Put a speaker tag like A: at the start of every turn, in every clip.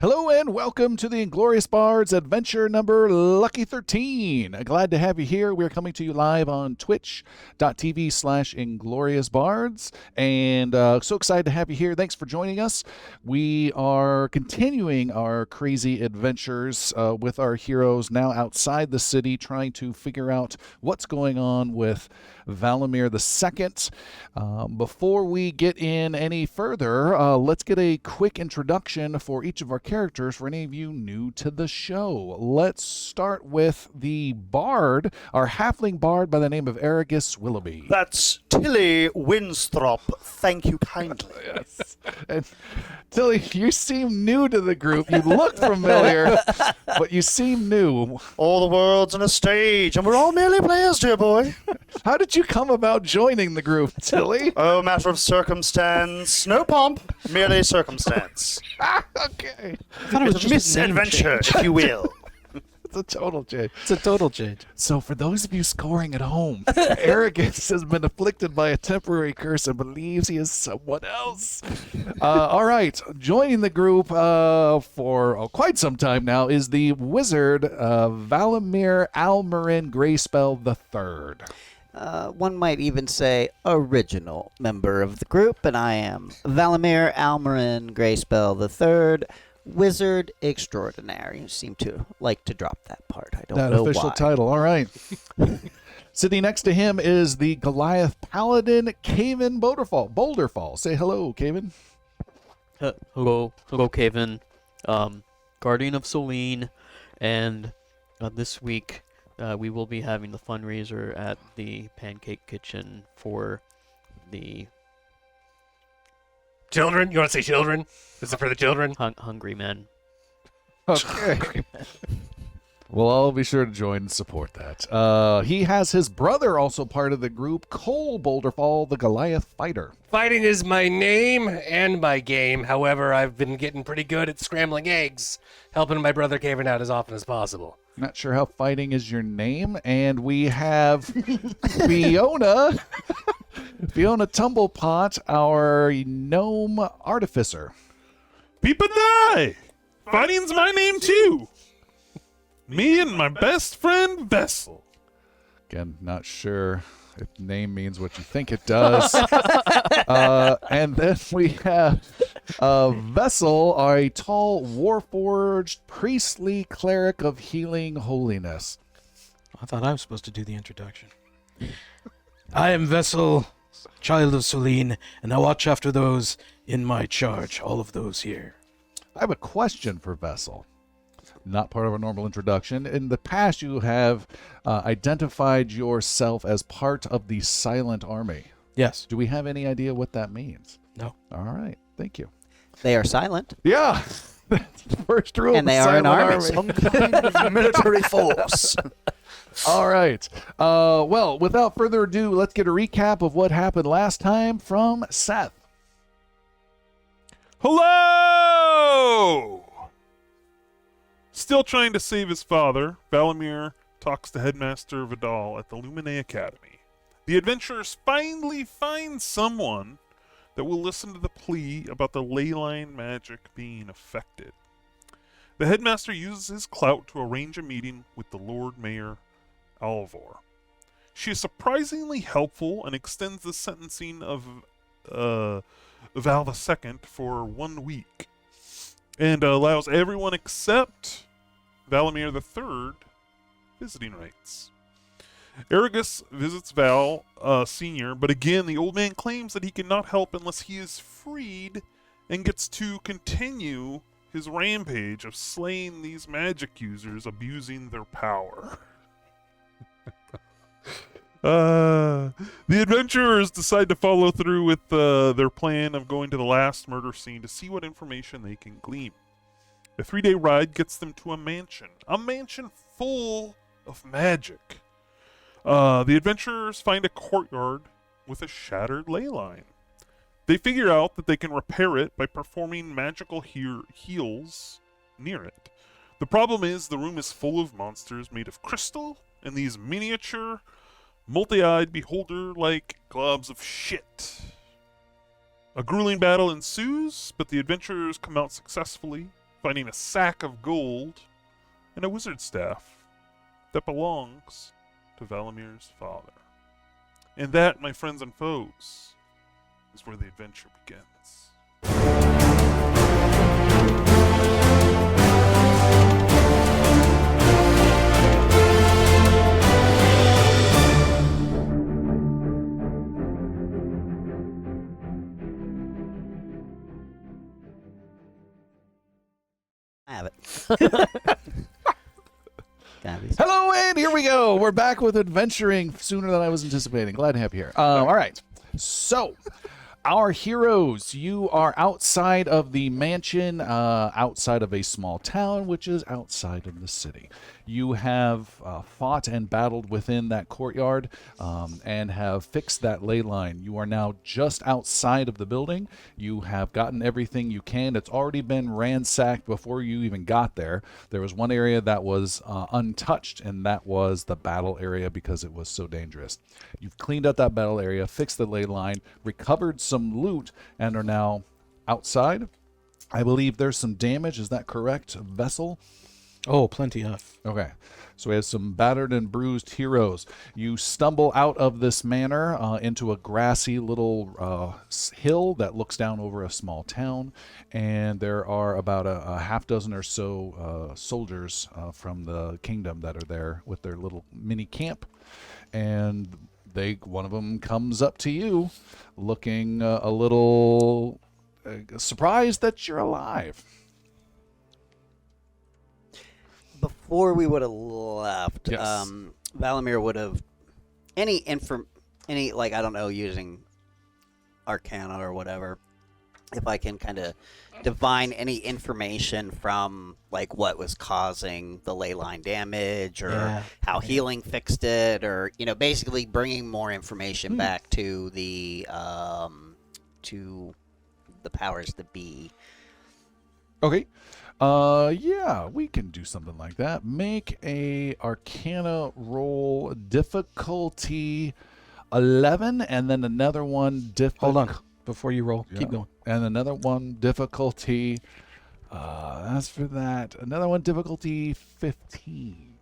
A: Hello and welcome to the Inglorious Bards adventure number Lucky 13. Glad to have you here. We're coming to you live on twitch.tv/IngloriousBards. And so excited to have you here. Thanks for joining us. We are continuing our crazy adventures with our heroes now outside the city, trying to figure out what's going on with Valamir II. Before we get in any further, let's get a quick introduction for each of our characters for any of you new to the show. Let's start with the bard, our halfling bard by the name of Aragus Willoughby.
B: That's Tilly Winstrop. Thank you kindly.
A: Yes. And Tilly, you seem new to the group. You look familiar, but you seem new.
B: All the world's on a stage, and we're all merely players, dear boy.
A: How did you come about joining the group, Tilly?
B: Oh, matter of circumstance. No pomp, merely circumstance.
A: Okay.
C: I thought it was
B: It's
C: just a
B: misadventure, if you will.
A: It's a total change.
C: It's a total change.
A: So for those of you scoring at home, Arrogance has been afflicted by a temporary curse and believes he is someone else. All right. Joining the group for quite some time now is the wizard Valamir Almarin Greyspell III.
C: One might even say original member of the group, and I am Valamir Almarin Greyspell III, Wizard Extraordinary. You seem to like to drop that part. I don't
A: That
C: know
A: official
C: why.
A: title. All right. Sitting next to him is the Goliath Paladin, Caven Boulderfall. Say hello, Caven.
D: Hello, Caven, Guardian of Selene, and this week we will be having the fundraiser at the Pancake Kitchen for the
E: Children? You want to say children? Is it for the children?
D: Hungry Men.
A: Okay. We'll all be sure to join and support that. He has his brother also part of the group, Cole Boulderfall, the Goliath Fighter.
E: Fighting is my name and my game. However, I've been getting pretty good at scrambling eggs, helping my brother Caven out as often as possible.
A: Not sure how fighting is your name. And we have Fiona Tumblepot, our gnome artificer.
F: Peep and die! Fighting's my name too! Me and my best friend Vessel.
A: Again, not sure if name means what you think it does. And then we have Vessel, a tall, warforged, priestly cleric of healing holiness.
G: I thought I was supposed to do the introduction. I am Vessel, child of Selene, and I watch after those in my charge, all of those here.
A: I have a question for Vessel. Not part of a normal introduction. In the past, you have identified yourself as part of the Silent Army.
G: Yes.
A: Do we have any idea what that means?
G: No.
A: All right. Thank you.
C: They are silent,
A: Yeah. That's the first rule
C: and
A: of
C: they
A: the
C: are an
A: Silent
C: army.
B: Some kind of military force.
A: All right. Well, without further ado, let's get a recap of what happened last time from Seth.
F: Hello! Still trying to save his father, Valamir talks to Headmaster Vidal at the Lumine Academy. The adventurers finally find someone that will listen to the plea about the layline magic being affected. The headmaster uses his clout to arrange a meeting with the Lord Mayor Alvor. She is surprisingly helpful and extends the sentencing of Val II for 1 week, and allows everyone except Valamir III visiting rights. Aragus visits Val Sr., but again the old man claims that he cannot help unless he is freed and gets to continue his rampage of slaying these magic users abusing their power. The adventurers decide to follow through with their plan of going to the last murder scene to see what information they can glean. A 3-day ride gets them to a mansion full of magic. The adventurers find a courtyard with a shattered ley line. They figure out that they can repair it by performing magical heals near it. The problem is the room is full of monsters made of crystal and these miniature, multi-eyed beholder-like globs of shit. A grueling battle ensues, but the adventurers come out successfully finding a sack of gold and a wizard staff that belongs to Valamir's father. And that, my friends and foes, is where the adventure begins.
C: I have it. Gotta be-
A: Hello, and here we go. We're back with adventuring sooner than I was anticipating. Glad to have you here. All right. So, our heroes, you are outside of the mansion, outside of a small town, which is outside of the city. You have fought and battled within that courtyard and have fixed that ley line. You are now just outside of the building. You have gotten everything you can. It's already been ransacked before you even got there. There was one area that was untouched, and that was the battle area because it was so dangerous. You've cleaned up that battle area, fixed the ley line, recovered some loot, and are now outside. I believe there's some damage. Is that correct, Vessel?
G: Oh, plenty of.
A: Okay, so we have some battered and bruised heroes. You stumble out of this manor into a grassy little hill that looks down over a small town, and there are about a half dozen or so soldiers from the kingdom that are there with their little mini camp, and one of them comes up to you looking a little surprised that you're alive.
C: Before we would have left,
A: Yes.
C: Valamir would have any like, I don't know, using Arcana or whatever. If I can kind of divine any information from like what was causing the ley line damage, or how healing fixed it, or basically bringing more information back to the powers that be.
A: Okay. Yeah, we can do something like that. Make a Arcana roll, difficulty 11, and then another one
G: Hold on. Before you roll, keep going.
A: And another one, difficulty, as for that, another one, difficulty 15.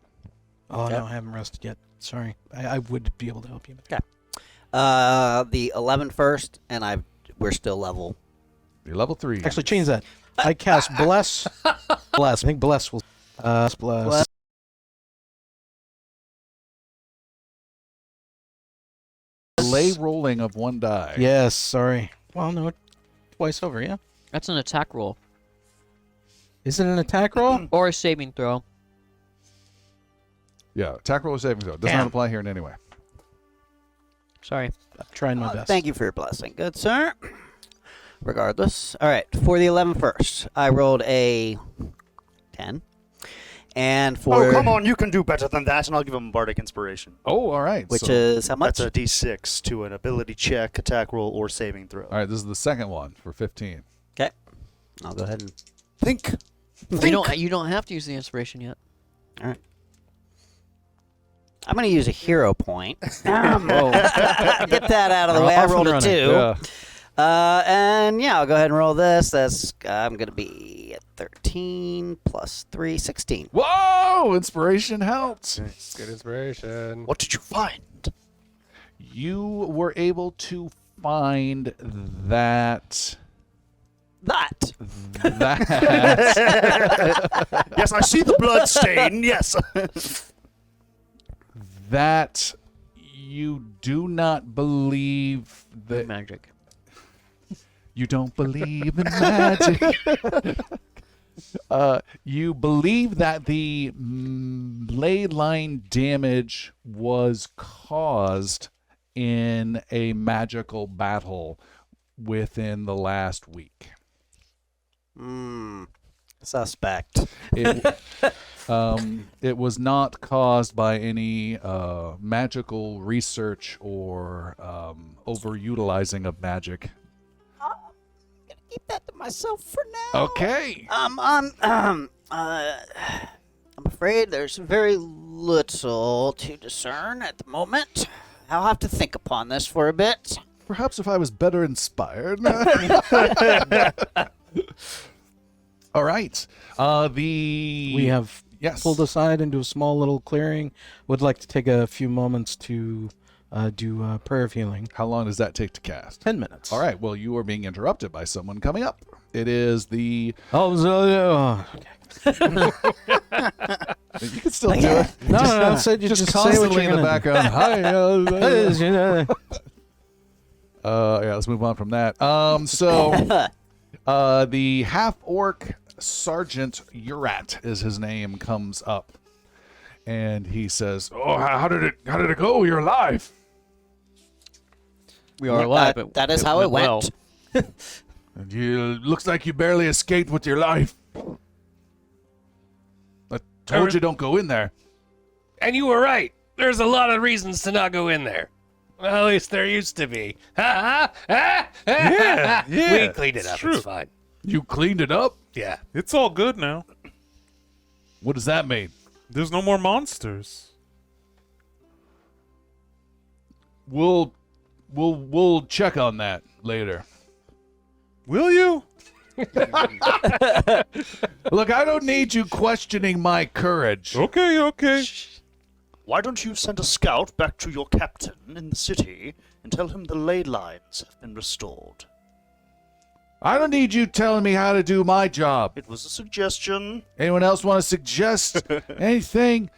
G: Oh, no, I haven't rested yet. Sorry. I would be able to help you.
C: Okay. The 11 first, and we're still level.
A: You're level 3.
G: Actually, change that. I cast Bless. Bless. I think Bless will... Bless.
A: Delay rolling of one die.
G: Yes, sorry. Well, no, twice over, yeah?
D: That's an attack roll
G: Is it an attack roll?
D: or a saving throw.
A: Yeah, attack roll or saving throw. Does
G: Damn.
A: not apply here in any way.
D: Sorry.
G: I'm trying my best.
C: Thank you for your blessing, good sir. Regardless. All right, for the 11 first, I rolled a 10. And for...
B: Oh, come on, you can do better than that, and I'll give him Bardic Inspiration.
A: Oh, all right.
C: Which
A: so-
C: is how much?
B: That's a D6 to an ability check, attack roll, or saving throw.
A: All right, this is the second one for 15.
C: Okay. I'll go ahead and...
B: Think.
D: You don't have to use the inspiration yet.
C: All right. I'm going to use a hero point. Get that out of the
G: We're
C: way. I
G: off and
C: rolled a
G: running.
C: 2.
A: Yeah.
C: And yeah, I'll go ahead and roll this. I'm going to be at 13 plus 3, 16.
A: Whoa! Inspiration helped.
E: Good inspiration.
B: What did you find?
A: You were able to find that.
C: That.
B: Yes, I see the blood stain. Yes.
A: That you do not believe that.
D: Magic.
A: You don't believe in magic. You believe that the ley line damage was caused in a magical battle within the last week.
C: Suspect.
A: It was not caused by any magical research or overutilizing of magic.
C: Keep that to myself for now.
A: Okay.
C: I'm afraid there's very little to discern at the moment. I'll have to think upon this for a bit.
A: Perhaps if I was better inspired. All right.
G: We have
A: yes.
G: pulled aside into a small little clearing. Would like to take a few moments to do prayer of healing.
A: How long does that take to cast?
G: 10 minutes.
A: All right. Well, you are being interrupted by someone coming up. It is the.
G: Oh,
A: You can still do it.
G: no. So you
A: Just
G: just say what
A: constantly
G: you're
A: in the
G: gonna do.
A: background. Hi.
G: Uh,
A: Yeah, let's move on from that. The half-orc Sergeant Urat is his name, comes up, and he says, "Oh, how did it go? You're alive."
D: We are alive. but
C: that is how it
D: well.
C: went.
A: And looks like you barely escaped with your life. I told you don't go in there.
E: And you were right. There's a lot of reasons to not go in there. Well, at least there used to be.
F: Yeah,
E: We cleaned it
F: it's
E: up.
F: true.
E: It's fine.
A: You cleaned it up?
E: Yeah.
F: It's all good now.
A: What does that mean?
F: There's no more monsters.
A: We'll check on that later.
F: Will you?
A: Look, I don't need you questioning my courage.
F: Okay.
B: Why don't you send a scout back to your captain in the city and tell him the ley lines have been restored?
A: I don't need you telling me how to do my job.
B: It was a suggestion.
A: Anyone else want to suggest anything?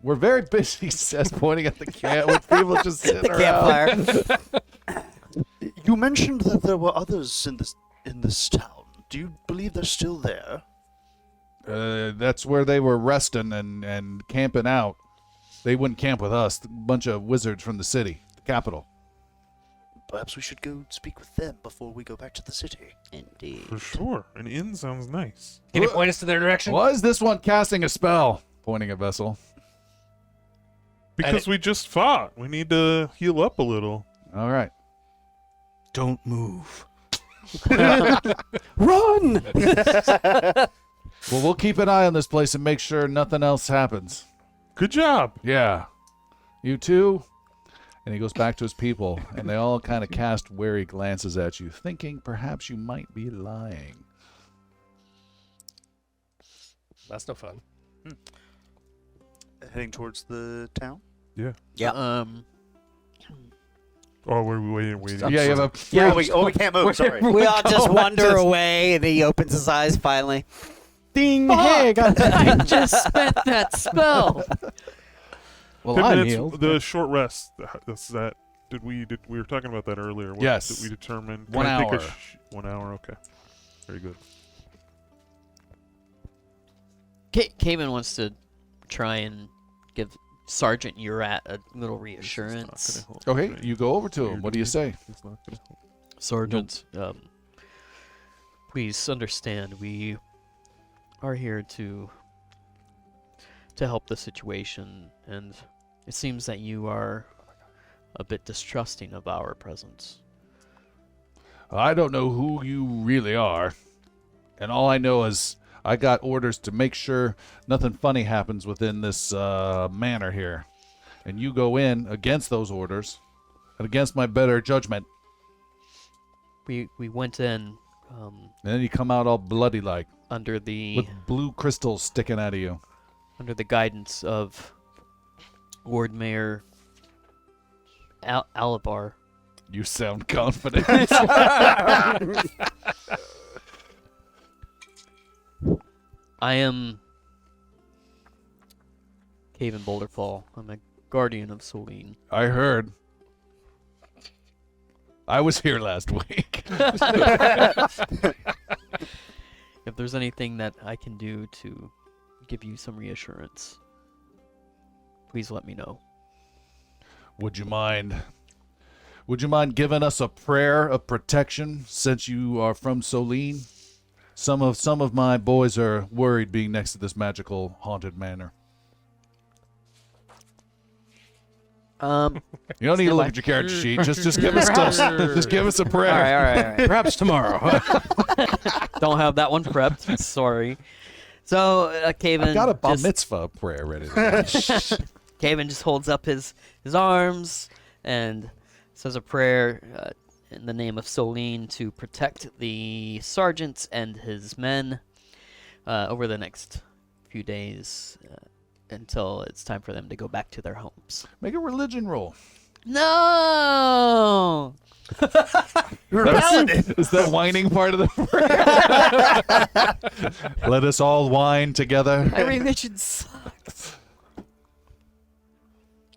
A: We're very busy, he says, pointing at the camp with people just sitting around.
C: Campfire.
B: You mentioned that there were others in this town. Do you believe they're still there?
A: That's where they were resting and camping out. They wouldn't camp with us. A bunch of wizards from the city, the capital.
B: Perhaps we should go speak with them before we go back to the city.
C: Indeed.
F: For sure. An inn sounds nice.
E: Can you point us to their direction?
A: Why is this one casting a spell? Pointing at Vessel.
F: Because we just fought. We need to heal up a little.
A: All right.
G: don't move.
C: Run!
A: Well, we'll keep an eye on this place and make sure nothing else happens.
F: Good job.
A: Yeah. You too? And he goes back to his people, and they all kind of cast wary glances at you, thinking perhaps you might be lying.
E: That's no fun.
B: Heading towards the town?
F: Yeah.
C: Yeah.
F: Oh, were we waiting?
A: Yeah, you have a...
C: Yeah,
B: we can't move. Sorry.
C: we all just wander away, and he opens his eyes finally. Ding! Hey, I got
D: I just spent that spell.
G: Well,
F: 10
G: I'm
F: minutes,
G: healed.
F: the short rest. That's that. We were talking about that earlier. What
A: Yes.
F: Did we determine?
A: 1
F: Can I take
A: hour.
F: 1 hour. Okay. Very good.
D: Kaven wants to try and give Sergeant Urat a little reassurance.
A: Okay, you go over to him. What do you say?
F: It's not gonna help.
D: Sergeant, please understand, we are here to help the situation, and it seems that you are a bit distrusting of our presence.
A: I don't know who you really are, and all I know is I got orders to make sure nothing funny happens within this manor here. And you go in against those orders and against my better judgment,
D: We went in
A: and then you come out all bloody like
D: under the
A: with blue crystals sticking out of you.
D: under the guidance of Ward Mayor Alabar.
A: You sound confident.
D: I am Caven Boulderfall. I'm a guardian of Soline.
A: I heard. I was here last week.
D: If there's anything that I can do to give you some reassurance, please let me know.
A: Would you mind giving us a prayer of protection since you are from Soline? Some of my boys are worried being next to this magical haunted manor. You don't need to look at your character sheet. Just give us just give us a prayer.
D: All right.
G: Perhaps tomorrow.
D: Don't have that one prepped. Sorry. So, Caven
A: I've got a bar
D: just,
A: mitzvah prayer ready to go.
D: Caven just holds up his arms and says a prayer in the name of Soline to protect the sergeant and his men. over the next few days until it's time for them to go back to their homes.
A: Make a religion roll.
D: No.
B: You're a paladin.
A: Is that whining part of the prayer? Let us all whine together.
D: My religion sucks.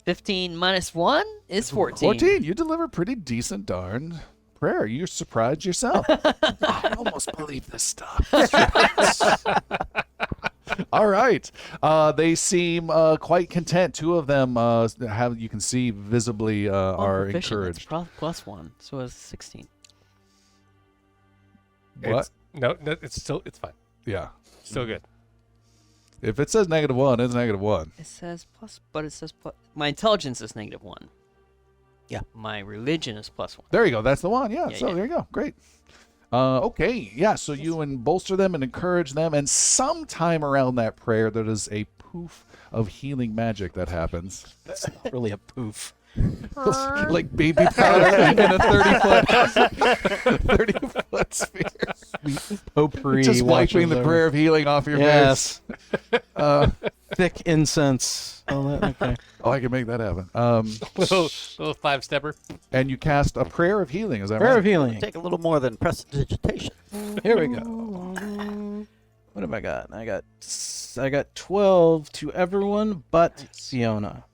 D: 15 minus 1 is 14.
A: 14. You deliver pretty decent darn prayer. You're surprised yourself. I almost believe this stuff. All right. They seem quite content. Two of them have, you can see visibly, are encouraged.
D: Plus 1, so it's 16.
A: What?
E: No, it's fine.
A: Yeah.
E: Still good.
A: If it says -1, it's -1.
D: It says plus, but it says plus. My intelligence is -1.
C: Yeah.
D: My religion is +1.
A: There you go. That's the one. Yeah.
D: Yeah,
A: So
D: yeah.
A: there you go. Great. Okay. Yeah. So you bolster them and encourage them, and sometime around that prayer, there is a poof of healing magic that happens.
G: It's not really a poof.
A: Like baby powder in a 30-foot sphere.
G: Potpourri.
A: Just wiping
G: washes
A: the
G: over.
A: prayer of healing off your
G: Yes.
A: face.
G: Thick incense. All that. Okay.
A: Oh, I can make that happen.
E: Little 5-stepper.
A: And you cast a prayer of healing. Is that
G: Prayer
A: right?
G: of healing.
C: Take a little more than prestidigitation.
G: Here we go. What have I got? I got 12 to everyone but Fiona.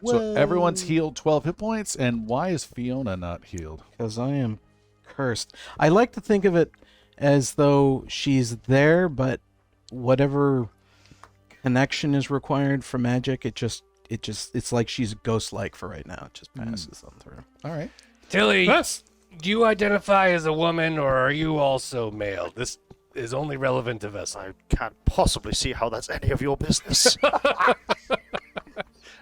A: So everyone's healed 12 hit points, and why is Fiona not healed?
G: Because I am cursed. I like to think of it as though she's there, but whatever connection is required for magic, it's like she's ghost-like for right now. It just passes them through.
A: All right.
E: Tilly,
F: Yes.
E: do you identify as a woman or are you also male? This is only relevant to Vessel.
B: I can't possibly see how that's any of your business.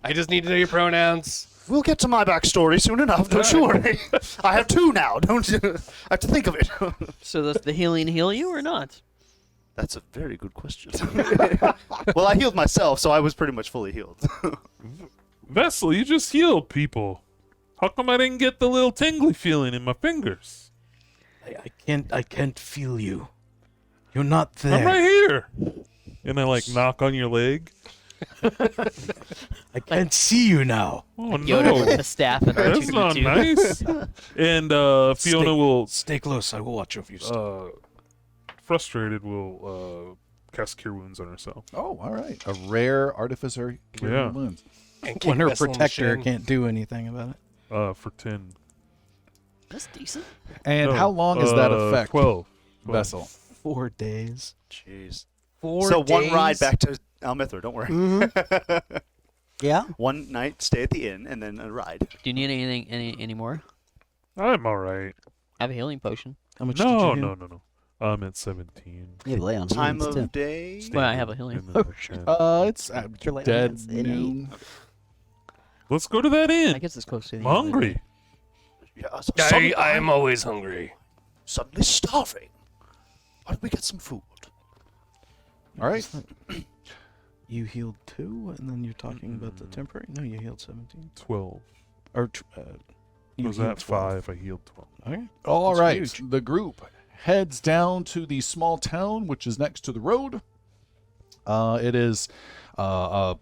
E: I just need to know your pronouns.
B: We'll get to my backstory soon enough, don't you worry. I have 2 now, don't you? I have to think of it.
D: So does the healing heal you or not?
B: That's a very good question. Well, I healed myself, so I was pretty much fully healed.
F: Vessel, you just healed people. How come I didn't get the little tingly feeling in my fingers?
G: I can't feel you. You're not there.
F: I'm right here. And I knock on your leg.
G: I can't see you now.
F: Oh
D: Yoda
F: no.
D: with the staff and
F: That's not
D: R2-D2.
F: nice. And Fiona will,
G: Stay close. I will watch over you.
F: frustrated, will cast Cure Wounds on herself.
A: Oh, all right. A rare artificer cure
F: Yeah.
A: wounds.
E: And
G: When
E: kick
G: her
E: Vessel in the
G: protector
E: shin.
G: can't do anything about it.
F: For 10.
D: That's decent.
A: And
F: No,
A: how long is that effect?
F: 12.
A: Vessel.
G: 4 days.
B: Jeez.
E: 4
B: So one
E: days?
B: ride back to Almithra, don't worry.
C: Yeah?
B: One night, stay at the inn, and then a ride.
D: Do you need anything any more?
F: I'm alright.
D: I have a healing potion.
G: How much did
F: No,
G: you
F: no, no, no. I'm at 17.
C: You lay on
B: Time
C: hands, too.
B: of day.
D: Well, I have a healing
F: And then
D: potion.
F: 10.
A: It's
C: Your lay on
A: dead
C: hands, it ain't.
A: noon.
F: Let's go to that inn.
D: I guess it's close to the
F: I'm hungry.
B: Yeah,
E: I am always hungry.
B: suddenly starving. Why don't we get some food?
A: All right.
G: You healed 2, and then you're talking about the temporary? No, you healed 17.
F: 12.
G: Or you
F: Was
G: healed
F: that
G: 12.
F: 5? I healed 12.
G: Okay.
A: All
G: That's
A: right.
G: huge.
A: The group heads down to the small town, which is next to the road. It is a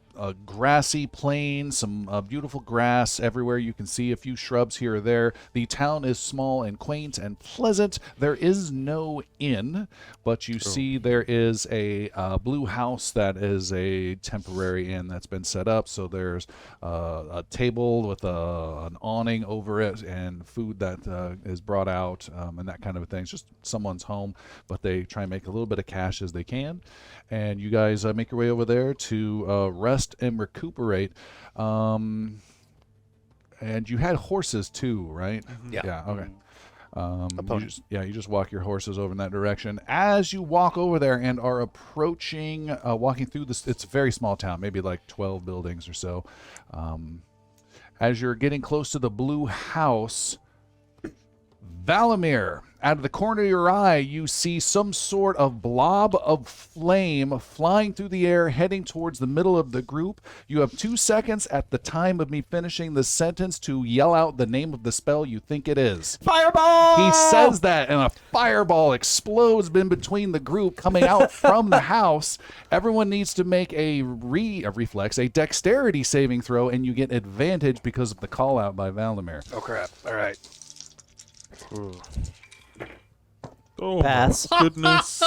A: grassy plain, some beautiful grass everywhere. You can see a few shrubs here or there. The town is small and quaint and pleasant. There is no inn, but you see there is a blue house that is a temporary inn that's been set up. So there's a table with an awning over it and food that is brought out and that kind of a thing. It's just someone's home, but they try and make a little bit of cash as they can. And you guys make your way over there to rest and recuperate. And you had horses too, right?
B: Yeah.
A: Yeah. Okay.
B: Opponent.
A: You just walk your horses over in that direction. As you walk over there and are approaching, walking through this, it's a very small town, maybe like 12 buildings or so. As you're getting close to the blue house, Valamir, out of the corner of your eye, you see some sort of blob of flame flying through the air, heading towards the middle of the group. You have 2 seconds at the time of me finishing the sentence to yell out the name of the spell you think it is.
C: Fireball!
A: He says that, and a fireball explodes in between the group coming out from the house. Everyone needs to make a dexterity saving throw, and you get advantage because of the call out by Valamir.
E: Oh, crap. All right.
F: Oh,
C: Pass.
F: my goodness.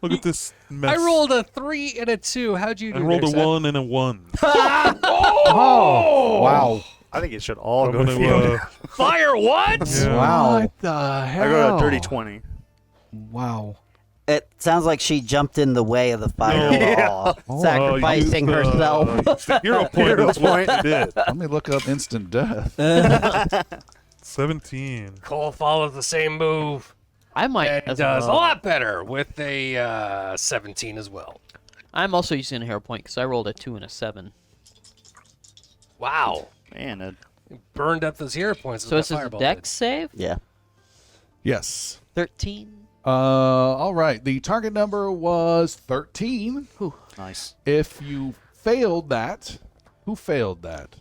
F: Look at this mess.
E: I rolled a 3 and a 2. How'd you do
F: I rolled
E: there,
F: a
E: Seth?
F: 1 and a 1.
A: Oh! Wow.
B: I think it should all
F: I'm
B: go to
F: gonna,
B: field.
E: Fire what?
F: yeah.
A: Wow.
G: What the hell?
B: I got a dirty 20.
G: Wow.
C: It sounds like she jumped in the way of the fireball, sacrificing
F: Use the-
C: herself.
F: use the hero point. That's what I did.
A: Let me look up instant death.
F: 17.
E: Cole follows the same move
D: I might
E: and
D: as
E: does a
D: well.
E: lot better with a 17 as well.
D: I'm also using a hero point because I rolled a 2 and a 7.
E: Wow.
B: Man, it
E: Burned up those hero points.
D: So
E: with
D: it's
E: that
D: a
E: fireball
D: dex save?
C: Yeah.
A: Yes.
D: 13.
A: All right. The target number was 13.
B: nice.
A: If you failed that, who failed that?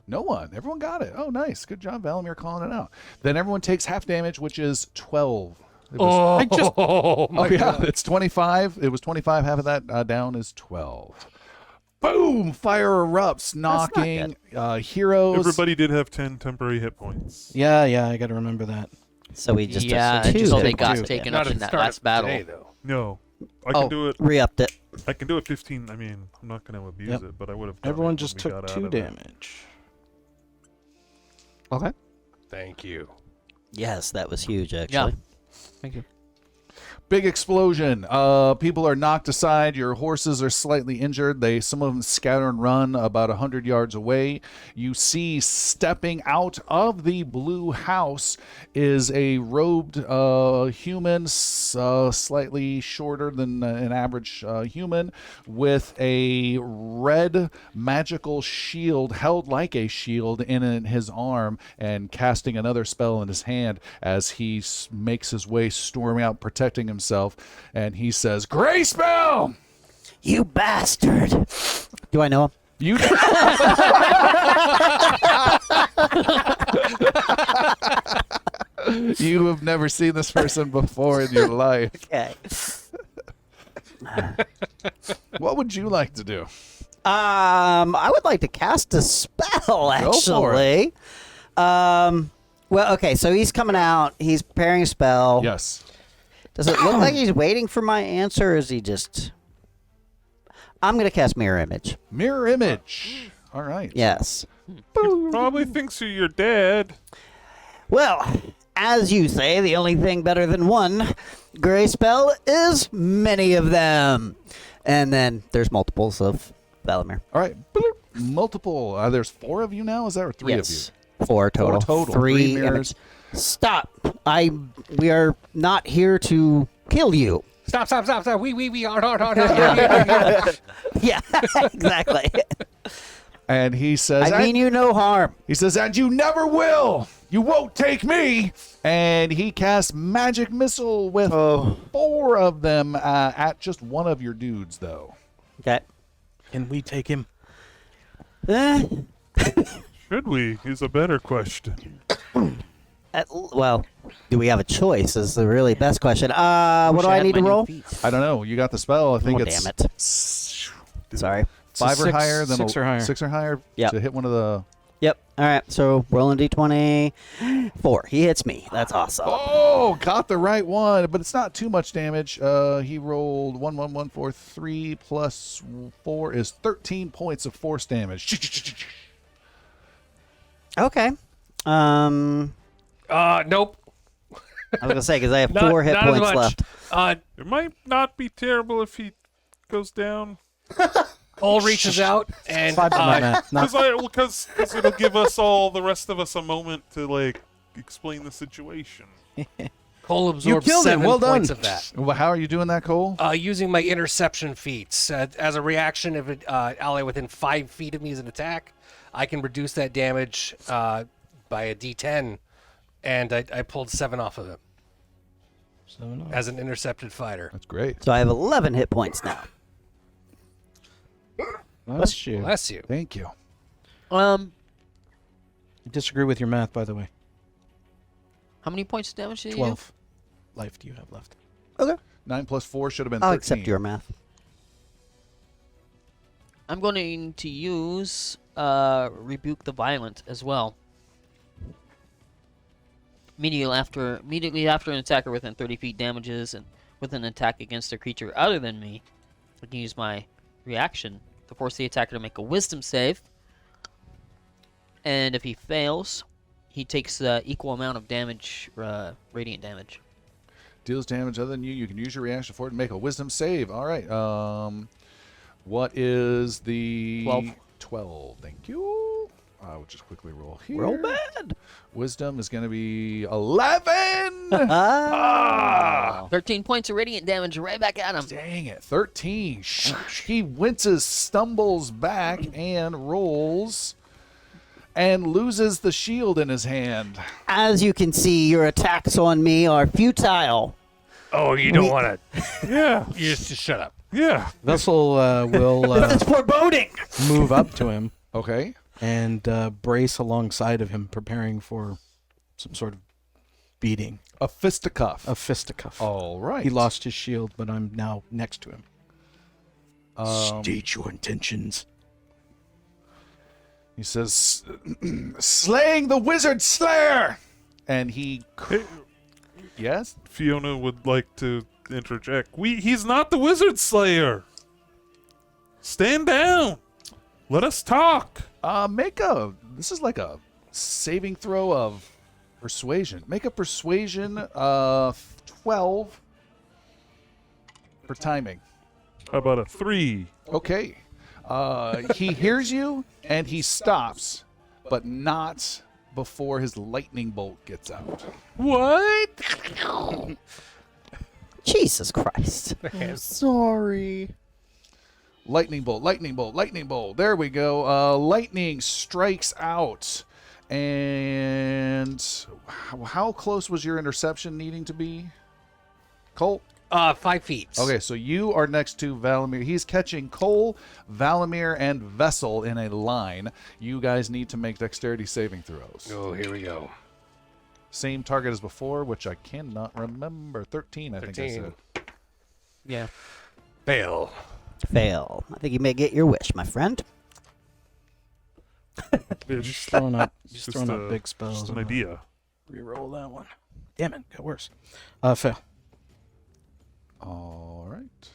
A: No one. Everyone got it. Oh, nice. Good job, Valamir, calling it out. Then everyone takes half damage, which is 12. It was,
E: Oh, my
A: yeah,
E: God.
A: it's 25. It was 25. Half of that down is 12. Boom! Fire erupts, knocking heroes.
F: Everybody did have 10 temporary hit points.
G: Yeah, I got to remember that.
C: So we just
D: Yeah,
C: took two.
D: until they
G: Take
D: got
G: two.
D: taken
E: Not
D: up
E: at
D: in
E: the
D: that
E: start
D: last
E: of
D: battle.
E: today, though.
F: No. I can
C: Oh,
F: do it.
C: re-upped it.
F: I can do it 15. I mean, I'm not going to abuse
G: Yep.
F: it, but I would have done
G: Everyone
F: it
G: just
F: when we
G: took
F: got out
G: 2
F: of it.
G: damage.
A: Okay.
E: Thank you.
C: Yes, that was huge, actually.
D: Thank you.
A: Big explosion. People are knocked aside. Your horses are slightly injured. Some of them scatter and run about 100 yards away. You see stepping out of the blue house is a robed human, slightly shorter than an average human, with a red magical shield held like a shield in his arm, and casting another spell in his hand as he makes his way storming out, protecting himself, and he says, "Gray spell!"
C: You bastard! Do I know him?
A: You You have never seen this person before in your life.
C: Okay.
A: What would you like to do?
C: I would like to cast a spell, actually. Well, okay, so he's coming out. He's preparing a spell.
A: Yes.
C: Does it look like he's waiting for my answer, or is he just... I'm going to cast Mirror Image.
A: Mirror image. All right.
C: Yes.
F: He probably thinks you're dead.
C: Well, as you say, the only thing better than one gray spell is many of them. And then there's multiples of Valamir.
A: All right. Bloop. Multiple. There's 4 of you now? Is that or 3 of you?
C: Yes. 4 total.
A: 4 total.
C: 3
A: 3 mirrors.
C: image. Stop. We are not here to kill you.
E: Stop. We are.
C: Yeah, exactly.
A: And he says,
C: I mean you no harm.
A: he says, and you never will. You won't take me. And he casts magic missile with 4 of them at just one of your dudes, though.
C: Okay.
G: Can we take him?
F: Should we? Is a better question.
C: Well, do we have a choice is the really best question. What do I need to roll?
A: I don't know. You got the spell. I think
C: Oh,
A: it's
C: damn it. Sorry.
A: 5 or
G: Six-
A: higher. Then
G: 6 or higher.
A: 6 or higher
C: Yep.
A: to hit one of the...
C: Yep. All right. So rolling d20. 4. He hits me. That's awesome.
A: Oh, got the right one, but it's not too much damage. He rolled 1, 1, 1, 4, 3 plus 4 is 13 points of force damage.
C: Okay.
E: Nope.
C: I was gonna say because I have
E: Not-
C: 4 hit
E: not as
C: points
E: much.
C: left.
F: It might not be terrible if he goes down.
E: Cole reaches out and
G: 5 on that math. Not
F: Because it'll give us all, the rest of us, a moment to, like, explain the situation.
E: Cole absorbs
G: killed it.
E: 7
G: Well done.
E: points of that.
A: Well, how are you doing that, Cole?
E: Using my interception feats as a reaction, if an ally within 5 feet of me is an attack, I can reduce that damage by a D10, and I pulled 7 off of him
G: 7 off.
E: as an intercepted fighter.
A: That's great.
C: So I have 11 hit points now.
G: Bless you.
E: Bless you.
A: Thank you.
G: I disagree with your math, by the way.
D: How many points of damage did you
G: 12 life do you have left?
C: Okay.
A: 9 plus 4 should have been
C: I'll
A: 13.
C: accept your math.
D: I'm going to use Rebuke the Violent as well. Immediately after an attacker within 30 feet damages and with an attack against a creature other than me, I can use my reaction to force the attacker to make a Wisdom save. And if he fails, he takes equal amount of damage, radiant damage.
A: Deals damage other than you. You can use your reaction for it and make a wisdom save. All right. What is the
D: 12.
A: 12. Thank you. I will just quickly roll here.
C: Roll bad.
A: Wisdom is going to be 11.
C: Ah.
D: 13 points of radiant damage right back at him.
A: Dang it. 13. He winces, stumbles back, and rolls and loses the shield in his hand.
C: As you can see, your attacks on me are futile.
E: Oh, you don't want to.
F: Yeah.
E: You just shut up.
F: Yeah.
G: Vessel will
C: It's foreboding.
G: move up to him
A: Okay.
G: and brace alongside of him, preparing for some sort of beating.
A: A fisticuff.
G: A fisticuff.
A: All right.
G: He lost his shield, but I'm now next to him.
A: Um,
G: State your intentions.
A: He says, slaying the wizard slayer. And he...
F: Hey,
A: Yes?
F: Fiona would like to interject. He's not the wizard slayer. Stand down. Let us talk.
A: This is like a saving throw of persuasion. Make a persuasion 12 for timing.
F: How about a 3?
A: Okay. He hears you and he stops, but not before his lightning bolt gets out.
F: What?
C: Jesus Christ.
A: Sorry. Lightning bolt, lightning bolt, lightning bolt. There we go. Lightning strikes out. And how close was your interception needing to be, Colt?
E: 5 feet.
A: Okay, so you are next to Valamir. He's catching Cole, Valamir, and Vessel in a line. You guys need to make dexterity saving throws.
E: Oh, here we go.
A: Same target as before, which I cannot remember. 13, I think I
E: 13.
A: said.
D: Yeah.
E: Fail.
C: Fail. I think you may get your wish, my friend.
F: Yeah,
G: Just throwing up,
F: it's
G: just throwing up
F: a-
G: big spells.
F: Just an
G: I'm gonna
F: idea.
G: Reroll that one. Damn it, got worse. Fail.
A: All right.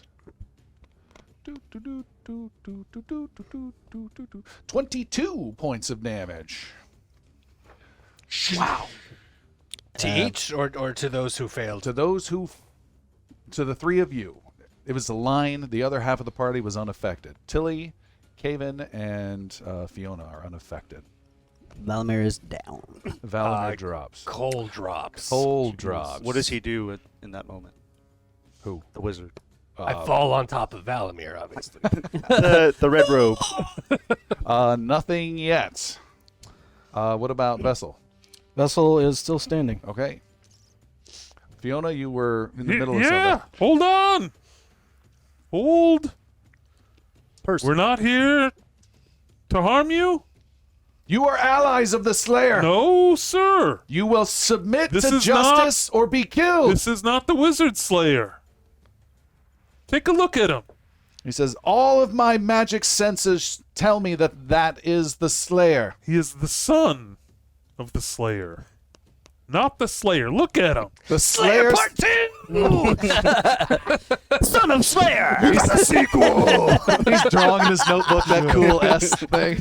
A: 22 points of damage.
G: Wow.
E: To each or to those who failed?
A: To the three of you. It was a line. The other half of the party was unaffected. Tilly, Caven, and Fiona are unaffected.
C: Valamir is down.
A: Valamir drops.
E: Cold drops.
A: Cold drops.
B: What does he do in that moment?
A: Who?
B: The wizard.
E: I fall on top of Valamir, obviously.
B: The red robe.
A: Nothing yet. What about Vessel?
G: Vessel is still standing.
A: Okay. Fiona, you were in the middle of
F: Yeah.
A: something.
F: Hold on. Hold.
B: Person.
F: We're not here to harm you.
A: You are allies of the Slayer.
F: No, sir.
A: You will submit
F: This
A: to
F: is
A: justice or be killed.
F: This is not the Wizard Slayer. Take a look at him.
A: He says, all of my magic senses tell me that that is the Slayer.
F: He is the son of the Slayer. Not the Slayer. Look at him.
A: The Slayer
E: Part 2!
C: Son of Slayer!
A: He's the sequel. He's drawing in his notebook that cool S thing.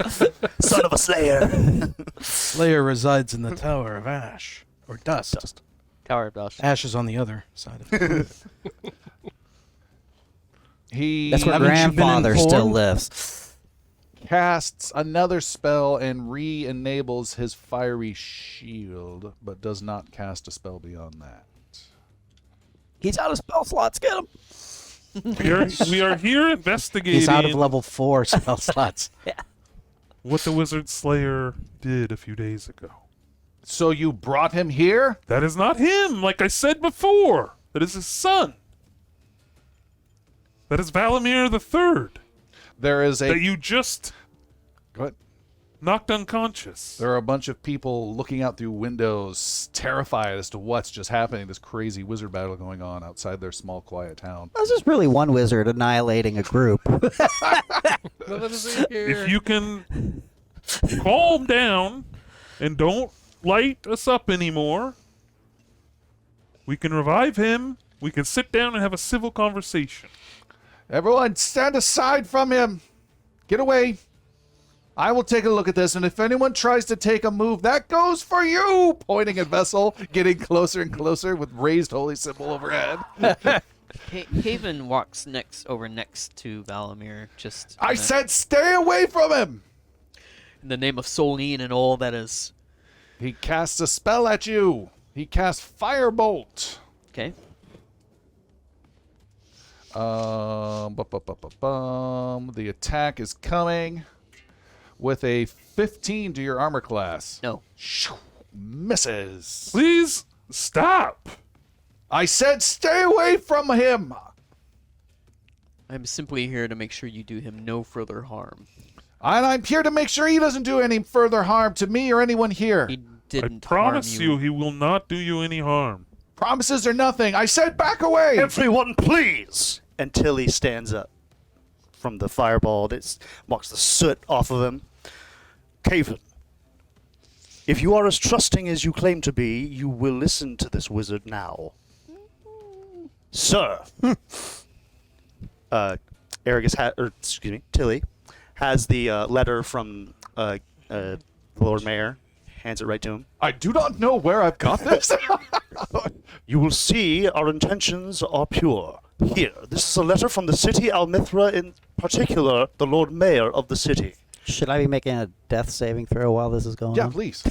B: Son of a slayer.
G: Slayer resides in the Tower of Ash. Or Dust.
D: Tower of Dust.
G: Ash is on the other side of it.
A: He
C: That's where
G: Haven't you been
C: grandfather still
G: informed?
C: lives.
A: casts another spell and re-enables his fiery shield, but does not cast a spell beyond that.
C: He's out of spell slots. Get him.
F: We are here investigating
G: He's out of level 4 spell slots.
F: what the Wizard Slayer did a few days ago.
A: So you brought him here?
F: That is not him, like I said before. That is his son. That is Valamir the Third.
A: There is
F: That
A: a...
F: you just
A: Go ahead.
F: knocked unconscious.
A: There are a bunch of people looking out through windows, terrified as to what's just happening, this crazy wizard battle going on outside their small, quiet town.
C: That's just really one wizard annihilating a group.
F: If you can calm down and don't light us up anymore, we can revive him. We can sit down and have a civil conversation.
A: Everyone, stand aside from him. Get away. I will take a look at this, and if anyone tries to take a move, that goes for you! Pointing at Vessel, getting closer and closer with raised holy symbol overhead.
D: Haven walks over next to Valamir, just
A: I said stay away from him!
D: in the name of Solene and all that is.
A: He casts a spell at you. He casts Firebolt.
D: Okay.
A: The attack is coming with a 15 to your armor class.
D: No.
A: Misses.
F: Please stop.
A: I said stay away from him.
D: I'm simply here to make sure you do him no further harm.
A: And I'm here to make sure he doesn't do any further harm to me or anyone here.
D: He didn't
F: I promise
D: harm you.
F: he will not do you any harm.
A: Promises are nothing. I said back away.
B: Everyone, please! And Tilly stands up from the fireball that marks the soot off of him. Caven, if you are as trusting as you claim to be, you will listen to this wizard now. Sir, Tilly has the letter from the Lord Mayor, hands it right to him.
A: I do not know where I've got this.
B: You will see our intentions are pure. Here, this is a letter from the city Almithra, in particular, the Lord Mayor of the city.
C: Should I be making a death saving throw while this is going
A: Yeah,
C: on?
A: please.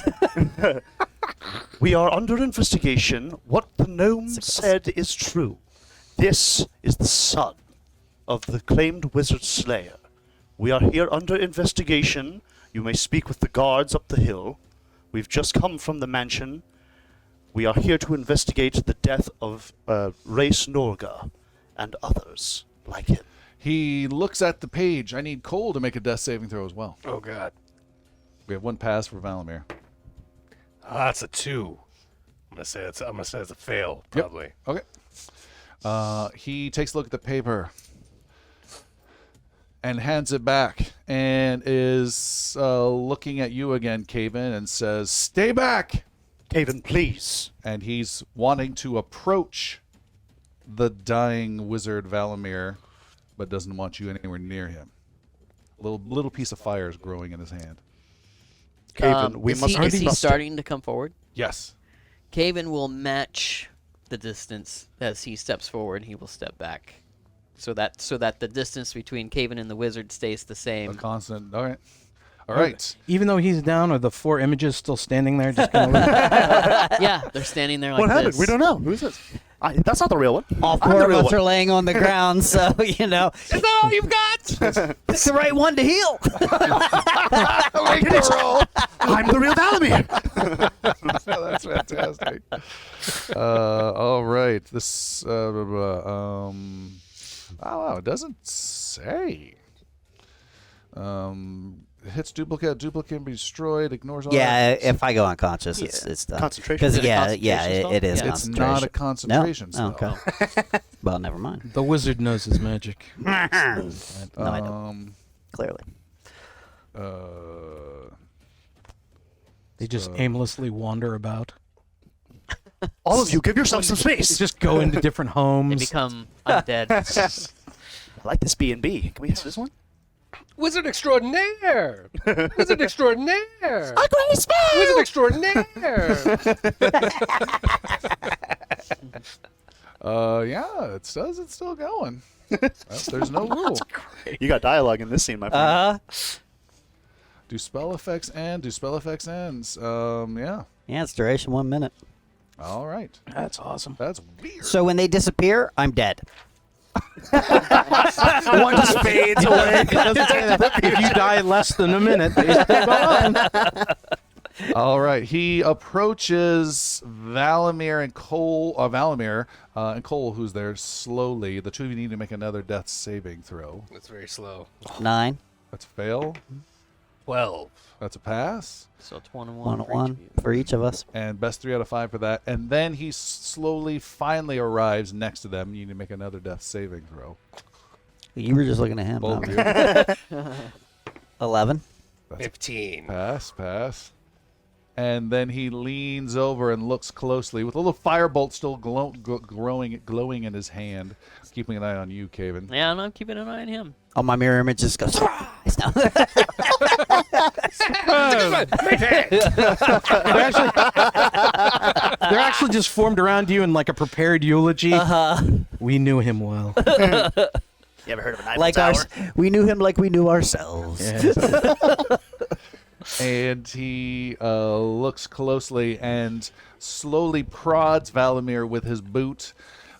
B: We are under investigation. What the gnome said is true. This is the son of the claimed wizard slayer. We are here under investigation. You may speak with the guards up the hill. We've just come from the mansion. We are here to investigate the death of Race Norga and others like him.
A: He looks at the page. I need Cole to make a death saving throw as well.
E: Oh God,
A: We have one pass for Valamir.
E: that's a 2. I'm gonna say it's a fail probably.
A: Okay. He takes a look at the paper and hands it back and is looking at you again, Caven, and says, "Stay back!"
B: Caven, please.
A: And he's wanting to approach the dying wizard Valamir, but doesn't want you anywhere near him. A little piece of fire is growing in his hand.
B: Caven, we must
D: Is he
B: trust
D: starting to come forward?
A: Yes.
D: Caven will match the distance as he steps forward. He will step back, so that the distance between Caven and the wizard stays the
A: A
D: same.
A: constant. All right. All right.
G: Even though he's down, are the 4 images still standing there? Just kind of
D: Yeah, they're standing there like
B: What happened?
D: this.
B: We don't know. Who's this? That's not the real one.
C: All
B: I'm
C: 4
B: the
C: of
B: real
C: us
B: one.
C: are laying on the ground, so, you know. Is that all you've got? It's the right one to heal.
B: I'm the real Valamir.
A: That's fantastic. All right. This. Oh wow! It doesn't say. Hits duplicate. Duplicate can be destroyed. Ignores all.
C: Yeah,
A: that.
C: if I go unconscious, it's done.
B: Concentration.
C: Because
D: Is it a
C: yeah,
D: concentration spell?
C: it is.
D: Yeah.
A: It's not a concentration
C: No?
A: spell.
C: Okay. Well, never mind.
G: the wizard knows his magic.
C: No, I don't. Clearly.
G: They just aimlessly wander about.
B: All of you, give yourself some
G: They
B: space.
G: just go into different
D: They
G: homes.
D: become undead.
B: I like this B&B. Can we have this one?
E: Wizard extraordinaire! Wizard extraordinaire!
B: A great spell!
E: Wizard extraordinaire!
A: Yeah, it says it's still going. There's no rule.
B: You got dialogue in this scene, my friend.
A: Do spell effects end? Do spell effects ends? Yeah.
C: Yeah, it's duration 1 minute.
A: All right.
G: That's awesome.
A: That's weird.
C: So when they disappear, I'm dead.
B: One just fades away.
G: If you die less than a minute, they still go on.
A: All right. He approaches Valamir and Cole, and Cole, who's there, slowly. The two of you need to make another death saving throw.
E: That's very slow.
C: 9.
A: That's a fail.
E: 12.
A: That's a pass.
D: So it's 1 and
C: 1
D: 1
C: on 1 for each of us.
A: And best 3 out of 5 for that. And then he slowly, finally arrives next to them. You need to make another death saving throw.
C: You were just looking at him.
A: Both
C: not
A: of you.
C: me. 11.
E: 15.
A: Pass. And then he leans over and looks closely with a little firebolt still glowing in his hand, keeping an eye on you, Caven.
D: Yeah, and I'm keeping an eye on him.
C: Oh, my mirror image just goes. No.
G: They're actually just formed around you in like a prepared eulogy. We knew him well.
B: You ever heard of an Eiffel
C: Like
B: Tower?
C: we knew him like we knew ourselves.
A: And he looks closely and slowly prods Valamir with his boot,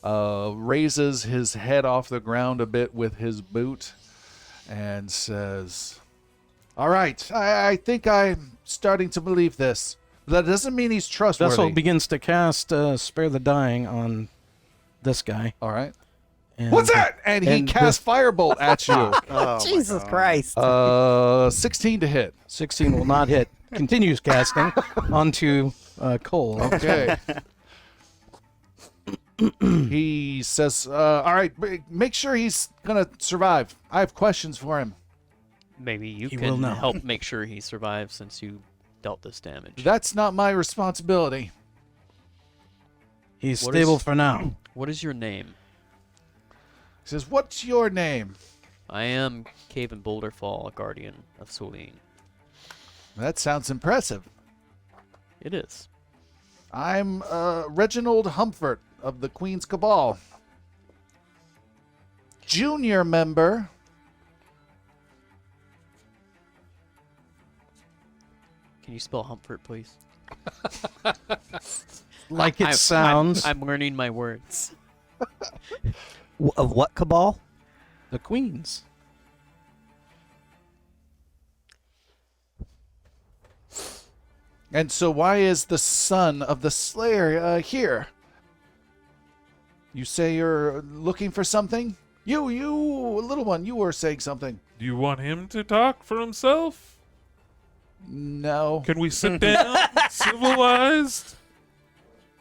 A: raises his head off the ground a bit with his boot, and says, "All right, I think I'm starting to believe this. But that doesn't mean he's trustworthy."
G: Vessel begins to cast Spare the Dying on this guy.
A: All right.
G: And
A: What's that? And he casts Firebolt at you.
B: Oh, my
C: Jesus
B: God.
C: Christ.
A: 16 to hit.
G: 16 will not hit. Continues casting onto Cole.
A: Okay. He says, all right, make sure he's going to survive. I have questions for him.
D: Maybe you
G: He will
D: can
G: know.
D: help make sure he survives since you dealt this damage.
A: That's not my responsibility.
G: He's
D: What
G: stable
D: is-
G: for now.
D: What is your name?
A: He says, what's your name?
D: I am Caven Boulderfall, Guardian of Solene.
A: That sounds impressive.
D: It is.
A: I'm Reginald Humford of the Queen's Cabal. Junior member.
D: Can you spell Humford, please?
G: Like it sounds.
D: I'm learning my words.
C: Of what cabal?
G: The Queens.
A: And so why is the son of the Slayer here? You say you're looking for something? You, little one, you were saying something.
F: Do you want him to talk for himself?
A: No.
F: Can we sit down, civilized?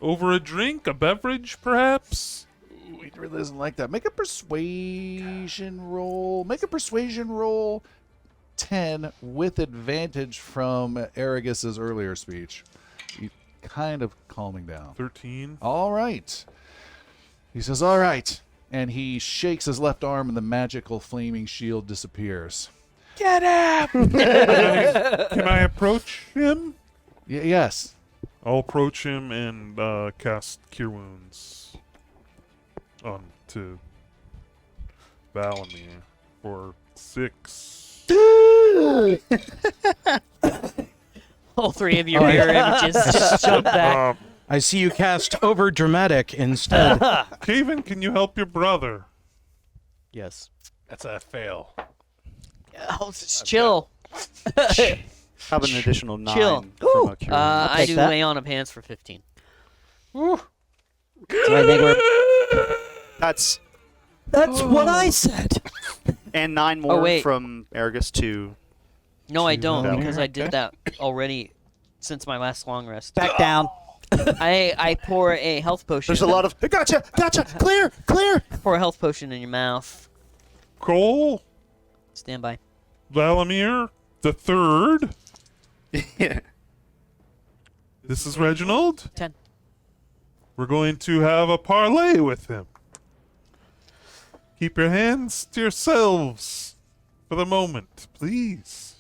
F: Over a drink, a beverage, perhaps?
A: He really doesn't like that. Make a persuasion roll. Make a persuasion roll 10 with advantage from Aragus's earlier speech. He's kind of calming down.
F: 13.
A: All right. He says, all right. And he shakes his left arm and the magical flaming shield disappears. Get him!
F: Can I approach him?
A: Yes.
F: I'll approach him and cast Cure Wounds on to Valamir for 6.
D: All three of your mirror images just jump back.
G: I see you cast Over Dramatic instead.
F: Caven, can you help your brother?
D: Yes.
E: That's a fail.
D: Oh, just chill.
B: How about an additional 9
D: Chill.
B: from a Cure Wounds?
D: I
C: take
D: do
C: that.
D: lay on of hands for 15.
C: So I think we're.
B: That's
C: That's what I said.
B: and 9 more
D: wait.
B: from Aragus to
D: No, I don't,
B: Valamir.
D: because I did that already since my last long rest.
C: Back down.
D: I pour a health potion.
B: There's a lot of gotcha, clear.
D: Pour a health potion in your mouth.
F: Cole,
D: Stand by.
F: Valamir, the third.
B: Yeah.
F: This is Reginald.
D: 10.
F: We're going to have a parlay with him. Keep your hands to yourselves for the moment, please.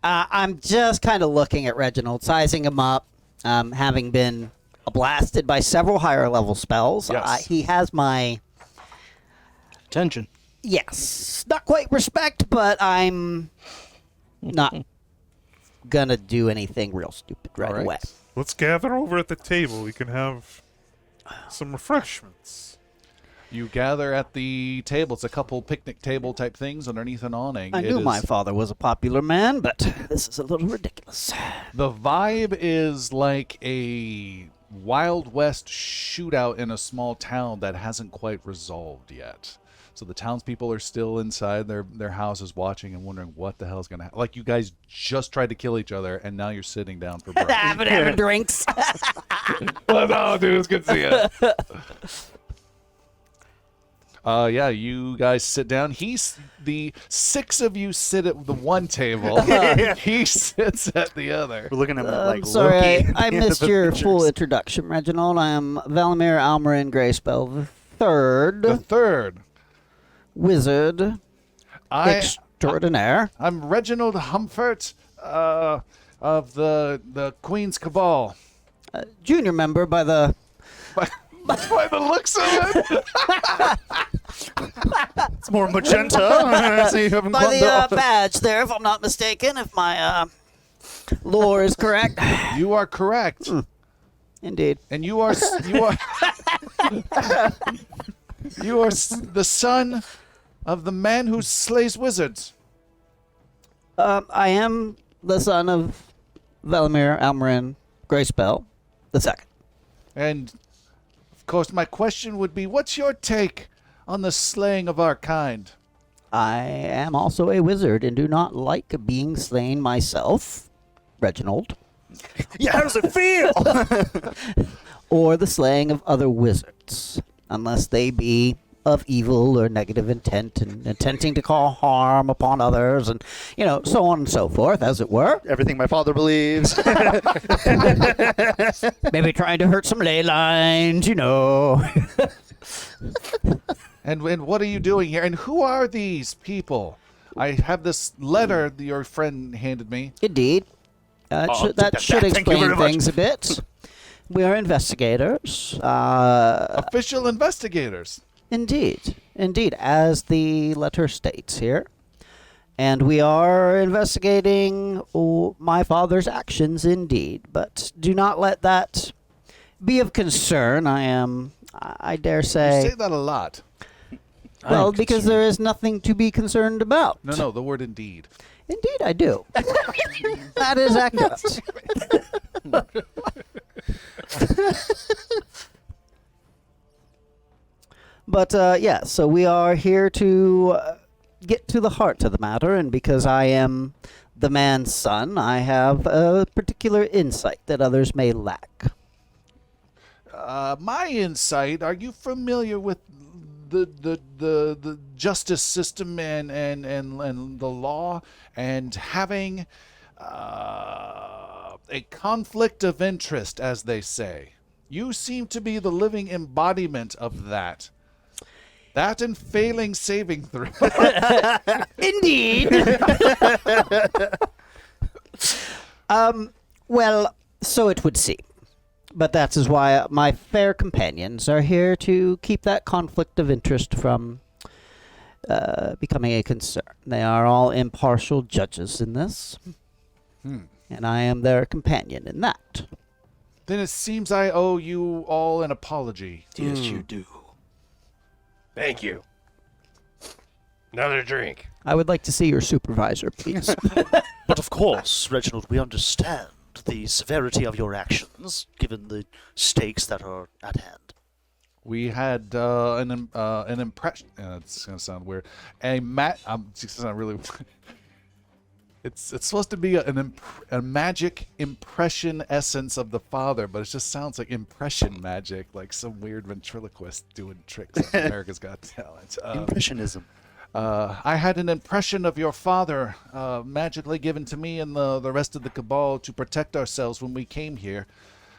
C: I'm just kind of looking at Reginald, sizing him up, having been blasted by several higher level spells.
A: Yes.
C: He has my,
G: Attention.
C: yes, not quite respect, but I'm not gonna do anything real stupid right
A: All right.
C: away.
F: Let's gather over at the table. We can have some refreshments.
A: You gather at the table. It's a couple picnic table type things underneath an awning.
C: I knew my father was a popular man, but this is a little ridiculous.
A: The vibe is like a Wild West shootout in a small town that hasn't quite resolved yet. So the townspeople are still inside their houses watching and wondering what the hell's going to happen. Like, you guys just tried to kill each other, and now you're sitting down for brunch.
C: having drinks.
A: Oh, dude, it's good to see you. Yeah, you guys sit down. The 6 of you sit at the one table. He sits at the other.
B: We're looking at him like
C: Sorry,
B: Loki. at
C: I
B: the end
C: missed
B: of
C: your
B: Avengers.
C: full introduction, Reginald. I am Valamir Almarin Greyspell
A: The
C: III,
A: third.
C: wizard extraordinaire.
A: I'm Reginald Humfort of the Queen's Cabal.
C: Junior member by the...
A: By the looks of it.
B: It's more magenta.
A: So you haven't
C: By
A: gone
C: the
A: to-
C: badge there, if I'm not mistaken, if my lore is correct.
A: You are correct.
C: Indeed.
A: And you are the son of the man who slays wizards.
C: I am the son of Valamir Almarin Greyspell II.
A: And of course, my question would be, what's your take on the slaying of our kind?
C: I am also a wizard and do not like being slain myself, Reginald,
B: Yeah, how does it feel?
C: or the slaying of other wizards, unless they be of evil or negative intent and intending to cause harm upon others and, so on and so forth, as it were.
B: Everything my father believes.
C: Maybe trying to hurt some ley lines,
A: And what are you doing here? And who are these people? I have this letter that your friend handed me.
C: Indeed. That should
B: thank you
C: explain
B: very much.
C: things a bit. We are investigators.
A: Official investigators.
C: Indeed, as the letter states here. And we are investigating my father's actions, indeed. But do not let that be of concern. I dare
A: You
C: say,
A: say that a lot.
C: well, because there is nothing to be concerned about.
A: No, the word indeed.
C: Indeed, I do. That is accurate. But, so we are here to get to the heart of the matter, and because I am the man's son, I have a particular insight that others may lack.
A: My insight, are you familiar with the justice system and the law, and having a conflict of interest, as they say? You seem to be the living embodiment of that. That and failing saving throw.
C: Indeed. Well, so it would seem. But that is why my fair companions are here to keep that conflict of interest from becoming a concern. They are all impartial judges in this. And I am their companion in that.
A: Then it seems I owe you all an apology.
B: Yes, you do.
E: Thank you. Another drink.
C: I would like to see your supervisor, please.
B: But of course, Reginald, we understand the severity of your actions, given the stakes that are at hand.
A: We had an impression. It's gonna sound weird. It's gonna sound really. It's supposed to be a magic impression essence of the father, but it just sounds like impression magic, like some weird ventriloquist doing tricks on America's Got Talent.
B: Impressionism.
A: I had an impression of your father magically given to me and the rest of the cabal to protect ourselves when we came here,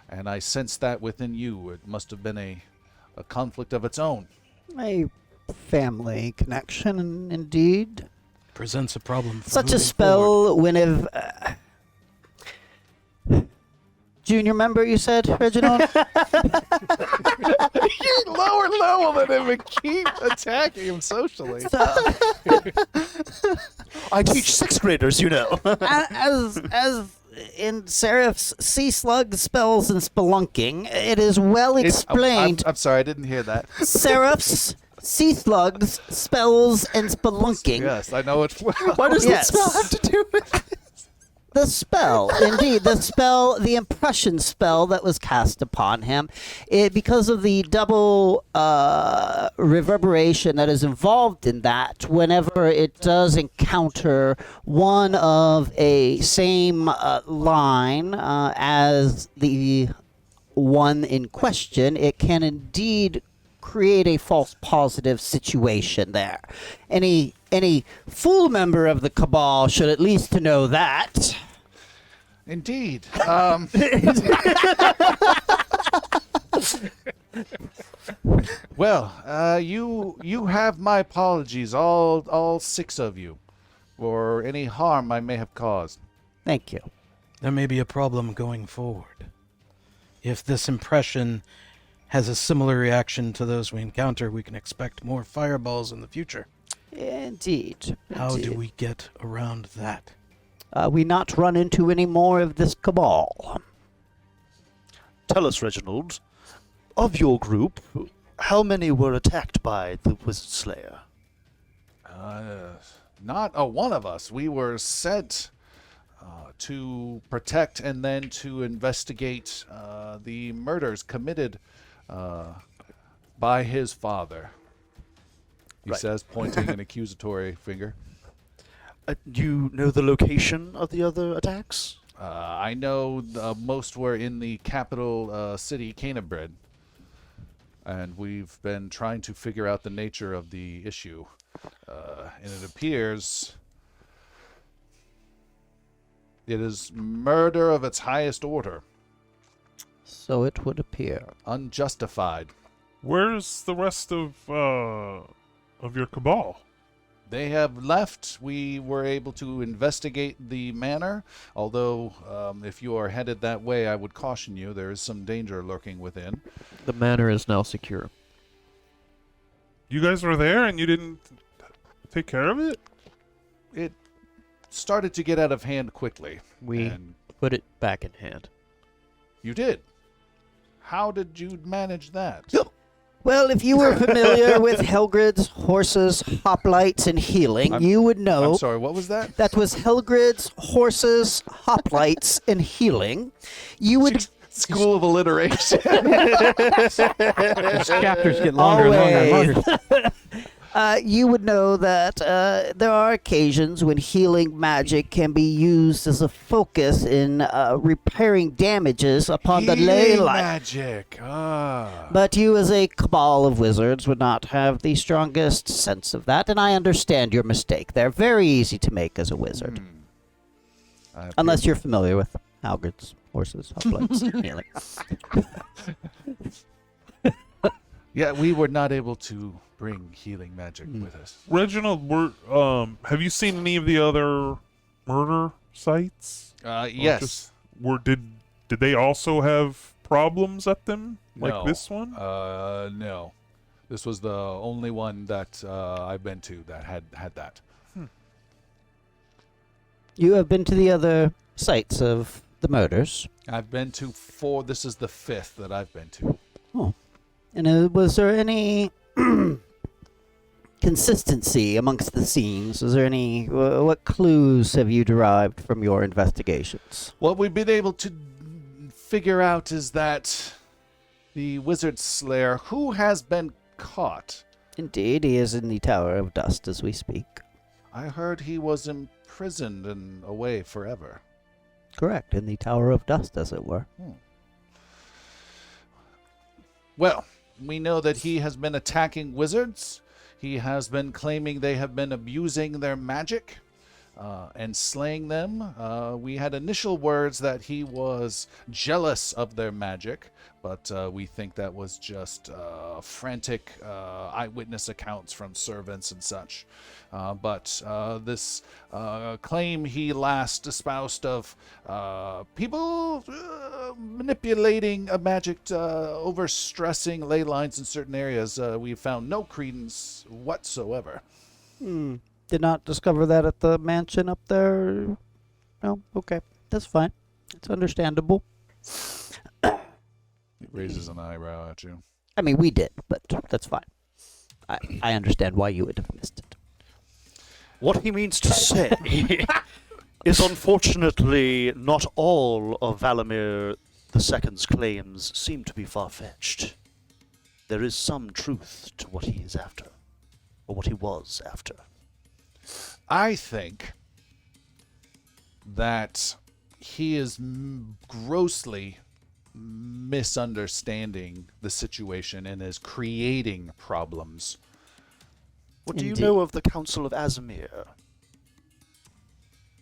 A: and I sensed that within you. It must have been a conflict of its own.
C: A family connection, indeed.
G: Presents a problem. For
C: Such a
G: moving
C: spell when if... Junior member, you said, Reginald?
A: You lower level than him and keep attacking him socially.
B: I teach sixth graders, you know.
C: as in Seraph's sea slug spells and spelunking, it is well explained.
A: I'm sorry, I didn't hear that.
C: Seraph's sea slugs, spells, and spelunking.
A: Yes, I know it.
B: Why does
C: Yes.
B: that spell have to do with it?
C: The spell, indeed, the impression spell that was cast upon him, because of the double reverberation that is involved in that, whenever it does encounter one of a same line as the one in question, it can indeed create a false positive situation there. Any full member of the cabal should at least know that.
A: Indeed. Well, you have my apologies, all 6 of you, for any harm I may have caused.
C: Thank you.
G: There may be a problem going forward. If this impression has a similar reaction to those we encounter, we can expect more fireballs in the future.
C: Indeed.
G: How do
C: Indeed.
G: we get around that?
C: We not run into any more of this cabal?
B: Tell us, Reginald, of your group, how many were attacked by the Wizard Slayer?
A: Not a one of us. We were sent to protect and then to investigate the murders committed by his father. He
B: Right.
A: says, pointing an accusatory finger.
B: You know the location of the other attacks?
A: I know most were in the capital city, Canabred. And we've been trying to figure out the nature of the issue. And it appears it is murder of its highest order.
C: So it would appear.
A: Unjustified.
F: Where's the rest of your cabal?
A: They have left. We were able to investigate the manor, although if you are headed that way, I would caution you. There is some danger lurking within.
D: The manor is now secure.
F: You guys were there and you didn't take care of it?
A: It started to get out of hand quickly.
D: We
A: And
D: put it back in hand.
A: you did. How did you manage that?
C: Well, if you were familiar with Helgrid's horses, hoplites, and healing, you would know
A: I'm sorry, what was that?
C: that was Helgrid's horses, hoplites, and healing. You would
A: School of alliteration.
G: These chapters get longer and longer and longer.
C: you would know that there are occasions when healing magic can be used as a focus in repairing damages upon the ley
A: Healing
C: line.
A: magic. Ah.
C: But you, as a cabal of wizards, would not have the strongest sense of that, and I understand your mistake. They're very easy to make as a wizard, unless you're familiar with Helgrid's horses, hoplites, and healing.
A: Yeah, we were not able to bring healing magic with us.
F: Reginald, have you seen any of the other murder sites? Or
A: Yes.
F: just- did they also have problems at them like
A: No.
F: this one?
A: No. This was the only one that I've been to that had that.
C: You have been to the other sites of the murders.
A: I've been to 4. This is the 5th that I've been to.
C: Oh. And was there any consistency amongst the scenes? Was there any? What clues have you derived from your investigations?
A: What we've been able to figure out is that the Wizard Slayer, who has been caught,
C: Indeed, he is in the Tower of Dust as we speak.
A: I heard he was imprisoned and away forever.
C: Correct, in the Tower of Dust, as it were.
A: Well, we know that he has been attacking wizards. He has been claiming they have been abusing their magic and slaying them. We had initial words that he was jealous of their magic, but we think that was just frantic eyewitness accounts from servants and such. But this claim he last espoused of people manipulating a magic, overstressing ley lines in certain areas, we found no credence whatsoever.
C: Did not discover that at the mansion up there? No? Okay. That's fine. It's understandable.
A: He raises an eyebrow at you.
C: I mean, we did, but that's fine. I understand why you would have missed it.
B: What he means to say is unfortunately not all of Valamir II's claims seem to be far-fetched. There is some truth to what he is after, or what he was after.
A: I think that he is grossly misunderstanding the situation and is creating problems.
B: What do you
C: Indeed.
B: know of the Council of Azamir?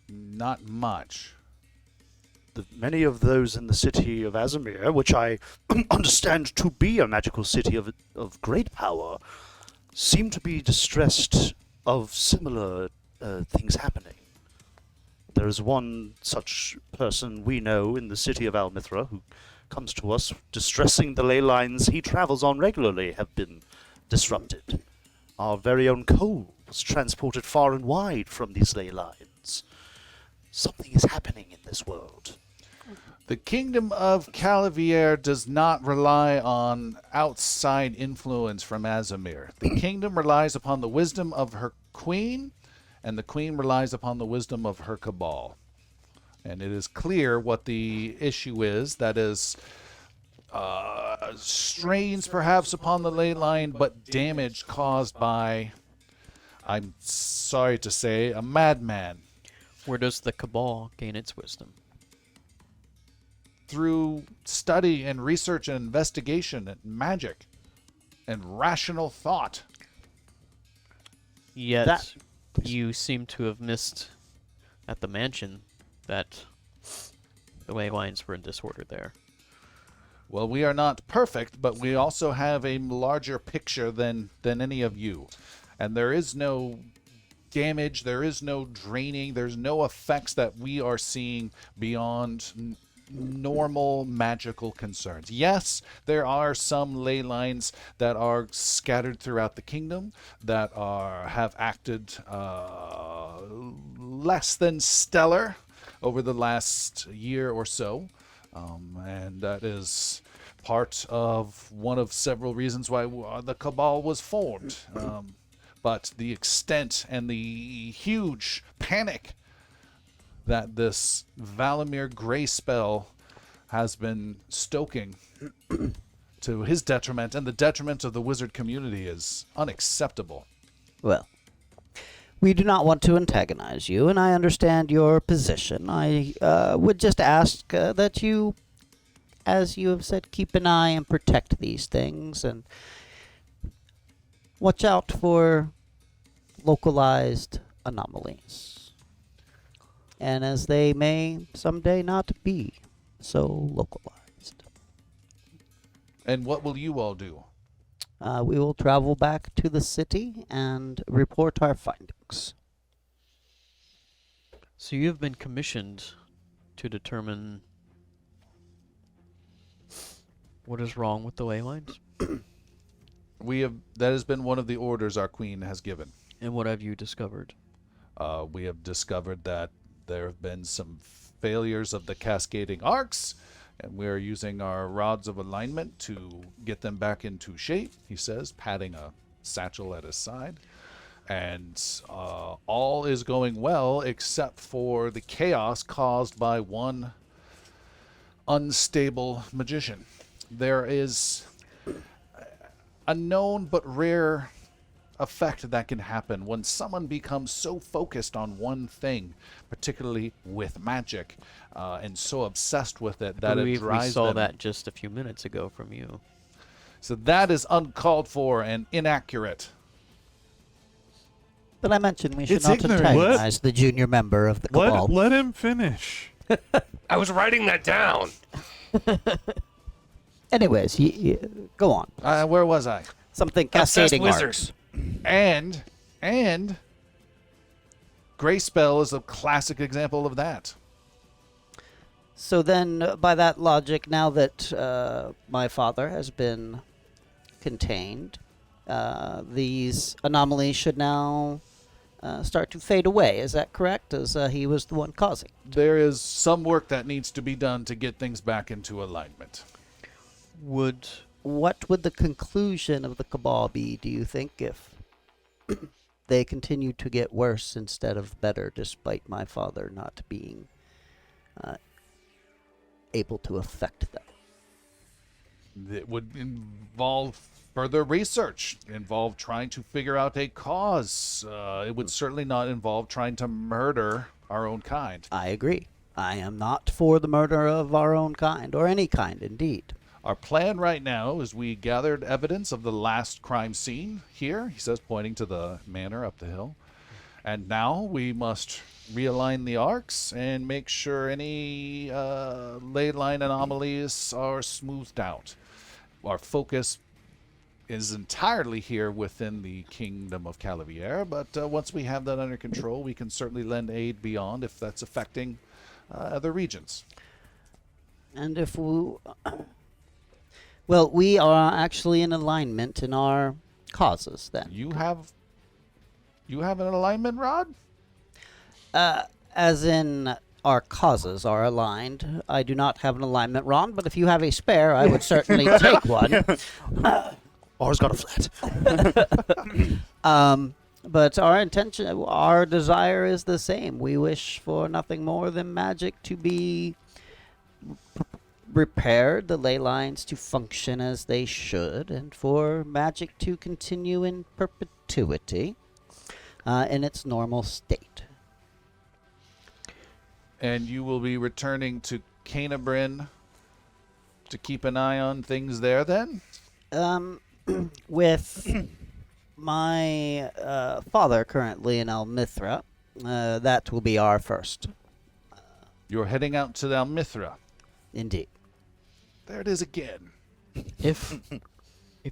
A: Not much.
B: Many of those in the city of Azamir, which I understand to be a magical city of great power, seem to be distressed of similar things happening. There is one such person we know in the city of Almithra who comes to us distressing the ley lines he travels on regularly have been disrupted. Our very own coal was transported far and wide from these ley lines. Something is happening in this world.
A: The kingdom of Calavier does not rely on outside influence from Azamir. The kingdom relies upon the wisdom of her queen, and the queen relies upon the wisdom of her cabal. And it is clear what the issue is. That is strains perhaps upon the ley line, but damage caused by, I'm sorry to say, a madman.
D: Where does the Cabal gain its wisdom?
A: Through study and research and investigation and magic and rational thought.
D: Yet,
B: That-
D: you seem to have missed at the mansion that the ley lines were in disorder there.
A: Well, we are not perfect, but we also have a larger picture than any of you. And there is no damage, there is no draining, there's no effects that we are seeing beyond normal magical concerns. Yes, there are some ley lines that are scattered throughout the kingdom that have acted less than stellar over the last year or so. And that is part of one of several reasons why the Cabal was formed. But the extent and the huge panic that this Valamir Grey spell has been stoking to his detriment and the detriment of the wizard community is unacceptable.
C: Well, we do not want to antagonize you, and I understand your position. I would just ask that you, as you have said, keep an eye and protect these things, and watch out for localized anomalies. And as they may someday not be so localized.
A: And what will you all do?
C: We will travel back to the city and report our findings.
D: So you have been commissioned to determine what is wrong with the ley lines?
A: That has been one of the orders our queen has given.
D: And what have you discovered?
A: We have discovered that there have been some failures of the cascading arcs, and we are using our rods of alignment to get them back into shape, he says, patting a satchel at his side. And all is going well except for the chaos caused by one unstable magician. There is a known but rare effect that can happen when someone becomes so focused on one thing, particularly with magic, and so obsessed with it that it
D: We
A: drives
D: saw
A: them.
D: that just a few minutes ago from you.
A: So that is uncalled for and inaccurate.
C: But I mentioned we should
F: It's
C: not
F: ignorant.
C: antagonize the junior member of the Cabal.
F: Let him finish.
E: I was writing that down.
C: Anyways, go on.
A: Where was I?
C: Something
E: Obsessed
C: cascading
E: wizard.
C: arcs.
A: And Grey Spell is a classic example of that.
C: So then, by that logic, now that my father has been contained, these anomalies should now start to fade away. Is that correct? As he was the one causing.
A: There is some work that needs to be done to get things back into alignment.
D: Would
C: what would the conclusion of the cabal be, do you think, if they continue to get worse instead of better, despite my father not being able to affect them?
A: It would involve further research, involve trying to figure out a cause. It would certainly not involve trying to murder our own kind.
C: I agree. I am not for the murder of our own kind, or any kind, indeed.
A: Our plan right now is we gathered evidence of the last crime scene here, he says, pointing to the manor up the hill. And now we must realign the arcs and make sure any ley line anomalies are smoothed out. Our focus is entirely here within the kingdom of Calavier, but once we have that under control, we can certainly lend aid beyond if that's affecting other regions.
C: And if we... Well, we are actually in alignment in our causes, then.
A: You have an alignment rod?
C: As in, our causes are aligned. I do not have an alignment rod, but if you have a spare, I would certainly take one.
B: Ours got a flat.
C: But our intention, our desire is the same. We wish for nothing more than magic to be repaired, the ley lines to function as they should, and for magic to continue in perpetuity in its normal state.
A: And you will be returning to Canabrin to keep an eye on things there then?
C: With my father currently in Almithra, that will be our first.
A: You're heading out to Almithra.
C: Indeed.
A: There it is again.
D: If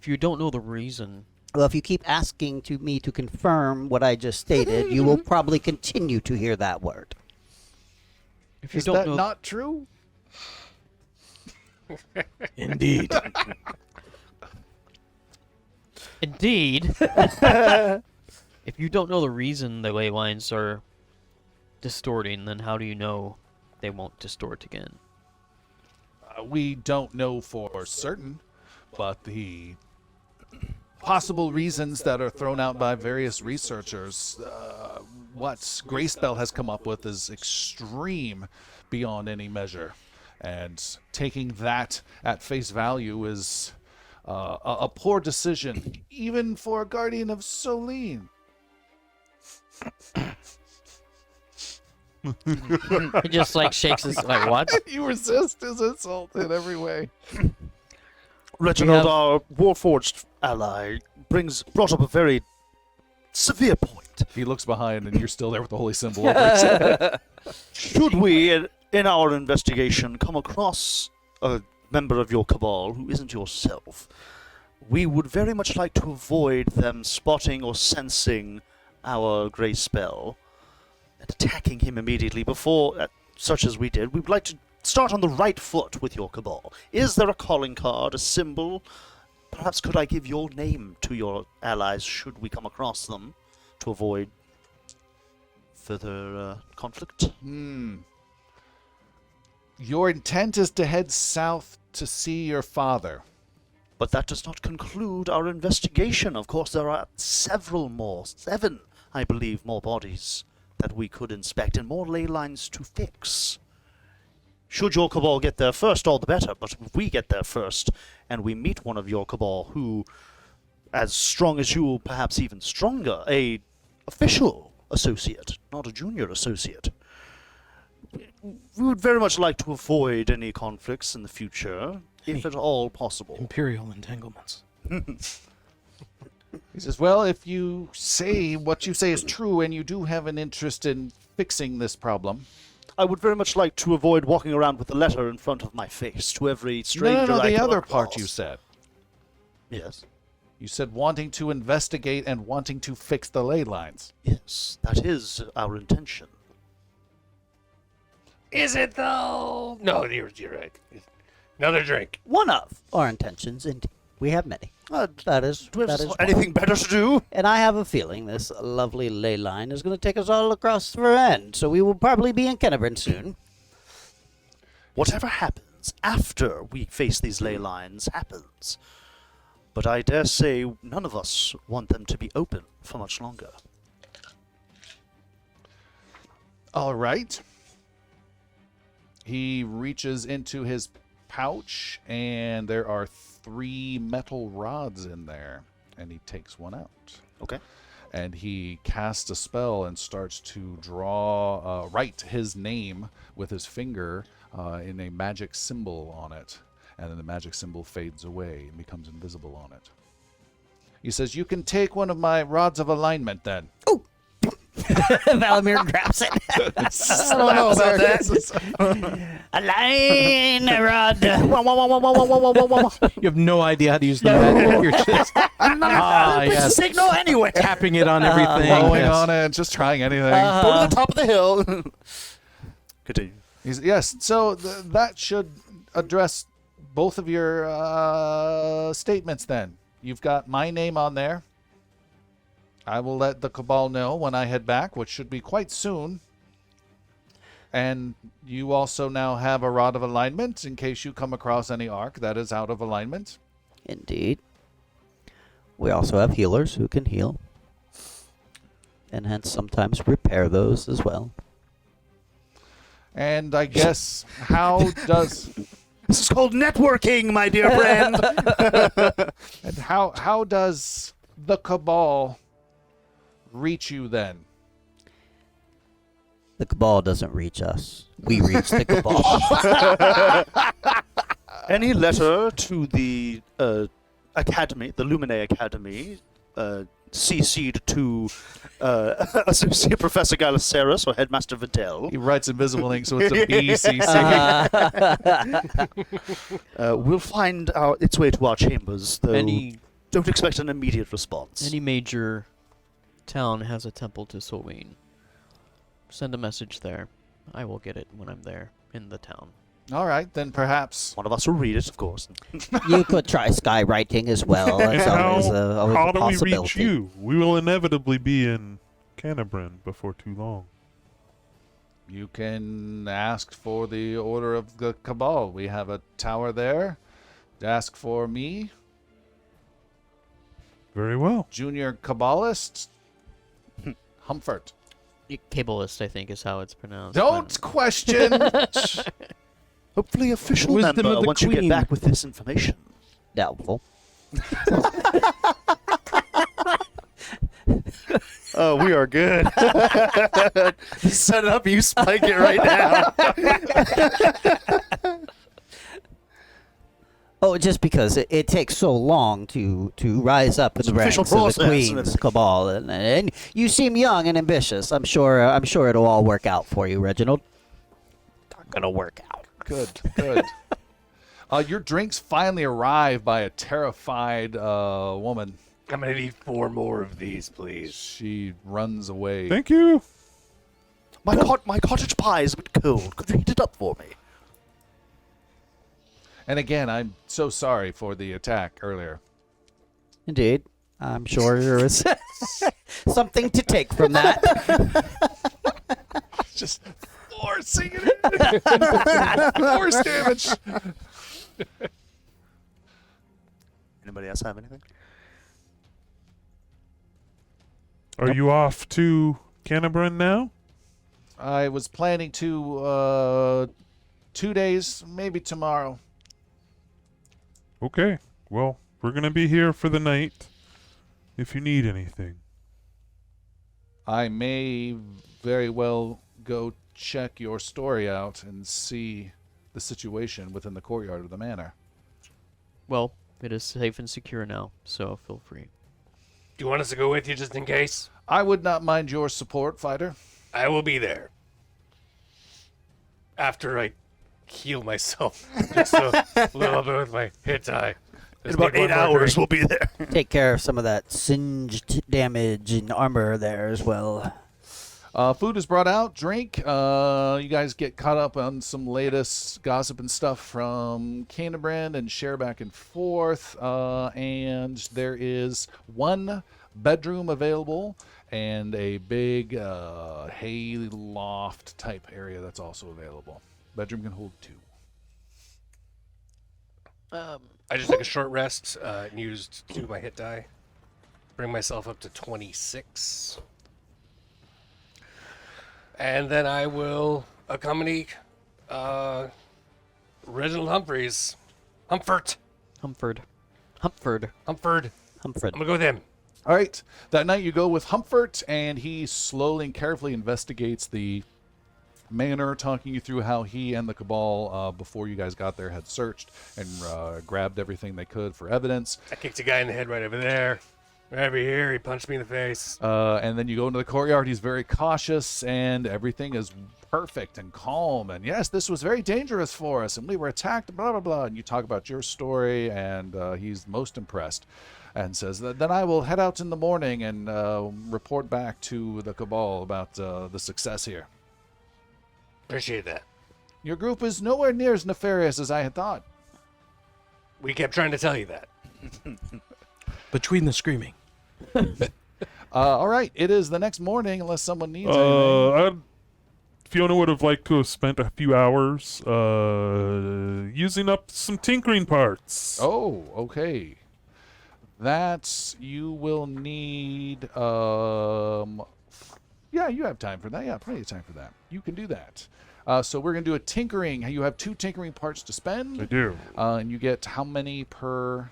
D: you don't know the reason,
C: Well, if you keep asking me to confirm what I just stated, you will probably continue to hear that word.
D: if you
A: Is
D: don't
A: that
D: know,
A: not true?
G: Indeed.
D: indeed, if you don't know the reason the ley lines are distorting, then how do you know they won't distort again?
A: We don't know for certain, but the possible reasons that are thrown out by various researchers, what Grayspell has come up with is extreme beyond any measure. And taking that at face value is a poor decision, even for a guardian of Solene.
D: He just like shakes his like what?
A: You resist his insult in every way.
B: Reginald,
D: have-
B: our Warforged ally, brought up a very severe point.
A: He looks behind, and you're still there with the holy symbol over his head.
B: Should we, in our investigation, come across a member of your cabal who isn't yourself, we would very much like to avoid them spotting or sensing our grey spell and attacking him immediately before, such as we did. We would like to start on the right foot with your cabal. Is there a calling card, a symbol? Perhaps could I give your name to your allies should we come across them to avoid further conflict?
A: Your intent is to head south to see your father.
B: But that does not conclude our investigation. Of course, there are several more, 7, I believe, more bodies that we could inspect and more ley lines to fix. Should your cabal get there first, all the better. But if we get there first and we meet one of your cabal who, as strong as you, perhaps even stronger, a official associate, not a junior associate, we would very much like to avoid any conflicts in the future, if at all possible.
G: Imperial entanglements.
A: He says, well, if you say what you say is true and you do have an interest in fixing this problem.
B: I would very much like to avoid walking around with a letter in front of my face to every stranger
A: No,
B: I
A: the
B: come
A: other
B: across.
A: part you said.
B: Yes.
A: You said wanting to investigate and wanting to fix the ley lines.
B: Yes, that is our intention.
E: Is it though? No, you're right. Another drink.
C: One of our intentions, indeed. We have many. That is,
B: Do we
C: that
B: have
C: is
B: anything better to do?
C: And I have a feeling this lovely ley line is going to take us all across the end, so we will probably be in Kenneburn soon.
B: Whatever happens, after we face these ley lines happens. But I dare say none of us want them to be open for much longer.
A: All right. He reaches into his pouch, and there are 3 metal rods in there, and he takes one out.
B: Okay.
A: And he casts a spell and starts to write his name with his finger in a magic symbol on it. And then the magic symbol fades away and becomes invisible on it. He says, "You can take one of my rods of alignment then."
C: Valamir grabs it.
E: I don't know about that.
C: Align, rod.
G: You have no idea how to use the magic. You're just yes,
B: Signal anyway.
G: tapping it on everything.
A: Blowing
G: yes.
A: on it, just trying anything.
B: Go to the top of the hill. Continue.
A: Yes, so that should address both of your statements then. You've got my name on there. I will let the Cabal know when I head back, which should be quite soon. And you also now have a rod of alignment in case you come across any arc that is out of alignment.
C: Indeed. We also have healers who can heal. And hence sometimes repair those as well.
A: And I guess, how does...
B: This is called networking, my dear friend.
A: And how does the Cabal reach you then?
C: The Cabal doesn't reach us. We reach the Cabal.
B: Any letter to the Academy, the Lumine Academy, CC'd to Associate Professor Galaceris or Headmaster Vidal,
A: He writes invisible ink, so it's a BCC.
B: will find its way to our chambers, though don't expect an immediate response.
D: Any major town has a temple to Solween. Send a message there. I will get it when I'm there in the town.
A: All right, then perhaps.
B: One of us will read it, of course.
C: You could try skywriting as well.
F: And
C: That's always
F: how
C: a
F: do we
C: possibility.
F: reach you? We will inevitably be in Canabrin before too long.
A: You can ask for the Order of the Cabal. We have a tower there. Ask for me,
F: Very well.
A: Junior Cabalist, Humfort.
D: Cabalist, I think, is how it's pronounced.
A: Don't question.
B: Hopefully official
G: Wisdom
B: member
G: of the
B: once you get
G: Queen.
B: back with this information.
C: Doubtful.
B: Oh, we are good. Set it up, you spike it right now.
C: Oh, just because it takes so long to rise up in the ranks
B: official
C: of the
B: process,
C: Queen's Cabal, and you seem young and ambitious. I'm sure it'll all work out for you, Reginald. Not gonna work out.
A: Good, good. Your drinks finally arrive by a terrified woman.
E: I'm gonna need 4 more of these, please.
A: She runs away.
F: Thank you.
B: My cottage pie is a bit cold. Could you heat it up for me?
A: And again, I'm so sorry for the attack earlier.
C: Indeed. I'm sure there is something to take from that.
A: Just forcing it in. Force damage.
B: Anybody else have anything?
F: Are you off to Canabrin now?
A: I was planning to 2 days, maybe tomorrow.
F: Okay. Well, we're going to be here for the night if you need anything.
A: I may very well go check your story out and see the situation within the courtyard of the manor.
D: Well, it is safe and secure now, so feel free.
E: Do you want us to go with you just in case?
A: I would not mind your support, fighter.
E: I will be there. After I heal myself just a little bit with my hit die.
B: In about 8 hours, we'll be there.
C: Take care of some of that singed damage and armor there as well.
A: Food is brought out, drink. You guys get caught up on some latest gossip and stuff from Canabrin and share back and forth. And there is 1 bedroom available and a big hay loft type area that's also available. Bedroom can hold 2.
E: I just took a short rest and used 2 of my hit die. Bring myself up to 26. And then I will accompany Reginald Humphreys. Humford.
D: Humford.
E: Humford.
C: Humford.
E: I'm going to go with him.
A: All right. That night you go with Humford, and he slowly and carefully investigates the manor, talking you through how he and the Cabal, before you guys got there, had searched and grabbed everything they could for evidence.
E: I kicked a guy in the head right over there. Right over here, he punched me in the face.
A: And then you go into the courtyard. He's very cautious, and everything is perfect and calm. And yes, this was very dangerous for us, and we were attacked, blah, blah, blah. And you talk about your story, and he's most impressed and says, then I will head out in the morning and report back to the Cabal about the success here.
E: Appreciate that.
A: Your group is nowhere near as nefarious as I had thought.
E: We kept trying to tell you that.
G: Between the screaming.
A: All right, it is the next morning, unless someone needs anything.
F: Fiona would have liked to have spent a few hours using up some tinkering parts.
A: Oh, okay. That you will need. Yeah, you have time for that. Yeah, plenty of time for that. You can do that. So we're gonna do a tinkering. You have 2 tinkering parts to spend.
F: I do.
A: And you get how many per?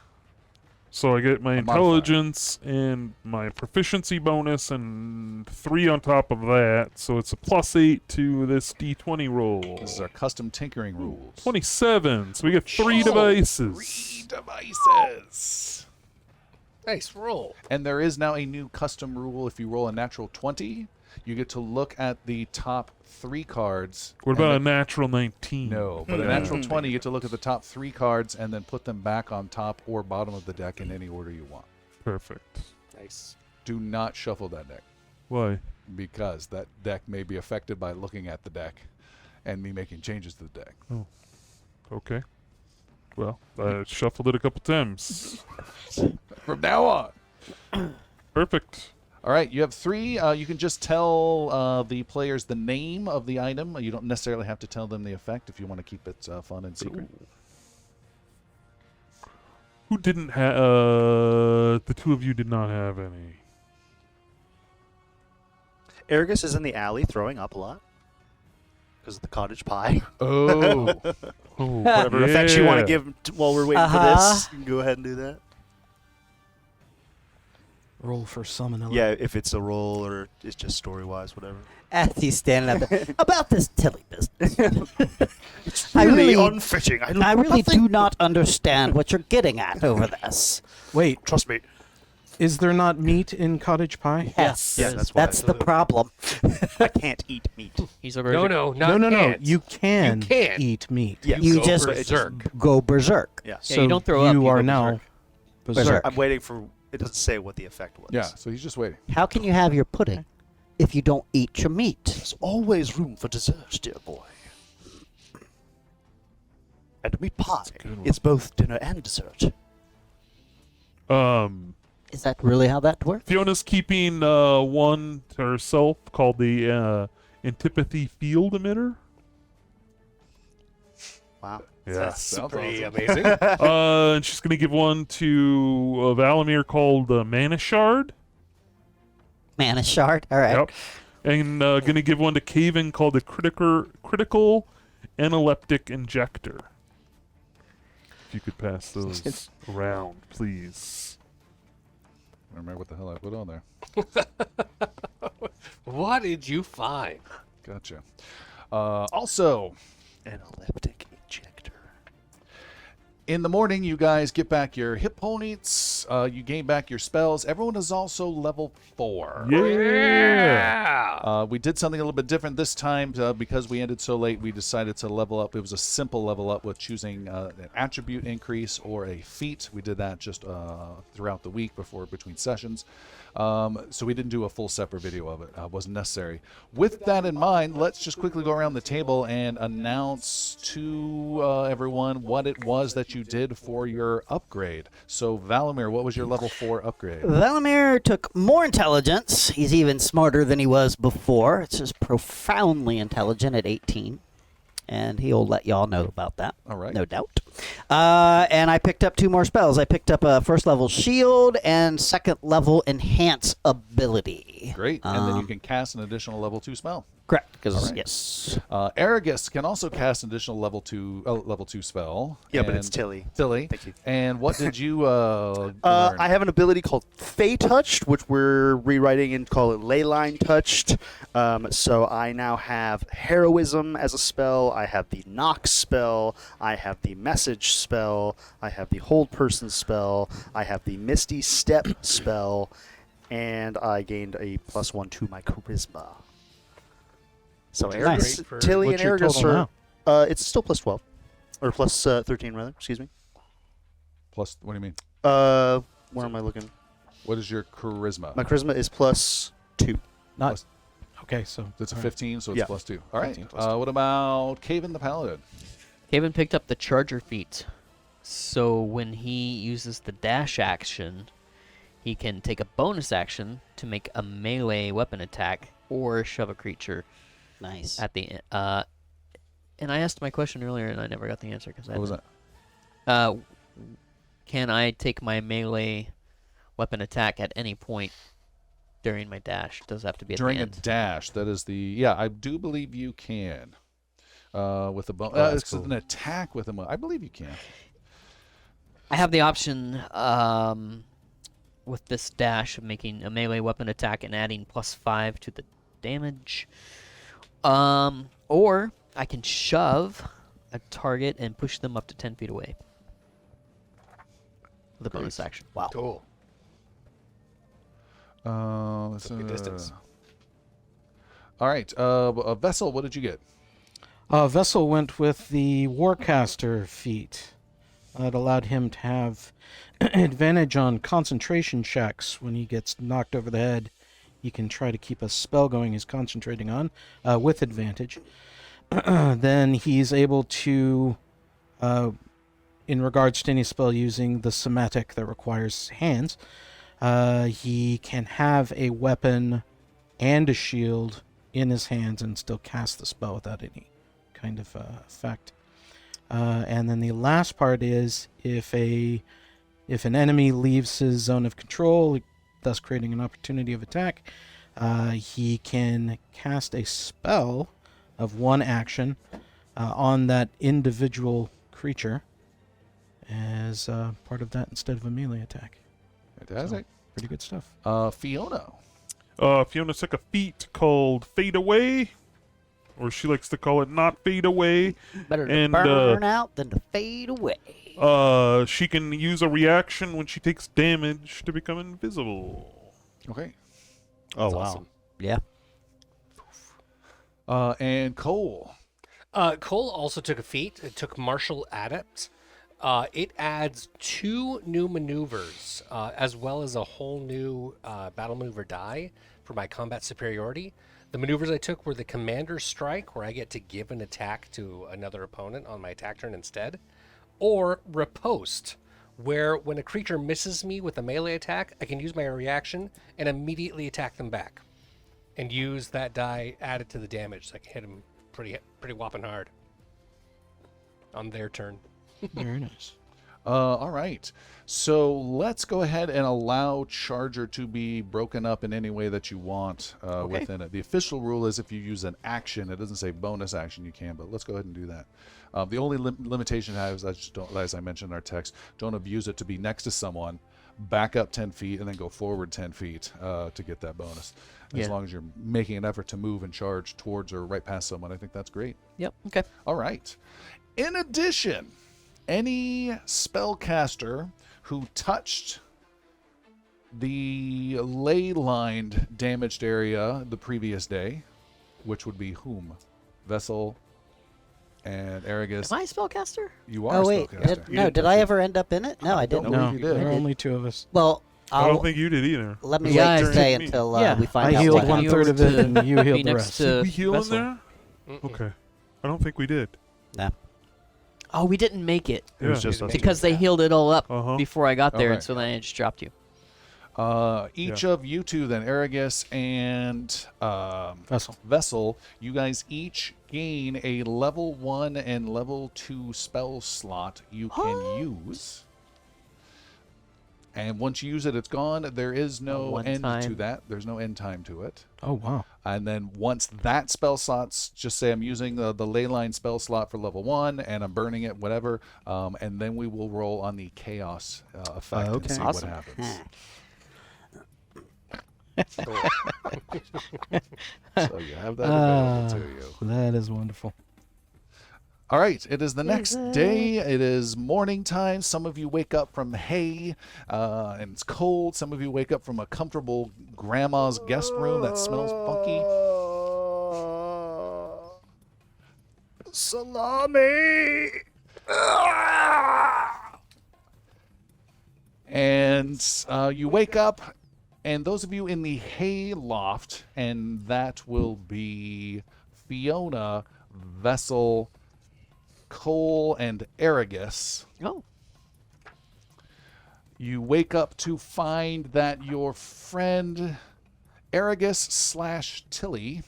F: So I get my
A: A
F: intelligence and my proficiency bonus and 3 on top of that. So it's a +8 to this D20 roll.
A: This is our custom tinkering rules.
F: 27. So we get 3 devices.
A: 3 devices.
E: Nice roll.
A: And there is now a new custom rule. If you roll a natural 20, you get to look at the top 3 cards.
F: What about a natural 19?
A: No, but a natural 20, you get to look at the top 3 cards and then put them back on top or bottom of the deck in any order you want.
F: Perfect.
E: Nice.
A: Do not shuffle that deck,
F: Why?
A: because that deck may be affected by looking at the deck and me making changes to the deck.
F: Okay. Well, I shuffled it a couple times.
A: From now on.
F: Perfect.
A: All right, you have 3. You can just tell the players the name of the item. You don't necessarily have to tell them the effect if you want to keep it fun and secret.
F: Who didn't have... the 2 of you did not have any.
B: Argus is in the alley throwing up a lot because of the cottage pie.
A: Oh.
F: Oh,
B: Whatever effects you want to give while we're waiting for
C: Uh-huh.
B: this, you can go ahead and do that.
G: Roll for summon.
B: Yeah, if it's a roll or it's just story-wise, whatever.
C: As he's standing up there. About this Tilly business.
B: It's
C: I
B: really
C: really-
B: unfitting.
C: I really do not understand what you're getting at over this.
G: Wait,
B: Trust me.
G: is there not meat in cottage pie?
C: Yes.
B: Yeah, that's why.
C: That's the problem.
B: I can't eat meat.
D: He's a
E: No,
D: virgin.
E: no, not
G: No.
E: can't.
G: You can
E: can.
G: eat meat.
B: Yes.
C: You
E: go
C: just
E: berserk.
C: go berserk.
B: Yeah.
D: Yeah,
G: So
D: you don't throw up.
G: you
D: You
G: are
D: go
G: now
D: berserk.
G: berserk.
B: I'm waiting for... It doesn't say what the effect was.
A: Yeah, so he's just waiting.
C: How can you have your pudding if you don't eat your meat?
B: There's always room for dessert, dear boy. And meat pie is both dinner and dessert.
C: Is that really how that works?
F: Fiona's keeping one to herself called the antipathy field emitter.
B: Wow.
F: Yeah.
E: That's
A: Sounds
E: pretty
A: awesome.
E: amazing.
F: And she's going to give one to Valamir called Mana Shard.
C: Man, a shard. All right.
F: Yep. And going to give one to Caven called the Critical Analeptic Injector. If you could pass those around, please.
A: I remember what the hell I put on there.
E: What did you find?
A: Gotcha. Also,
B: Analeptic injector.
A: in the morning, you guys get back your hit points. You gain back your spells. Everyone is also level 4.
F: Yeah.
A: We did something a little bit different this time because we ended so late. We decided to level up. It was a simple level up with choosing an attribute increase or a feat. We did that just throughout the week between sessions. So we didn't do a full separate video of it. Wasn't necessary. With that in mind, let's just quickly go around the table and announce to everyone what it was that you did for your upgrade. So Valamir, what was your level 4 upgrade?
C: Valamir took more intelligence. He's even smarter than he was before. It's just profoundly intelligent at 18. and he'll let y'all know about that.
A: All right.
C: No doubt. And I picked up 2 more spells. I picked up a first level shield and second level enhance ability.
A: Great. And then you can cast an additional level 2 spell.
C: Correct. Because
A: All right.
C: yes.
A: Aragus can also cast an additional level 2 spell.
B: Yeah, but
A: And-
B: it's Tilly.
A: Tilly.
B: Thank you.
A: And what did you learn?
B: I have an ability called Fey Touched, which we're rewriting and call it Layline Touched. So I now have Heroism as a spell. I have the Knock spell. I have the Message spell. I have the Hold Person spell. I have the Misty Step spell. And I gained a +1 to my Charisma. So
E: Which is
B: Aragus,
E: great for-
B: Tilly,
G: What's
B: and
G: your
B: Aragus
G: total
B: are... it's still +12. Or +13, rather. Excuse me.
A: Plus, what do you mean?
B: Where am I looking?
A: What is your charisma?
B: My Charisma is +2.
G: Not
A: Plus-
G: okay. So
A: It's a
G: all right.
A: 15, so it's
B: Yeah.
A: +2. All right.
G: 15 plus 2.
A: What about Caven the Paladin?
D: Haven picked up the Charger feat, so when he uses the dash action, he can take a bonus action to make a melee weapon attack or shove a creature
C: Nice.
D: at the end. And I asked my question earlier, and I never got the answer because
A: What was that?
D: Can I take my melee weapon attack at any point during my dash? Does it have to be at
A: During
D: the
A: a
D: end?
A: dash, that is the... Yeah, I do believe you can. With a bonus.
B: that's
A: It's
B: cool.
A: an attack with a... I believe you can.
D: I have the option with this dash of making a melee weapon attack and adding +5 to the damage. Or I can shove a target and push them up to 10 feet away with a bonus action.
C: Wow.
E: Cool.
A: It's
E: a good distance.
A: All right. Vessel, what did you get?
G: Vessel went with the Warcaster feat. It allowed him to have advantage on concentration checks when he gets knocked over the head. He can try to keep a spell going he's concentrating on with advantage. Then he's able to, in regards to any spell using the somatic that requires hands, he can have a weapon and a shield in his hands and still cast the spell without any kind of effect. And then the last part is if an enemy leaves his zone of control, thus creating an opportunity of attack, he can cast a spell of one action on that individual creature as part of that instead of a melee attack.
A: Fantastic.
G: Pretty good stuff.
A: Fiona.
F: Fiona took a feat called Fade Away, or she likes to call it Not Fade Away.
C: Better to
F: And,
C: burn out than to fade away.
F: She can use a reaction when she takes damage to become invisible.
A: Okay.
B: Oh,
E: That's
B: wow.
E: awesome.
C: Yeah.
A: And Cole.
E: Cole also took a feat. It took Martial Adept. It adds 2 new maneuvers, as well as a whole new battle maneuver die for my combat superiority. The maneuvers I took were the Commander Strike, where I get to give an attack to another opponent on my attack turn instead, or Riposte, where when a creature misses me with a melee attack, I can use my reaction and immediately attack them back, and use that die added to the damage, so I can hit them pretty whopping hard on their turn.
G: Very nice.
A: All right. So let's go ahead and allow Charger to be broken up in any way that you want within it. The official rule is if you use an action, it doesn't say bonus action, you can, but let's go ahead and do that. The only limitation I have is I just don't, as I mentioned in our text, don't abuse it to be next to someone, back up 10 feet, and then go forward 10 feet to get that bonus. As
D: Yeah.
A: long as you're making an effort to move and charge towards or right past someone, I think that's great.
D: Yep. Okay.
A: All right. In addition, any spellcaster who touched the ley-lined damaged area the previous day, which would be whom? Vessel and Aragus.
D: Am I a spellcaster?
A: You are
C: Oh
A: a
C: wait,
A: spellcaster.
C: did I ever end up in it? No, I
A: don't
C: didn't.
A: believe
G: No,
A: you did.
G: there are
C: I did.
G: only 2 of us.
C: Well,
F: I don't think you did either.
C: let me
D: Yeah,
C: wait to
D: I
C: stay
F: think-
C: until
D: Yeah.
C: we find
G: I
C: out.
G: healed
C: what
G: one
C: happened.
G: third of it, and you
D: Be
G: healed the
D: next
G: rest.
D: to
F: We heal in
D: Vessel.
F: there?
E: Mm-mm.
F: Okay. I don't think we did.
C: No.
D: Oh, we didn't make it
B: It was
F: Yeah.
B: just us.
D: because they healed it all up
F: Uh-huh.
D: before I got there,
A: Okay.
D: and so then I just dropped you.
A: Each of you two, then Aragus and Vessel, you guys each gain a level 1 and level 2 spell slot you can use. And once you use it, it's gone. There is no
D: one
A: end to
D: time.
A: that. There's no end time to it.
G: Oh wow.
A: And then once that spell slot's, just say I'm using the layline spell slot for level 1 and I'm burning it, whatever, and then we will roll on the chaos effect and
G: Okay.
A: see
C: Awesome.
A: what happens. So you have that available to you.
G: That is wonderful.
A: All right, it is the next day. It is morning time. Some of you wake up from hay, and it's cold. Some of you wake up from a comfortable grandma's guest room that smells funky.
B: Salami!
A: And you wake up, and those of you in the hay loft, and that will be Fiona, Vessel, Cole, and Aragus.
D: Oh.
A: You wake up to find that your friend Aragus/Tilly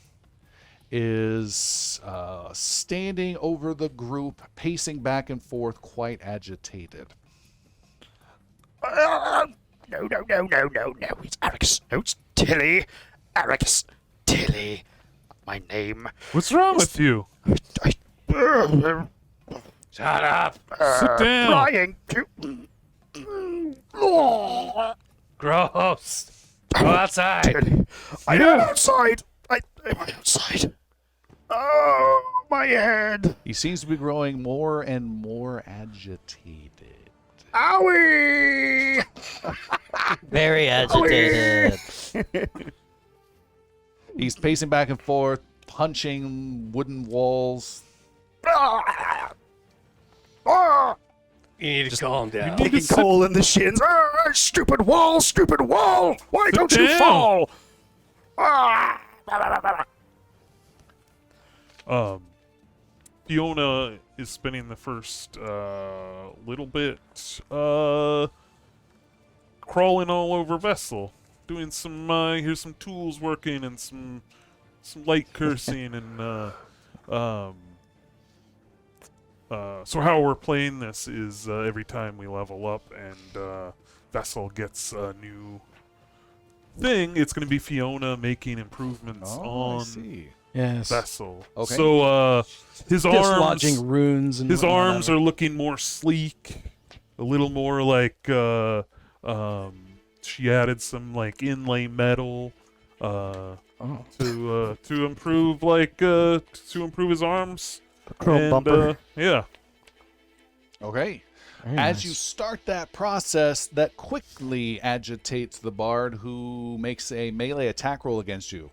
A: is standing over the group, pacing back and forth, quite agitated.
B: No. It's Aragus. No, it's Tilly. Aragus. Tilly. My name.
F: What's wrong with you?
E: Shut up.
F: Sit down.
B: Trying to.
E: Gross. Go outside.
B: Tilly. I am outside. I'm outside. Oh, my head.
A: He seems to be growing more and more agitated.
B: Owie!
C: Very agitated.
A: He's pacing back and forth, punching wooden walls.
E: You need to calm down.
B: Kicking Cole in the shins. Stupid wall, stupid wall! Why don't you
F: down.
B: fall?
F: Fiona is spending the first little bit crawling all over Vessel, doing some here's some tools working and some light cursing and so how we're playing this is every time we level up and Vessel gets a new thing, it's going to be Fiona making improvements
A: I
F: on
A: see.
G: Yes.
F: Vessel.
A: Okay.
F: So his arms,
G: Dislodging runes and
F: his
G: whatnot
F: arms
G: out
F: are
G: of
F: looking more sleek, a little more like she added some like inlay metal
G: it.
F: to improve to improve his arms.
C: Chrome
F: And,
C: bumper.
F: yeah.
A: Okay.
G: Very
A: As
G: nice.
A: you start that process, that quickly agitates the bard, who makes a melee attack roll against you.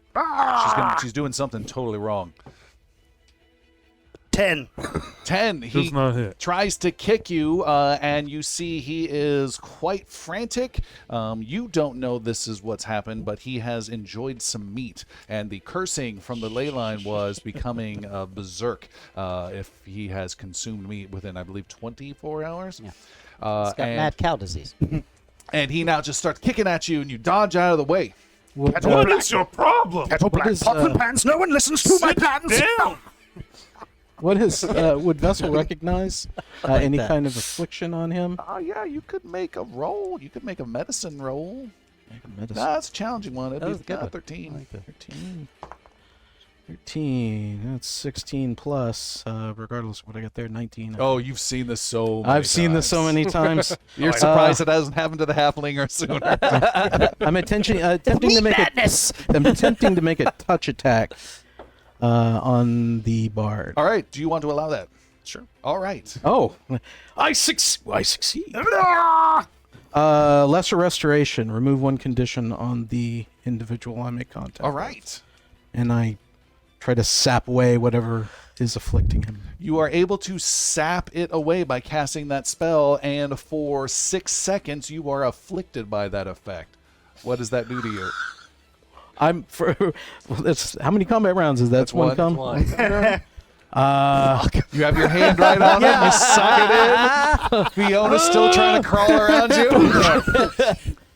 A: She's doing something totally wrong.
B: 10.
A: 10. He
F: Does not hit.
A: tries to kick you, and you see he is quite frantic. You don't know this is what's happened, but he has enjoyed some meat, and the cursing from the ley line was becoming berserk if he has consumed meat within, I believe, 24 hours.
C: Yeah.
A: Uh,
C: It's got
A: and,
C: mad cow disease.
A: and he now just starts kicking at you, and you dodge out of the way.
G: What,
F: What is your problem?
B: Kettle black
G: is,
B: pots and pans. No one listens to my plans.
F: Down.
G: what is would Vessel recognize any
C: that.
G: kind of affliction on him?
A: Oh, yeah, you could make a roll. You could make a medicine roll.
G: Medicine.
A: That's a challenging one. It'd
C: That was
A: be
C: a good one.
A: 13.
G: 13. 13. That's 16 plus, regardless of what I got there. 19.
A: Oh, you've seen this so many
G: I've seen this so
A: times.
G: many times.
A: You're surprised it hasn't happened to the halfling or sooner.
G: I'm attempting to make it. I'm attempting to make a touch attack on the bard.
A: All right. Do you want to allow that?
G: Sure.
A: All right.
G: Oh, I succeed. Lesser restoration. Remove one condition on the individual I make contact.
A: All
G: with.
A: right.
G: And I try to sap away whatever is afflicting him.
A: You are able to sap it away by casting that spell, and for 6 seconds you are afflicted by that effect. What does that do to you?
G: I'm for. That's how many combat rounds is that?
A: That's
G: one.
A: one.
G: Come.
A: You have your hand right on it. You suck it in. Fiona's still trying to crawl around you.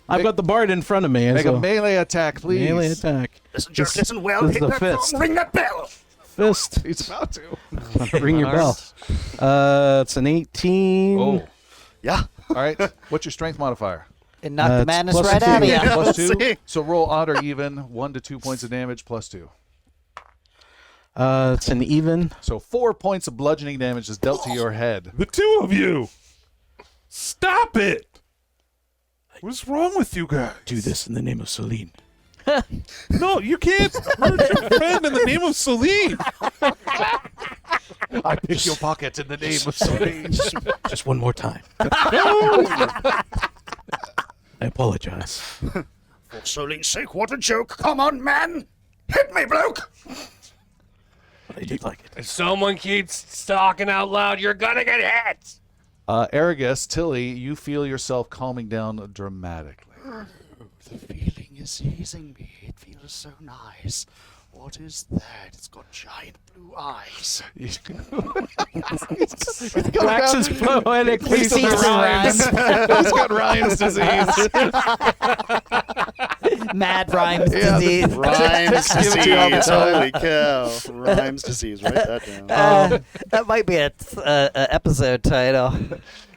G: I've got the bard in front of me.
A: Make
G: so
A: a melee attack, please.
G: melee attack.
B: Listen, jerk, listen well.
G: this is
B: Hit
G: a
B: that
G: fist.
B: phone, ring that bell.
G: Fist.
A: He's about to.
G: Ring your bell. It's an 18.
A: Oh.
B: Yeah.
A: All right. What's your strength modifier?
C: It knocked the
G: It's
C: madness
G: plus
C: right
G: two.
C: out of you.
B: Yeah.
A: Plus 2.
B: See?
A: So roll odd or even, 1 to 2 points of damage, plus 2.
G: It's an even.
A: So 4 points of bludgeoning damage is dealt to your head.
F: The two of you! Stop it! What's wrong with you guys?
G: Do this in the name of Celine.
F: No, you can't hurt your friend in the name of Celine.
A: I pick your pocket in the name of Celine.
G: Just one more time. I apologize.
B: For Soline's sake, what a joke. Come on, man. Hit me, bloke.
G: I did like it.
E: If someone keeps talking out loud, you're gonna get hit.
A: Aragus, Tilly, you feel yourself calming down dramatically.
B: The feeling is easing me. It feels so nice. What is that? It's got giant blue eyes.
G: Waxes poetic.
A: He's got Ryan's disease.
C: Mad rhymes disease.
B: Rhymes
A: Give it to you all the
B: disease.
A: time.
B: Holy cow. Rhymes disease. Write that down.
C: That might be a episode title.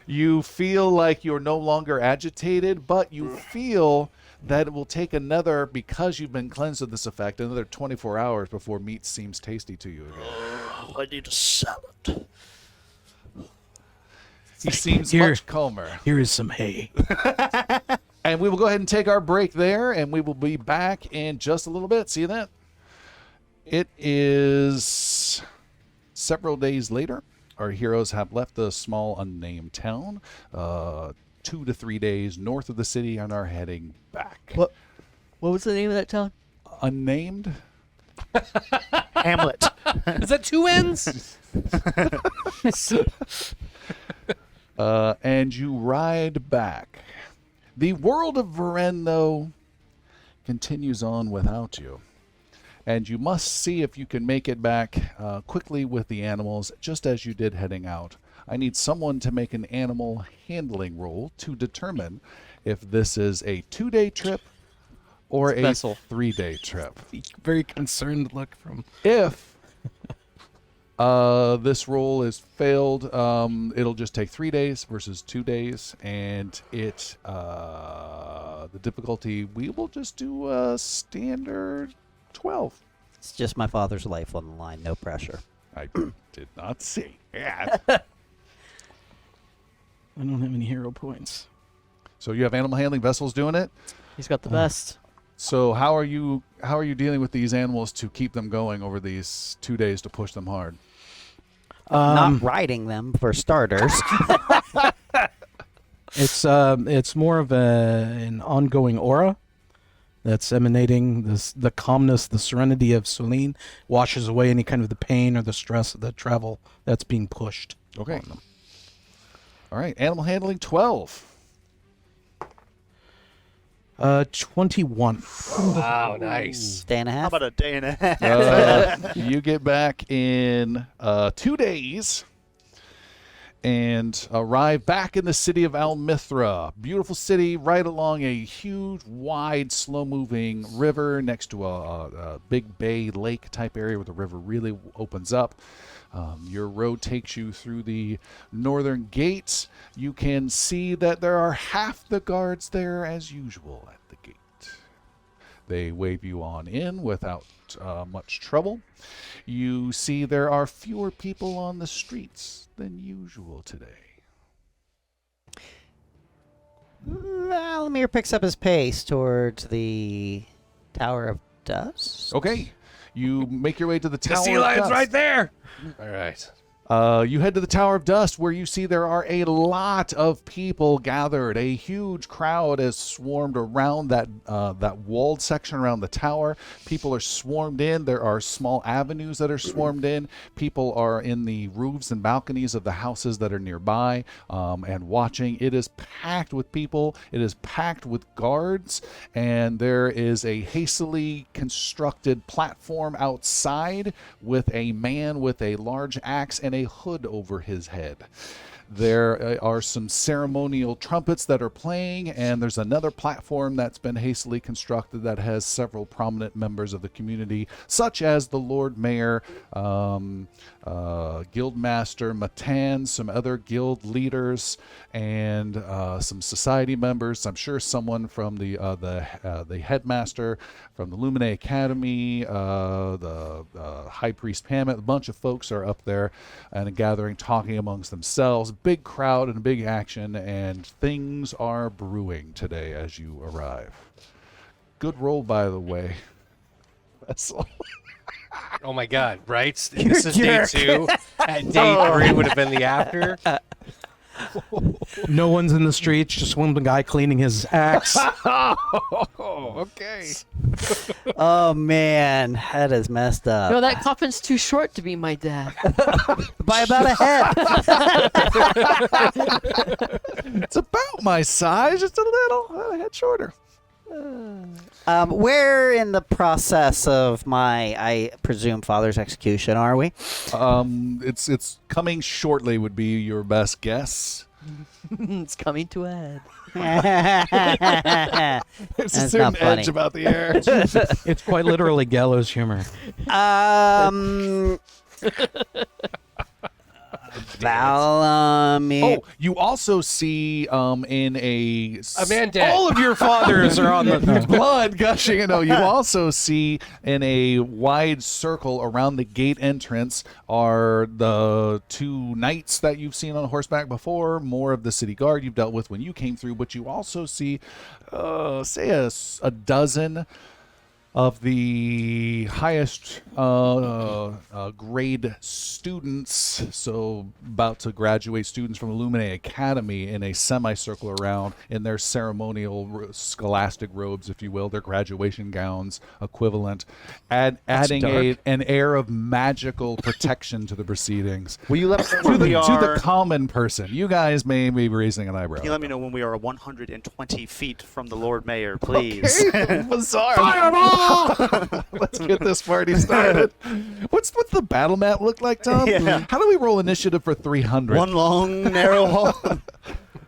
A: You feel like you're no longer agitated, but you feel that it will take another, because you've been cleansed of this effect, another 24 hours before meat seems tasty to you again.
B: I need a salad.
A: He seems
G: Here.
A: much calmer.
G: Here is some hay.
A: And we will go ahead and take our break there, and we will be back in just a little bit. See you then. It is several days later. Our heroes have left the small unnamed town, 2 to 3 days north of the city, and are heading back.
D: What was the name of that town?
A: Unnamed?
B: Hamlet.
E: Is that 2 N's?
A: And you ride back. The world of Varen, though, continues on without you. And you must see if you can make it back quickly with the animals, just as you did heading out. I need someone to make an animal handling roll to determine if this is a 2-day trip or a
D: Vessel.
A: 3-day trip.
G: Very concerned look from.
A: If this roll is failed, it'll just take 3 days versus 2 days, and the difficulty, we will just do a standard 12.
C: It's just my father's life on the line. No pressure.
A: I did not say that.
G: I don't have any hero points.
A: So you have animal handling vessels doing it.
D: He's got the best.
A: So how are you dealing with these animals to keep them going over these 2 days to push them hard?
C: Not riding them for starters.
G: It's more of an ongoing aura that's emanating. The calmness, the serenity of Celine washes away any kind of the pain or the stress of the travel that's being pushed.
A: Okay.
G: on them.
A: All right. Animal handling 12.
G: 21.
E: Wow, nice.
C: Day and a
B: How
C: half.
B: about a day and a half?
A: You get back in 2 days and arrive back in the city of Almithra. Beautiful city right along a huge, wide, slow-moving river next to a big bay lake type area where the river really opens up. Your road takes you through the northern gates. You can see that there are half the guards there as usual at the gate. They wave you on in without much trouble. You see there are fewer people on the streets than usual today.
C: Valamir picks up his pace towards the Tower of Dust.
A: Okay, you make your way to the
E: The
A: Tower
E: sea
A: of
E: lion's
A: Dust.
E: right there. All right.
A: You head to the Tower of Dust, where you see there are a lot of people gathered. A huge crowd has swarmed around that walled section around the tower. People are swarmed in. There are small avenues that are swarmed in. People are in the roofs and balconies of the houses that are nearby and watching. It is packed with people. It is packed with guards, and there is a hastily constructed platform outside with a man with a large axe and a hood over his head. There are some ceremonial trumpets that are playing, and there's another platform that's been hastily constructed that has several prominent members of the community, such as the Lord Mayor, Guildmaster Matan, some other guild leaders, and some society members. I'm sure someone from the headmaster from the Lumine Academy, the High Priest Pamet, a bunch of folks are up there and gathering, talking amongst themselves. Big crowd and big action, and things are brewing today as you arrive. Good roll, by the way. Vessel.
E: Oh my God! Right? This is day 2. And day 3 would have been the after.
G: No one's in the streets, just one guy cleaning his axe.
A: Okay.
C: Oh man, that is messed up.
H: No, that coffin's too short to be my dad.
C: By about a head.
A: It's about my size, just a little head shorter.
C: Where in the process of my, I presume, father's execution are we?
A: It's coming shortly would be your best guess.
H: It's coming to a head.
A: There's
C: That's
A: a certain
C: not funny.
A: edge about the air.
G: It's quite literally gallows humor.
C: Valamir.
A: Oh, you also see in
E: A man dead.
G: All of your fathers are on the
A: blood gushing. No, you also see in a wide circle around the gate entrance are the 2 knights that you've seen on horseback before, more of the city guard you've dealt with when you came through, but you also see, say, a dozen of the highest grade students, so about to graduate students from Illumine Academy, in a semicircle around in their ceremonial scholastic robes, if you will, their graduation gowns equivalent, adding an air of magical protection to the proceedings.
B: Will you let me know
A: To
B: when
A: the,
B: we
A: to
B: are?
A: the common person. You guys may be raising an eyebrow.
B: Can you let me know when we are 120 feet from the Lord Mayor, please?
A: Bizarre. Fireball! Let's get this party started. What's the battle map look like, Tom?
B: Yeah.
A: How do we roll initiative for 300?
B: One long, narrow hall.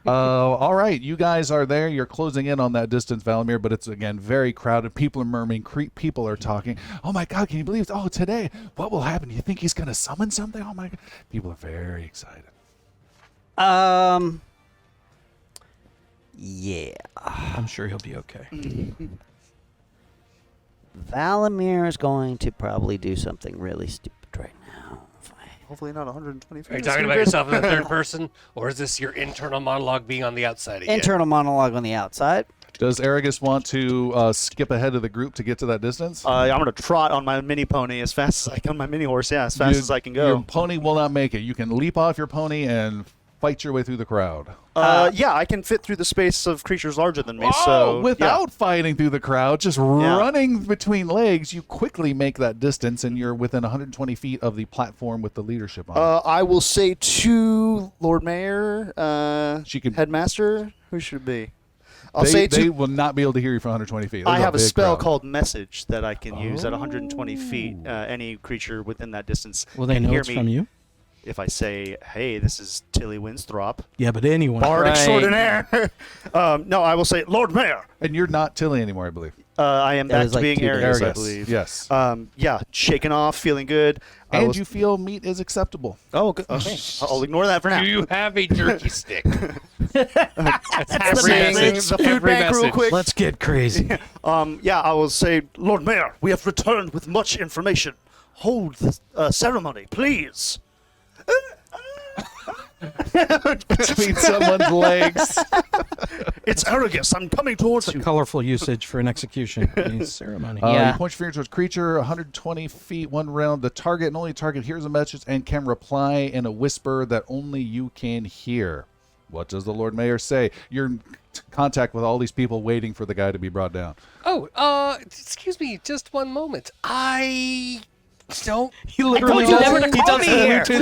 A: All right, you guys are there. You're closing in on that distance, Valamir, but it's, again, very crowded. People are murmuring. People are talking. Oh, my God, can you believe it? Oh, today, what will happen? Do you think he's going to summon something? Oh, my God. People are very excited.
C: Yeah.
G: I'm sure he'll be okay.
C: Valamir is going to probably do something really stupid right now.
B: Hopefully not 120 feet.
E: Are you talking about yourself in the third person, or is this your internal monologue being on the outside again?
C: Internal monologue on the outside.
A: Does Aragus want to skip ahead of the group to get to that distance?
B: I'm going to trot on my mini pony as fast as I can. My mini horse, yeah, as fast as I can go.
A: Your pony will not make it. You can leap off your pony and fight your way through the crowd.
B: Yeah, I can fit through the space of creatures larger than me. So
A: without fighting through the crowd, just running between legs, you quickly make that distance, and you're within 120 feet of the platform with the leadership on it.
B: I will say to Lord Mayor,
A: She can-
B: Headmaster, who should it be? I'll say
A: they
B: to.
A: will not be able to hear you from 120 feet.
B: I
A: There's
B: have a
A: big
B: spell
A: crowd.
B: called Message that I can use at 120 feet. Any creature within that distance
G: Will they
B: can
G: know
B: hear
G: it's
B: me
G: from you?
B: if I say, "Hey, this is Tilly Winthrop,
G: Yeah, but anyone.
B: Bard
C: Right.
B: extraordinaire." No, I will say, "Lord Mayor,
A: And you're not Tilly anymore, I believe.
B: I am
C: It
B: back
C: was
B: to
C: like
B: being
C: 2 days
B: Arius, I
A: Aragus,
B: believe."
A: yes.
B: Yeah, shaking off, feeling good. I
A: And
B: will-
A: you feel meat is acceptable.
B: Oh, good. Okay. I'll ignore that for now.
E: Do you have a jerky stick?
B: That's
E: every message.
B: the food
E: Every
B: bank real
E: message.
B: quick.
G: Let's get crazy.
B: Yeah, I will say, Lord Mayor, we have returned with much information. Hold the ceremony, please.
A: Between someone's legs.
B: It's Aragus. I'm coming towards
G: It's a
B: you.
G: colorful usage for an execution ceremony.
C: Yeah.
A: You point your finger towards creature, 120 feet, 1 round. The target and only target hears a message and can reply in a whisper that only you can hear. What does the Lord Mayor say? You're in contact with all these people waiting for the guy to be brought down.
E: Oh, excuse me, just one moment. I don't.
G: He literally
H: told you never to call me here.
B: Ring!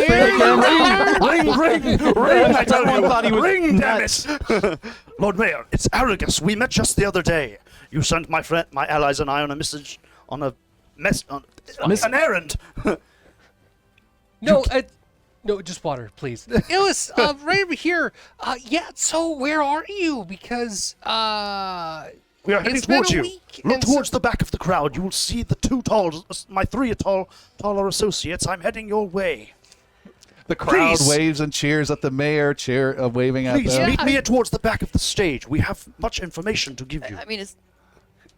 B: I tell
G: Everyone
B: you,
G: thought he was
B: ring, damn it! Lord Mayor, it's Aragus. We met just the other day. You sent my friend, my allies, and I on a message, on an errand.
E: No, No, just water, please. Illis, right over here. Yeah, so where are you? Because,
B: We are heading
E: it's been
B: towards
E: a
B: you.
E: week,
B: Look
E: and so-
B: towards the back of the crowd. You will see the my three taller associates. I'm heading your way.
A: The crowd
B: Please.
A: waves and cheers at the mayor, waving at
B: Please
A: them.
B: meet me towards the back of the stage. We have much information to give you.
H: I mean, it's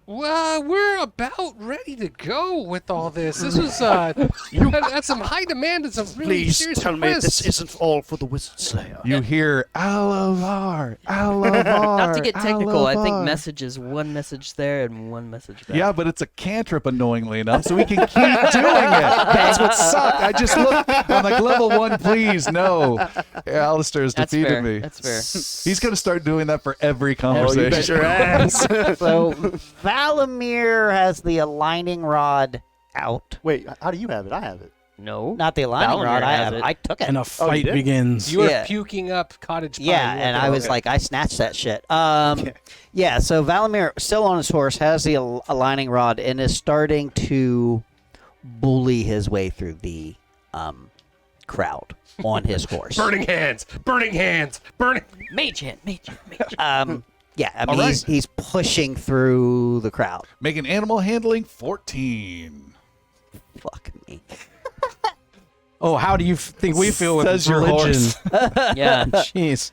E: well, we're about ready to go with all this. This was, had some high demand and some really
B: Please
E: serious
B: tell me
E: requests.
B: this isn't all for the Wizard Slayer.
A: You hear Alavar, Alavar.
H: not to get technical. I think
A: Alavar."
H: message is one message there and one message back.
A: Yeah, but it's a cantrip annoyingly enough, so we can keep doing it. That's what sucked. I just looked. I'm like, level 1, please. No. Alistair has
H: That's
A: defeated
H: fair.
A: me.
H: That's fair.
A: He's going to start doing that for every
B: Oh,
A: conversation.
B: you bet your ass.
C: So Valamir has the aligning rod out.
I: Wait, how do you have it? I have it.
H: No.
C: Not the aligning
H: Valamir
C: rod. I
H: has
C: have.
H: it.
C: I took it.
G: And a fight
I: did?
G: begins.
E: You were
C: Yeah.
E: puking up cottage pie.
C: Yeah,
E: You
C: and
E: were-
C: I was like, I snatched that shit. Yeah, so Valamir, still on his horse, has the aligning rod and is starting to bully his way through the crowd on his horse.
E: burning hands, burning hands, burning.
H: Mage hand, mage hand, mage hand.
C: Yeah, I
A: All
C: mean,
A: right.
C: he's pushing through the crowd.
A: Make an animal handling 14.
C: Fuck me.
G: Oh, how do you think we feel with
A: Says your
G: religion?
H: Yeah.
G: Jeez.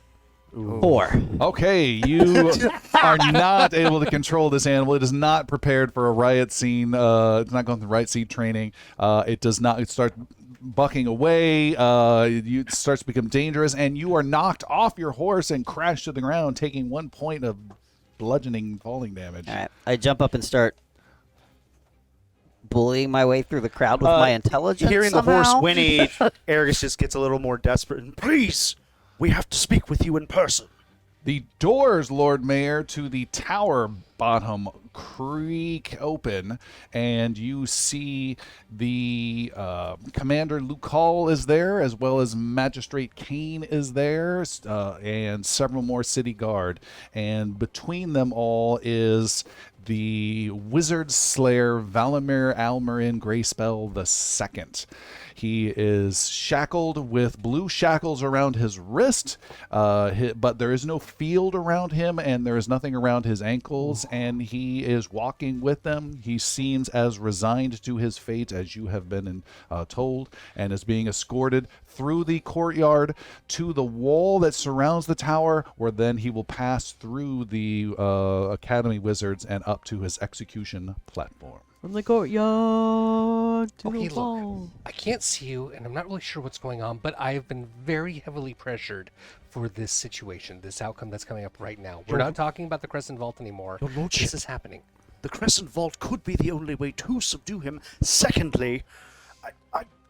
C: 4.
A: Okay, you are not able to control this animal. It is not prepared for a riot scene. It's not going through riot scene training. It does not start bucking away. It starts to become dangerous, and you are knocked off your horse and crash to the ground, taking 1 point of bludgeoning falling damage.
C: All right, I jump up and start bullying my way through the crowd with my intelligence.
B: Hearing the
C: somehow.
B: horse whinny, Argus just gets a little more desperate. And please, we have to speak with you in person.
A: The doors, Lord Mayor, to the tower bottom creak open, and you see the Commander Lucall is there, as well as Magistrate Kane is there, and several more city guard. And between them all is the Wizard Slayer Valamir Almarin Greyspell II. He is shackled with blue shackles around his wrist, but there is no field around him, and there is nothing around his ankles, and he is walking with them. He seems as resigned to his fate as you have been told, and is being escorted through the courtyard to the wall that surrounds the tower, where then he will pass through the Academy Wizards and up to his execution platform.
H: From the courtyard to
E: Okay,
H: the
E: look,
H: wall.
E: I can't see you, and I'm not really sure what's going on, but I have been very heavily pressured for this situation, this outcome that's coming up right now. We're not talking about the Crescent Vault anymore.
B: Your Lordship.
E: This is happening.
B: The Crescent Vault could be the only way to subdue him. Secondly,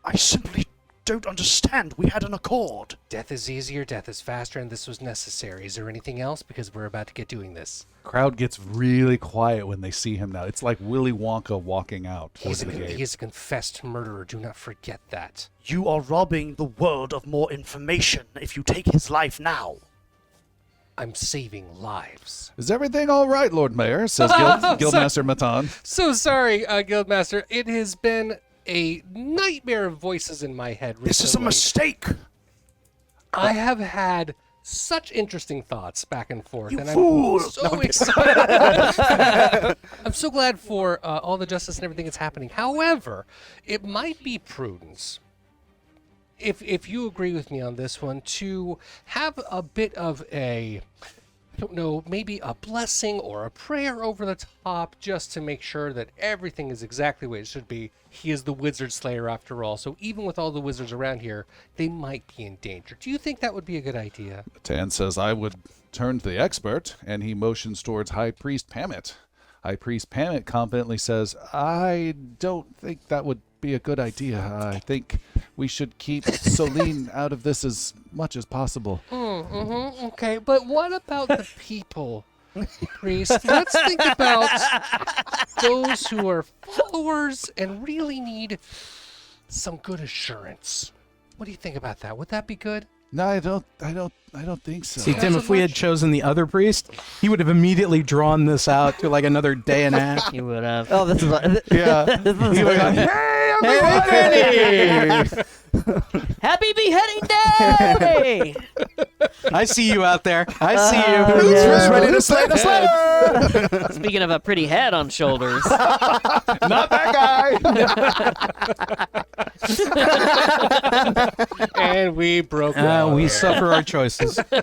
B: I simply don't understand. We had an accord.
E: Death is easier, death is faster, and this was necessary. Is there anything else? Because we're about to get doing this.
A: Crowd gets really quiet when they see him now. It's like Willy Wonka walking out towards
E: He's
A: the gate.
E: a confessed murderer. Do not forget that.
B: You are robbing the world of more information if you take his life now.
E: I'm saving lives.
A: Is everything all right, Lord Mayor? Says Guildmaster Matan.
E: So sorry, Guildmaster. It has been a nightmare of voices in my head recently.
B: This is a mistake.
E: I have had such interesting thoughts back and forth,
B: You
E: and
B: fool!
E: I'm so
B: No, I'm kidding.
E: excited. I'm so glad for all the justice and everything that's happening. However, it might be prudence, if you agree with me on this one, to have a bit of a, I don't know, maybe a blessing or a prayer over the top, just to make sure that everything is exactly the way it should be. He is the Wizard Slayer after all, so even with all the wizards around here, they might be in danger. Do you think that would be a good idea?
A: Matan says, I would turn to the expert, and he motions towards High Priest Pamit. High Priest Pamit confidently says, I don't think that would be a good idea. I think we should keep Solene out of this as much as possible.
E: Okay, but what about the people, priest? Let's think about those who are followers and really need some good assurance. What do you think about that? Would that be good?
A: No, I don't think so.
G: See, Tim, if we had chosen the other priest, he would have immediately drawn this out to like another day and a half.
H: You would have.
C: Oh, this is
A: Yeah.
C: this is
A: He would've gone, hey, everybody!
H: Happy beheading day!
G: I see you out there. I see you.
H: yeah.
A: ready to slay the slayer?
H: Speaking of a pretty head on shoulders.
A: Not that guy.
E: And we broke
G: We suffer our choices.
H: That's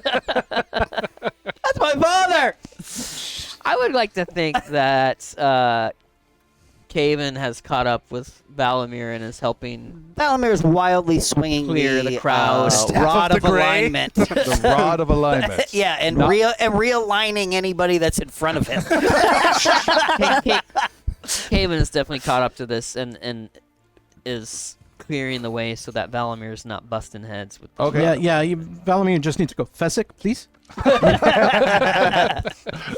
H: my father! I would like to think that Caven has caught up with Valamir and is helping.
C: Valamir's wildly swinging
H: Clear the crowd.
C: rod of alignment.
A: The rod of alignment.
C: Yeah, and
A: Not-
C: realigning anybody that's in front of him.
H: Caven is definitely caught up to this and is clearing the way so that Valamir is not busting heads with.
A: Okay.
G: Yeah. Valamir just needs to go. Fessick, please.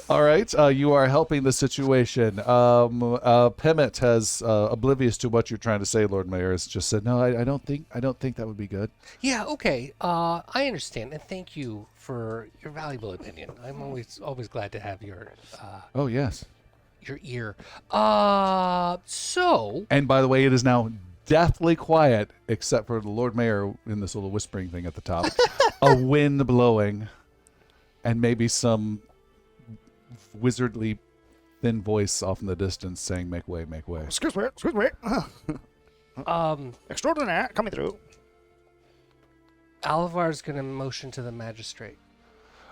A: All right. You are helping the situation. Pemmet has, oblivious to what you're trying to say, Lord Mayor, has just said, "No, I don't think that would be good."
E: Yeah, okay. I understand, and thank you for your valuable opinion. I'm always glad to have your
A: Oh yes.
E: ear. So
A: And by the way, it is now deathly quiet, except for the Lord Mayor in this little whispering thing at the top, a wind blowing, and maybe some wizardly thin voice off in the distance saying, "Make way, make way."
I: Excuse me. Extraordinaire, coming through.
E: Alavar's gonna motion to the magistrate.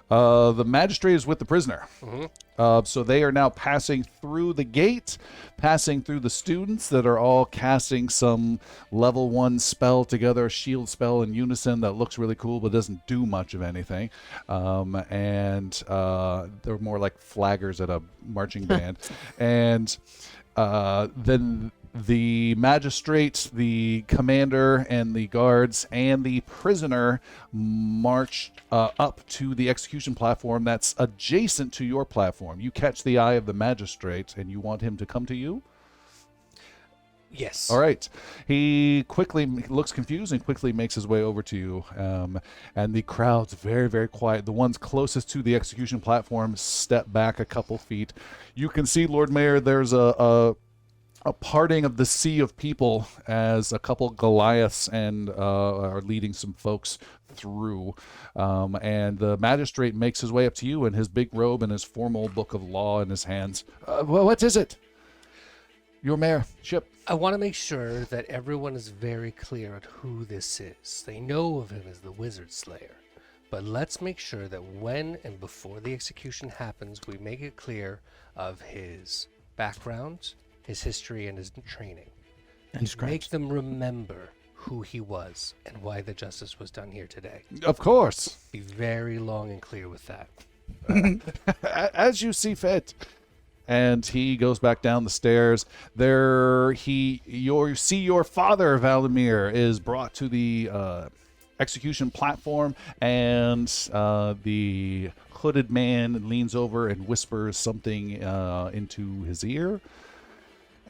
A: The magistrate is with the prisoner.
E: Mm-hmm.
A: So they are now passing through the gate, passing through the students that are all casting some level 1 spell together, a shield spell in unison that looks really cool but doesn't do much of anything. And they're more like flaggers at a marching band. And then the magistrate, the commander, and the guards, and the prisoner march up to the execution platform that's adjacent to your platform. You catch the eye of the magistrate, and you want him to come to you?
E: Yes.
A: All right. He quickly looks confused and quickly makes his way over to you. And the crowd's very, very quiet. The ones closest to the execution platform step back a couple feet. You can see, Lord Mayor, there's a parting of the sea of people as a couple Goliaths and are leading some folks through. And the magistrate makes his way up to you in his big robe and his formal book of law in his hands. Well, what is it? Your mayor, Chip.
E: I want to make sure that everyone is very clear on who this is. They know of him as the Wizard Slayer. But let's make sure that when and before the execution happens, we make it clear of his background, his history, and his training.
G: And
E: Make them remember who he was and why the justice was done here today.
A: Of course.
E: Be very long and clear with that.
A: As you see fit. And he goes back down the stairs. You see your father, Valamir, is brought to the execution platform, and the hooded man leans over and whispers something into his ear.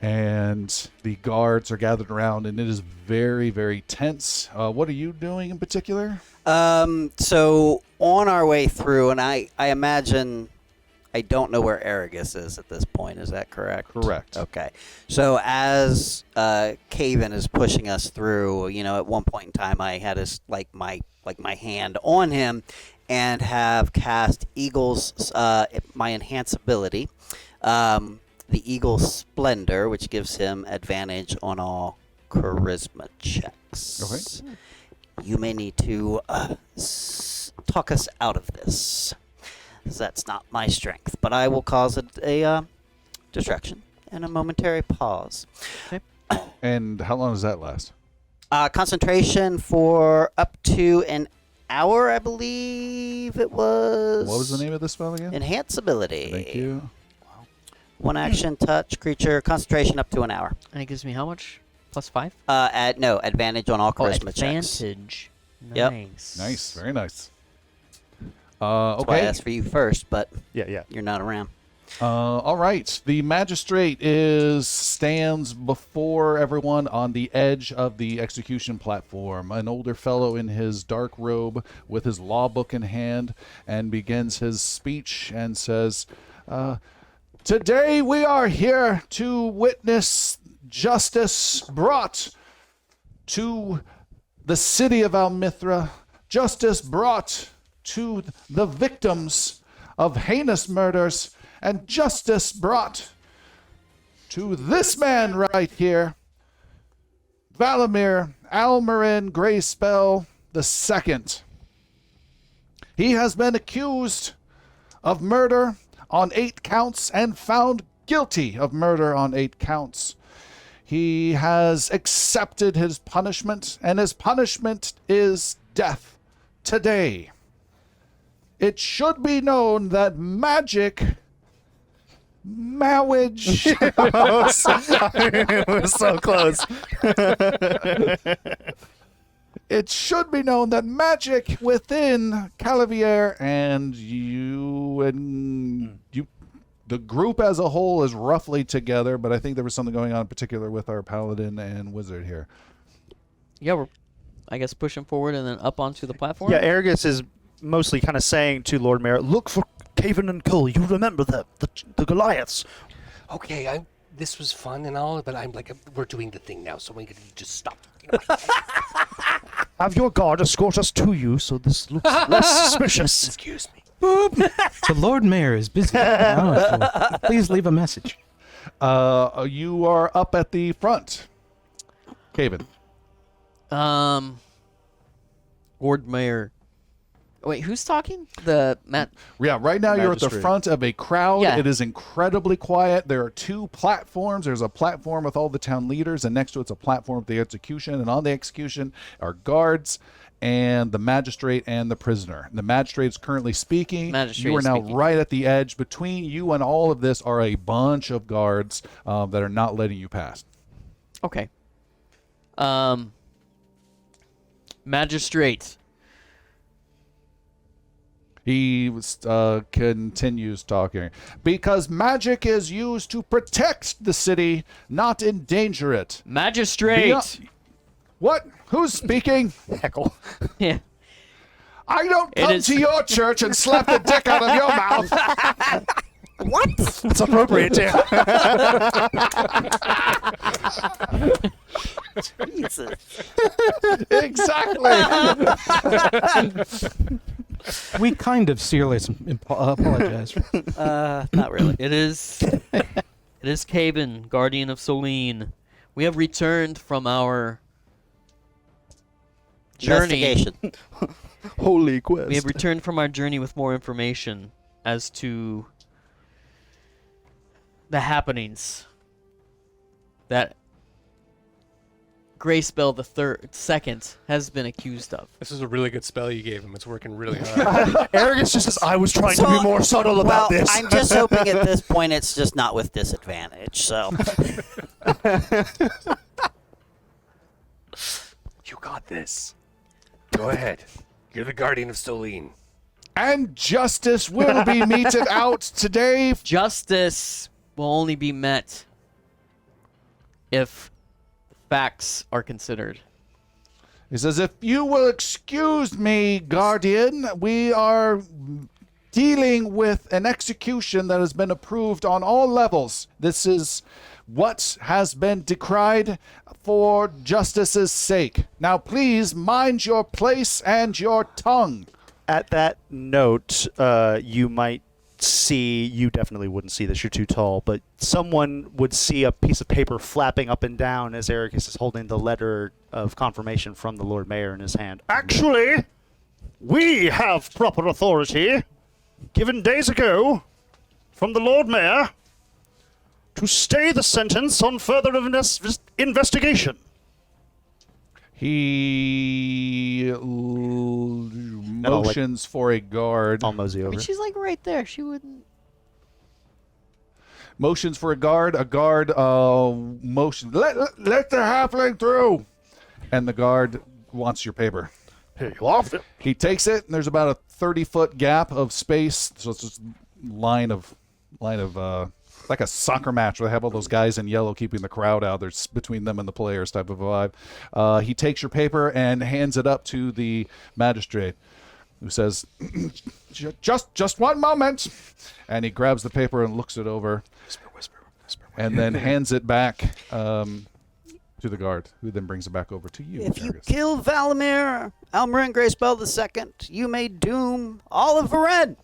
A: And the guards are gathered around, and it is very, very tense. What are you doing in particular?
C: So on our way through, and I imagine, I don't know where Aragus is at this point. Is that correct?
A: Correct.
C: Okay. So as Caven is pushing us through, at one point in time, I had my hand on him, and have cast Eagle's my enhance ability, the Eagle's Splendor, which gives him advantage on all charisma checks.
A: Okay.
C: You may need to talk us out of this, 'cause that's not my strength, but I will cause a distraction and a momentary pause.
A: And how long does that last?
C: Concentration for up to an hour, I believe it was.
A: What was the name of this spell again?
C: Enhance ability.
A: Thank you.
C: One action, touch, creature, concentration up to an hour.
H: And it gives me how much? +5?
C: Advantage on all charisma checks.
H: Advantage.
C: Yep.
H: Nice.
A: Nice. Very nice.
C: That's why I
A: Okay.
C: asked for you first, but
B: Yeah.
C: you're not around.
A: All right. The magistrate stands before everyone on the edge of the execution platform. An older fellow in his dark robe with his law book in hand, and begins his speech and says, "Today we are here to witness justice brought to the city of Almithra, justice brought to the victims of heinous murders, and justice brought to this man right here, Valamir Almarin Greyspell II. He has been accused of murder on 8 counts and found guilty of murder on 8 counts. He has accepted his punishment, and his punishment is death today. It should be known that magic, marriage,
B: It was so close.
A: it should be known that magic within Calavier and you, the group as a whole is roughly together, but I think there was something going on in particular with our paladin and wizard here.
D: Yeah, we're, I guess, pushing forward and then up onto the platform.
B: Yeah, Argus is mostly kind of saying to Lord Mayor, look for Caven and Cole. You remember them, the Goliaths.
E: Okay, this was fun and all, but I'm like, we're doing the thing now, so we can just stop talking about it.
B: Have your guard escort us to you so this looks less suspicious.
E: Excuse me.
G: The Lord Mayor is busy. Oh, so please leave a message.
A: You are up at the front. Caven.
D: Lord Mayor. Wait, who's talking? The Matt.
A: Yeah, right now you're at the
G: Magistrate.
A: front of a crowd.
D: Yeah.
A: It is incredibly quiet. There are 2 platforms. There's a platform with all the town leaders, and next to it's a platform with the execution. And on the execution are guards and the magistrate and the prisoner. The magistrate is currently speaking.
D: Magistrate
A: You are
D: is
A: now
D: speaking.
A: right at the edge. Between you and all of this are a bunch of guards that are not letting you pass.
D: Okay. Magistrate.
A: He continues talking. Because magic is used to protect the city, not endanger it.
D: Magistrate.
A: What? Who's speaking?
B: Heckle.
D: Yeah.
A: I don't
D: It
A: come
D: is-
A: to your church and slap the dick out of your mouth.
B: What? It's appropriate, too.
C: Jesus.
A: Exactly.
G: We kind of seriously apologize.
C: Not really.
D: It is. It is Caben, guardian of Selene. We have returned from our journey.
C: Investigation.
B: Holy quest.
D: We have returned from our journey with more information as to the happenings that Greyspell II has been accused of.
E: This is a really good spell you gave him. It's working really hard.
B: Argus just says, I was trying to be more subtle about
C: well,
B: this.
C: I'm just hoping at this point it's just not with disadvantage. So
E: You got this. Go ahead. You're the guardian of Solene.
A: And justice will be meted out today.
D: Justice will only be met if facts are considered.
A: He says, if you will excuse me, Guardian, we are dealing with an execution that has been approved on all levels. This is what has been decried for justice's sake. Now, please mind your place and your tongue.
B: At that note, you might see, you definitely wouldn't see this, you're too tall, but someone would see a piece of paper flapping up and down as Argus is holding the letter of confirmation from the Lord Mayor in his hand. Actually, we have proper authority, given days ago, from the Lord Mayor, to stay the sentence on further investigation.
A: He motions for a guard.
B: I'll mosey
D: I
B: over.
D: mean, she's like right there. She wouldn't.
A: Motions for a guard. A guard motion. Let the halfling through. And the guard wants your paper.
B: Here you are.
A: He takes it, and there's about a 30-foot gap of space. So it's just line of like a soccer match where they have all those guys in yellow keeping the crowd out. There's between them and the players type of vibe. He takes your paper and hands it up to the magistrate, who says, just one moment. And he grabs the paper and looks it over.
E: Whisper.
A: And then hands it back. to the guard, who then brings it back over to you.
C: If you
A: Argus.
C: kill Valamir, Almarin Greyspell II, you may doom all of Varen.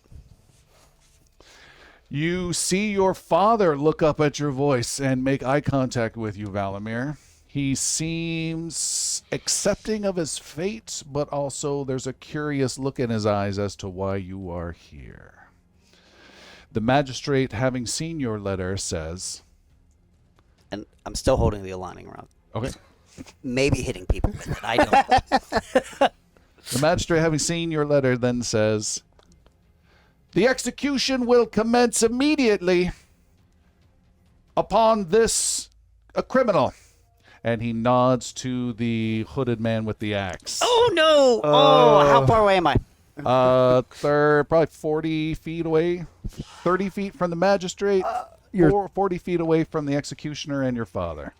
A: You see your father look up at your voice and make eye contact with you, Valamir. He seems accepting of his fate, but also there's a curious look in his eyes as to why you are here. The magistrate, having seen your letter, says...
C: And I'm still holding the aligning rod.
A: Okay.
C: Maybe hitting people with it. I don't know.
A: The magistrate, having seen your letter, then says, "The execution will commence immediately upon this criminal." And he nods to the hooded man with the axe.
C: Oh, no. How far away am I?
A: They're probably 40 feet away, 30 feet from the magistrate, 40 feet away from the executioner and your father.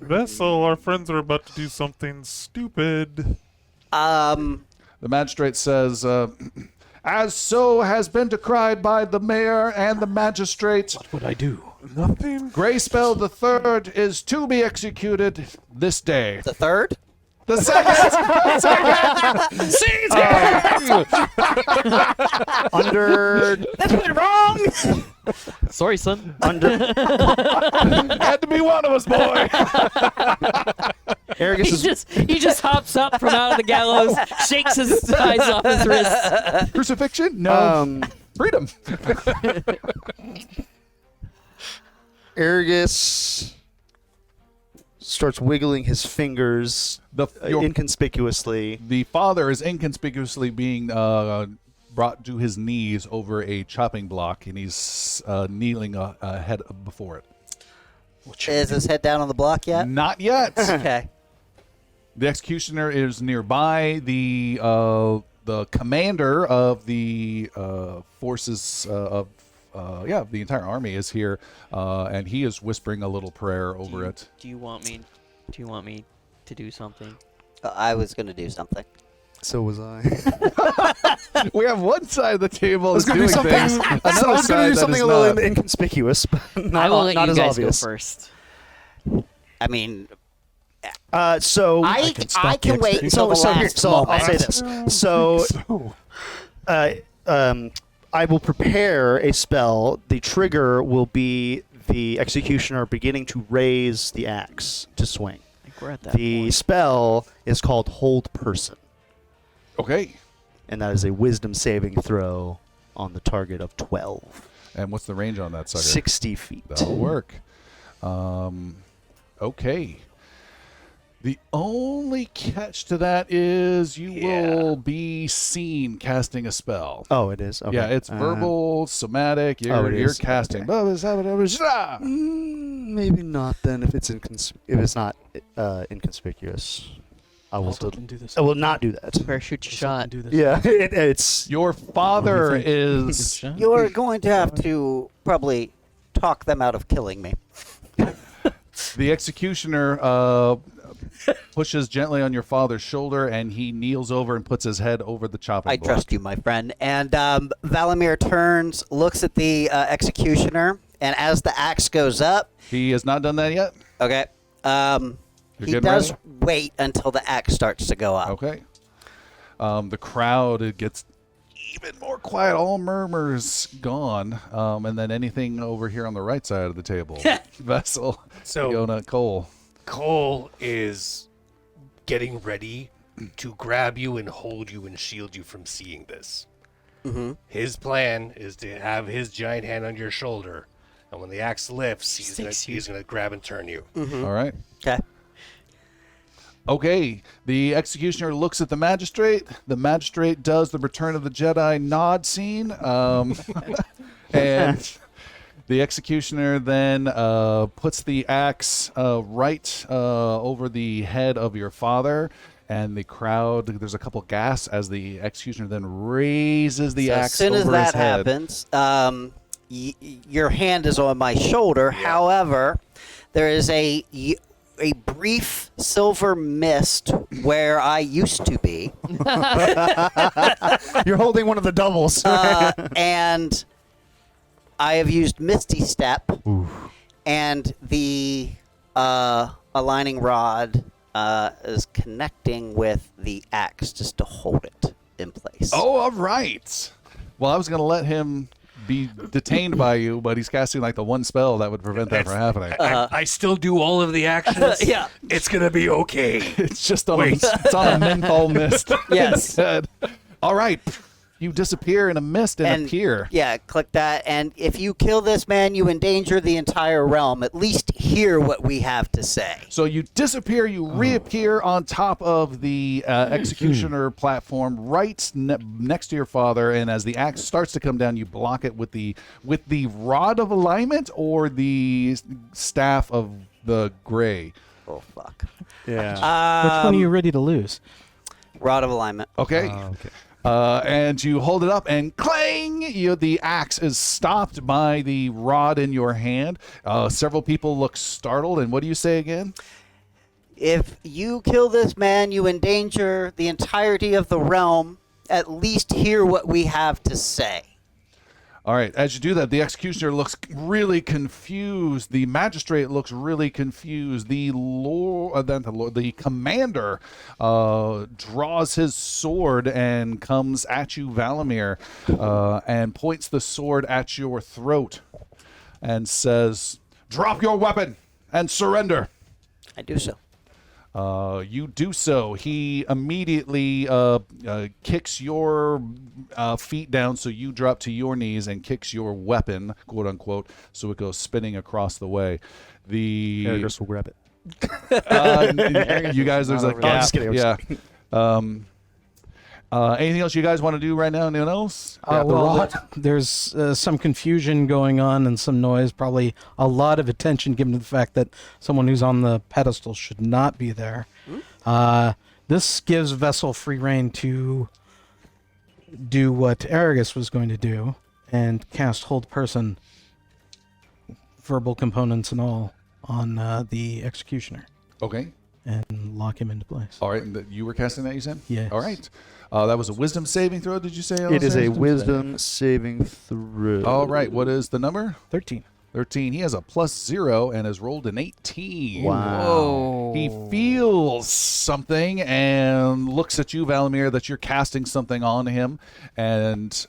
F: Vessel, our friends are about to do something stupid.
A: The magistrate says, "As so has been decried by the mayor and the magistrate,
G: What would I do?
F: Nothing.
A: Greyspell III is to be executed this day."
C: The third?
A: The second!
B: Under
C: That's been wrong.
D: Sorry, son.
A: Had to be one of us, boy!
B: Argus is
H: He just hops up from out of the gallows, shakes his eyes off his wrist.
A: Crucifixion? No. Freedom.
B: Argus starts wiggling his fingers
A: Your
B: inconspicuously.
A: The father is inconspicuously being brought to his knees over a chopping block, and he's kneeling head before it.
C: Is his head down on the block yet?
A: Not yet.
C: Okay.
A: The executioner is nearby. The commander of the forces of the entire army is here, and he is whispering a little prayer over it.
H: Do you want me to do something?
C: I was going to do something.
B: So was I.
A: We have one side of the table is
B: gonna
A: doing
B: do something.
A: things.
B: I
A: Another
B: was going
A: side
B: to do
A: that
B: something
A: is
B: a little
A: not.
B: inconspicuous, but
H: I will let
B: not
H: you
B: as
H: guys
B: obvious.
H: go first.
C: I mean,
B: So
C: I can wait until the
B: so here,
C: last
B: so
C: moment.
B: I'll say this. So, I will prepare a spell. The trigger will be the executioner beginning to raise the axe to swing.
D: I think we're at that
B: The
D: point.
B: spell is called Hold Person,
A: Okay.
B: and that is a Wisdom saving throw on the target of 12,
A: And what's the range on that sucker?
B: 60 feet.
A: That'll work. Okay. The only catch to that is you will be seen casting a spell.
B: Oh, it is. Okay.
A: Yeah, it's verbal, somatic. You're,
B: it
A: you're
B: is.
A: casting.
B: Maybe not then. If it's not inconspicuous, I will still.
G: Can do this.
B: I will not do that.
H: Better shoot your shot.
G: Do this.
B: Yeah, it's.
A: Your father
G: What do you think?
A: is.
C: You're going to have to probably talk them out of killing me.
A: The executioner pushes gently on your father's shoulder, and he kneels over and puts his head over the chopping
C: I
A: block.
C: trust you, my friend. And Valamir turns, looks at the executioner, and as the axe goes up,
A: He has not done that yet?
C: okay,
A: You're
C: he
A: getting
C: does
A: ready?
C: wait until the axe starts to go up.
A: Okay. The crowd, it gets even more quiet. All murmurs gone. And then anything over here on the right side of the table. Vessel,
E: So-
A: Fiona, Cole.
E: Cole is getting ready to grab you and hold you and shield you from seeing this.
C: Mm-hmm.
E: His plan is to have his giant hand on your shoulder, and when the axe lifts,
D: Stakes you.
E: he's gonna grab and turn you.
C: Mm-hmm.
A: All right.
C: Okay.
A: Okay. The executioner looks at the magistrate. The magistrate does the Return of the Jedi nod scene. And the executioner then puts the axe right over the head of your father. And the crowd, there's a couple gasps as the executioner then raises the
C: So
A: axe
C: as soon
A: over
C: as that
A: his head.
C: happens, your hand is on my shoulder. However, there is a brief silver mist where I used to be,
B: You're holding one of the doubles.
C: and I have used Misty Step, and the aligning rod is connecting with the axe just to hold it in place.
A: Oh, all right. Well, I was going to let him be detained by you, but he's casting like the one spell that would prevent that from happening.
E: I still do all of the actions.
C: Yeah.
E: It's gonna be okay.
A: It's just on it's on a menthol mist.
C: Yes.
A: Instead. All right. You disappear in a mist and appear.
C: Yeah, click that. And if you kill this man, you endanger the entire realm. At least hear what we have to say.
A: So you disappear, you reappear on top of the executioner platform right next to your father, and as the axe starts to come down, you block it with the rod of alignment or the staff of the gray.
C: Oh, fuck.
B: Yeah.
G: Which one are you ready to lose?
C: Rod of alignment.
A: Okay.
B: Okay.
A: And you hold it up, and clang! The axe is stopped by the rod in your hand. Several people look startled, and what do you say again?
C: If you kill this man, you endanger the entirety of the realm. At least hear what we have to say.
A: All right, as you do that, the executioner looks really confused. The magistrate looks really confused. The commander draws his sword and comes at you, Valamir, and points the sword at your throat and says, "Drop your weapon and surrender."
C: I do so.
A: You do so. He immediately kicks your feet down, so you drop to your knees, and kicks your weapon, quote unquote, so it goes spinning across the way. The
B: Argus will grab it.
A: you guys, there's a
B: No, I'm just kidding, I'm
A: yeah.
B: just
A: Anything else you guys want to do right now? Anyone else?
G: Well, there's some confusion going on and some noise. Probably a lot of attention given to the fact that someone who's on the pedestal should not be there. This gives Vessel free reign to do what Aragus was going to do and cast Hold Person, verbal components and all, on the Executioner
A: Okay.
G: and lock him into place.
A: All right. And you were casting that, you said?
G: Yes.
A: All right. That was a wisdom saving throw, did you say?
B: It is a
A: Alistair?
B: wisdom saving throw.
A: All right. What is the number?
G: 13.
A: 13. He has a +0 and has rolled an 18.
B: Wow.
A: He feels something and looks at you, Valamir, that you're casting something on him, and he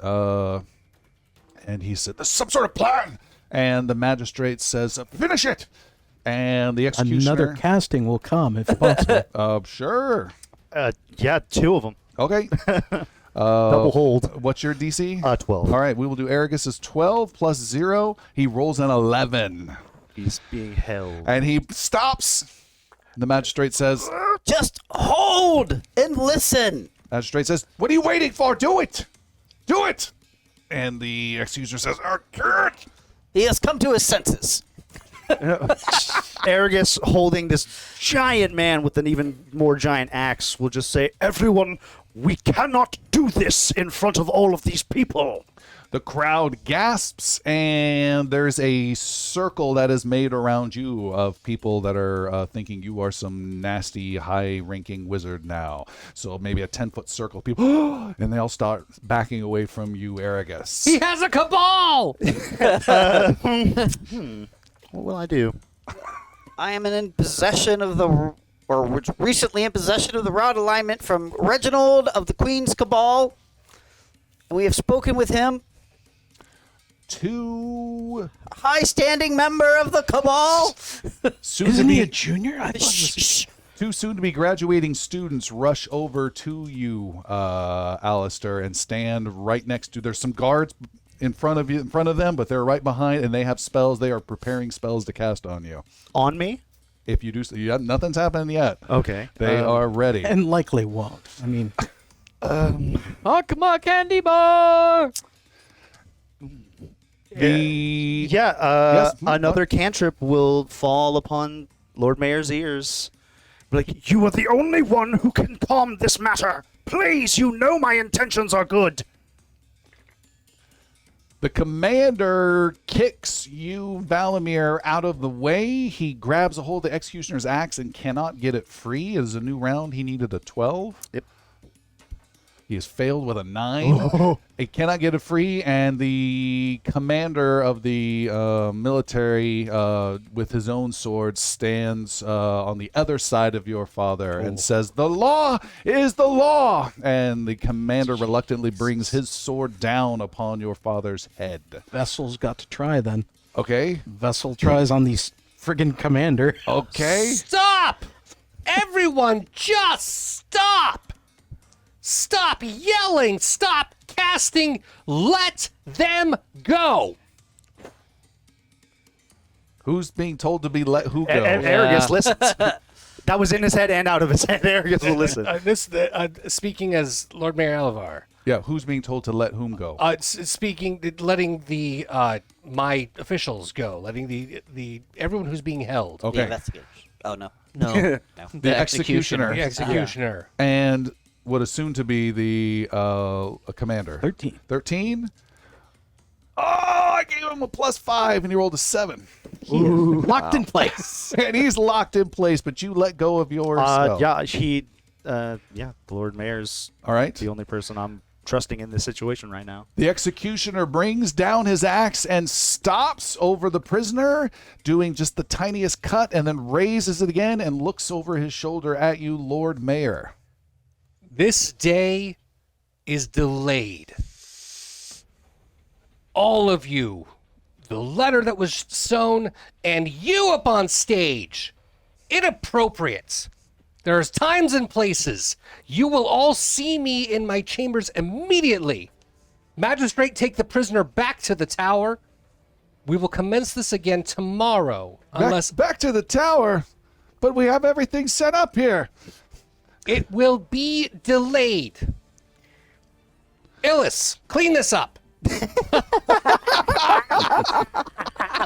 A: said, "There's some sort of plan." And the magistrate says, "Finish it." And the executioner.
G: Another casting will come if possible.
A: Sure.
B: Yeah, 2 of them.
A: Okay.
B: Double hold.
A: What's your DC?
B: 12.
A: All right, we will do Aragus's 12 +0. He rolls an 11.
B: He's being held.
A: And he stops. The magistrate says,
C: Just hold and listen.
A: Magistrate says, "What are you waiting for? Do it! Do it!" And the executioner says, "I can't."
C: He has come to his senses.
B: Aragus, holding this giant man with an even more giant axe, will just say, "Everyone, we cannot do this in front of all of these people."
A: The crowd gasps, and there's a circle that is made around you of people that are thinking you are some nasty, high-ranking wizard now. So maybe a 10-foot circle of people, and they all start backing away from you, Aragus.
H: He has a cabal!
B: What will I do?
C: I am in possession of was recently in possession of the rod alignment from Reginald of the Queen's Cabal. And we have spoken with him,
A: Two
C: a high-standing member of the Cabal.
G: Isn't he a junior? I thought he was
C: Shh.
A: Two soon-to-be-graduating students rush over to you, Alistair, and stand right next to. There's some guards in front of them, but they're right behind, and they have spells. They are preparing spells to cast on you.
B: On me?
A: If you do, nothing's happened yet.
B: Okay.
A: They are ready.
G: and likely won't. I mean,
H: Oh, come on, candy bar!
A: The
B: Yeah,
A: Yes,
B: another cantrip will fall upon Lord Mayor's ears. Like, "You are the only one who can calm this matter. Please, you know my intentions are good."
A: The commander kicks you, Valamir, out of the way. He grabs a hold of the executioner's axe and cannot get it free. It is a new round. He needed a 12.
B: Yep.
A: He has failed with a 9. He cannot get it free, and the commander of the military, with his own sword, stands on the other side of your father and says, "The law is the law!" And the commander reluctantly brings his sword down upon your father's head.
G: Vessel's got to try then.
A: Okay?
G: Vessel tries on the friggin' commander.
A: Okay.
E: Stop! Everyone, just stop! Stop yelling! Stop casting! Let them go!
A: Who's being told to be let who go?
B: And Arrogance listens. That was in his head and out of his head. Arrogance will listen.
E: Speaking as Lord Mayor Alavar.
A: Yeah, who's being told to let whom go?
E: Letting the my officials go, letting the everyone who's being held.
C: The
A: Okay.
C: investigators. Oh, no.
D: No.
A: The executioner.
E: The executioner.
A: And what is soon to be the commander.
G: 13.
A: 13? Oh, I gave him a +5 and he rolled a 7.
C: Locked in place.
A: And he's locked in place, but you let go of your spell.
B: The Lord Mayor's
A: All right.
B: the only person I'm trusting in this situation right now.
A: The executioner brings down his axe and stops over the prisoner, doing just the tiniest cut, and then raises it again and looks over his shoulder at you, Lord Mayor.
E: This day is delayed. All of you, the letter that was sown, and you up on stage. Inappropriate. There's times and places. You will all see me in my chambers immediately. Magistrate, take the prisoner back to the tower. We will commence this again tomorrow, unless
A: Back to the tower, but we have everything set up here.
E: it will be delayed. Illis, clean this up.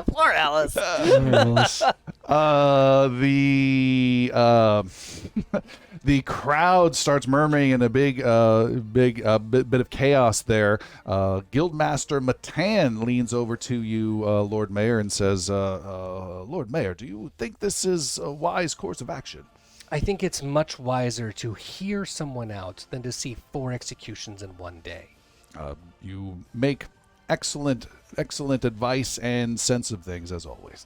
C: Poor Alice.
A: The crowd starts murmuring in a bit of chaos there. Guildmaster Matan leans over to you, Lord Mayor, and says, Lord Mayor, do you think this is a wise course of action?
E: I think it's much wiser to hear someone out than to see 4 executions in one day.
A: You make excellent advice and sense of things, as always.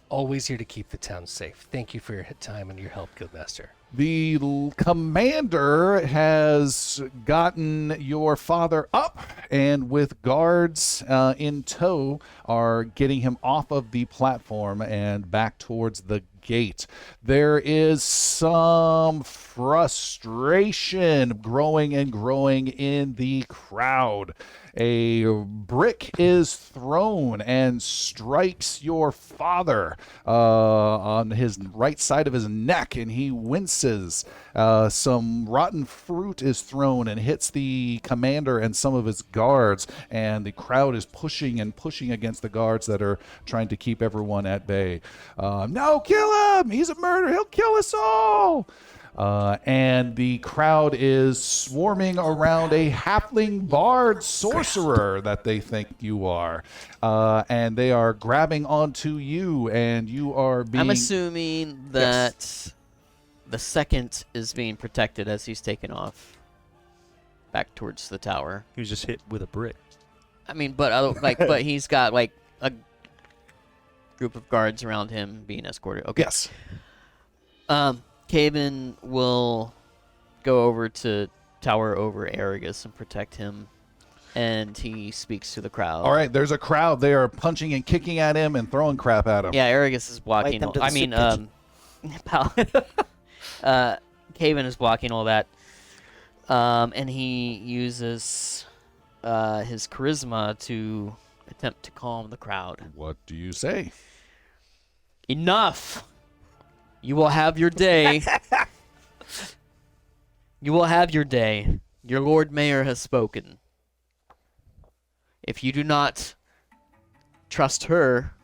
E: Always here to keep the town safe. Thank you for your time and your help, Guildmaster.
A: The commander has gotten your father up, and with guards in tow, are getting him off of the platform and back towards the gate. There is some frustration growing and growing in the crowd. A brick is thrown and strikes your father on his right side of his neck, and he winces. Some rotten fruit is thrown and hits the commander and some of his guards, and the crowd is pushing and pushing against the guards that are trying to keep everyone at bay. No, kill him! He's a murderer! He'll kill us all! And the crowd is swarming around a halfling bard sorcerer that they think you are. And they are grabbing onto you, and you are being...
H: I'm assuming that the second is being protected as he's taken off back towards the tower.
B: He was just hit with a brick.
H: I mean, but he's got like a group of guards around him being escorted. Okay.
A: Yes.
H: Caven will go over to tower over Aragus and protect him, and he speaks to the crowd.
A: All right, there's a crowd. They are punching and kicking at him and throwing crap at him.
H: Yeah, Aragus is blocking.
C: them to the soup
H: Caven is blocking all that, and he uses his charisma to attempt to calm the crowd.
A: What do you say?
H: Enough! You will have your day. You will have your day. Your Lord Mayor has spoken. If you do not trust her,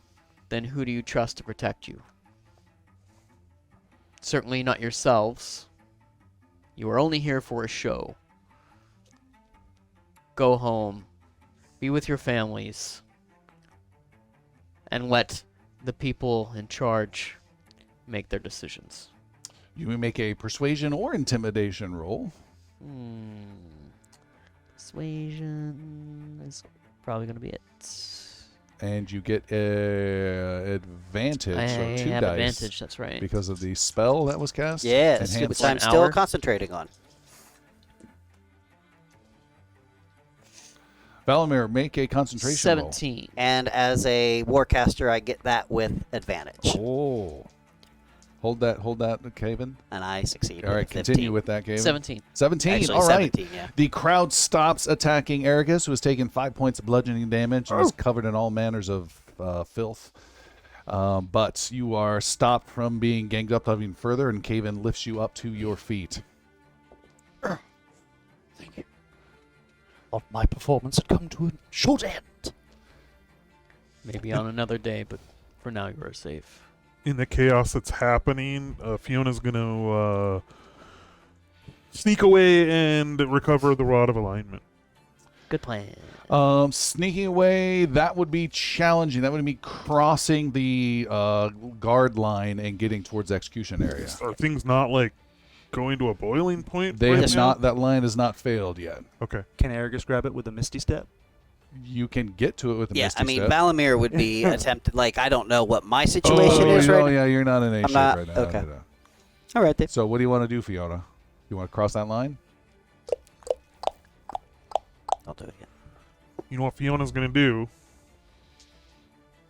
H: then who do you trust to protect you? Certainly not yourselves. You are only here for a show. Go home. Be with your families. And let the people in charge make their decisions.
A: You may make a persuasion or intimidation roll.
H: Persuasion is probably going to be it.
A: And you get advantage,
H: I
A: so 2
H: have
A: dice.
H: advantage, that's right.
A: Because of the spell that was cast?
C: Yes,
A: Enhanced.
C: which
H: For an
C: I'm still
H: hour.
C: concentrating on.
A: Valamir, make a concentration roll.
H: 17.
C: And as a warcaster, I get that with advantage.
A: Oh. Hold that, Caven.
C: And I succeed.
A: All right,
C: with
A: continue
C: 15.
A: with that, Caven.
H: 17.
A: 17,
C: Actually,
A: all right.
C: 17, yeah.
A: The crowd stops attacking Aragus, who has taken 5 points of bludgeoning damage and is covered in all manners of filth. But you are stopped from being ganged up even further, and Caven lifts you up to your feet.
B: Thank you. Thought my performance had come to a short end.
D: Maybe on another day, but for now you are safe.
F: In the chaos that's happening, Fiona's going to sneak away and recover the Rod of Alignment.
H: Good plan.
A: Sneaking away, that would be challenging. That would be crossing the guard line and getting towards execution area.
F: Are things not, like, going to a boiling point?
A: They
F: right
A: have
F: now?
A: not. That line has not failed yet.
F: Okay.
I: Can Aragus grab it with a Misty Step?
A: You can get to it with a
C: Yeah,
A: Misty
C: I mean,
A: Step.
C: Valamir would be attempted. Like, I don't know what my situation is
A: oh,
C: right
A: yeah, you're not in A
C: I'm
A: shape
C: not-
A: right now.
C: okay.
A: No.
C: All right, then.
A: So what do you want to do, Fiona? You want to cross that line?
C: I'll do it again.
F: You know what Fiona's going to do?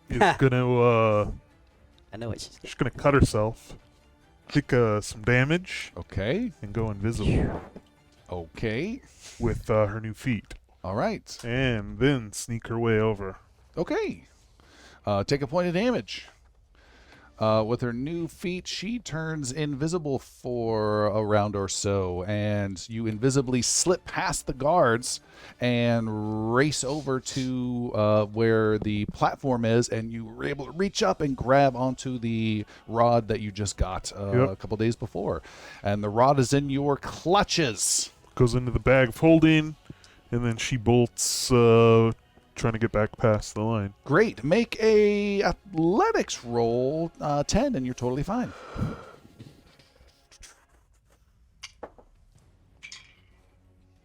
F: Is going to,
C: I know what she's
F: she's going to cut herself, take some damage,
A: Okay.
F: and go invisible
A: Okay.
F: with her new feet.
A: All right.
F: And then sneak her way over.
A: Okay. Take a point of damage. With her new feat, she turns invisible for a round or so, and you invisibly slip past the guards and race over to where the platform is, and you were able to reach up and grab onto the rod that you just got a couple days before. And the rod is in your clutches.
F: Goes into the bag folding, and then she bolts, trying to get back past the line.
A: Great. Make a athletics roll 10, and you're totally fine.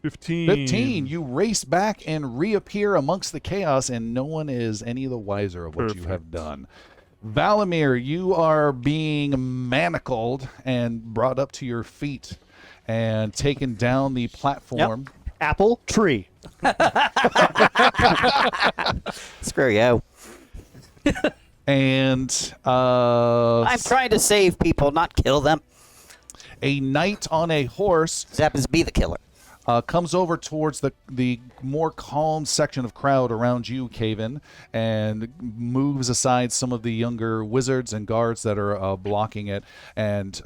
F: 15.
A: 15. You race back and reappear amongst the chaos, and no one is any the wiser of what you have done. Valamir, you are being manacled and brought up to your feet and taken down the platform.
B: Apple tree.
C: Screw you.
A: And
C: I'm trying to save people, not kill them.
A: a knight on a horse
C: This happens to be the killer.
A: comes over towards the more calm section of crowd around you, Caven, and moves aside some of the younger wizards and guards that are blocking it, and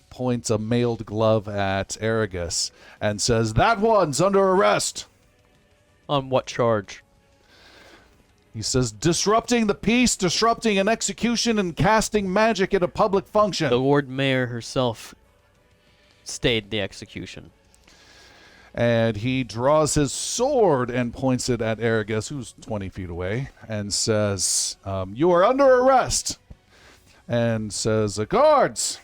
A: points a mailed glove at Aragus and says, "That one's under arrest."
D: On what charge?
A: He says, "Disrupting the peace, disrupting an execution, and casting magic at a public function."
D: The Lord Mayor herself stayed the execution.
A: And he draws his sword and points it at Aragus, who's 20 feet away, and says, "You are under arrest." And says, "Guards,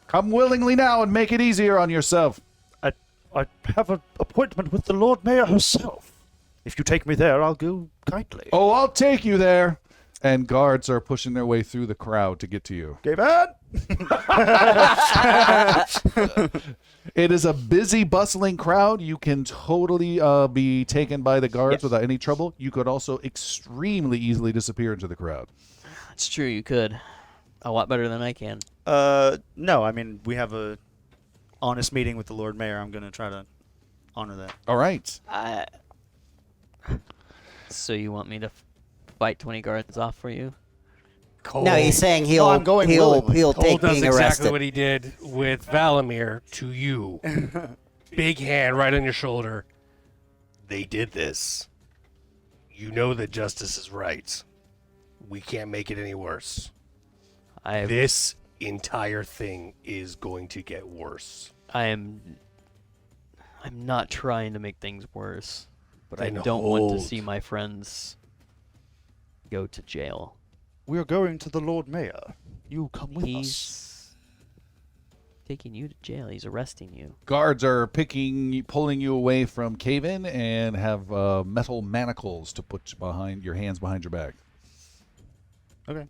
A: come willingly now and make it easier on yourself."
B: I have an appointment with the Lord Mayor herself. If you take me there, I'll go kindly.
A: "Oh, I'll take you there." And guards are pushing their way through the crowd to get to you.
B: David!
A: It is a busy, bustling crowd. You can totally be taken by the guards without any trouble. You could also extremely easily disappear into the crowd.
H: It's true, you could. A lot better than I can.
I: No, I mean, we have a honest meeting with the Lord Mayor. I'm going to try to honor that.
A: All right.
H: So you want me to fight 20 guards off for you?
C: No, he's saying he'll
I: I'm going
C: he'll
I: willingly.
C: he'll
E: Cole
C: take
E: does
C: being
E: exactly
C: arrested.
E: what he did with Valamir to you. Big hand right on your shoulder. They did this. You know that justice is right. We can't make it any worse. This entire thing is going to get worse.
D: I'm not trying to make things worse, but I
E: Then
D: don't want
E: hold.
D: to see my friends go to jail.
B: We're going to the Lord Mayor. You come with us.
H: taking you to jail. He's arresting you.
A: Guards are pulling you away from Cave-In and have metal manacles to put behind your hands behind your back.
I: Okay.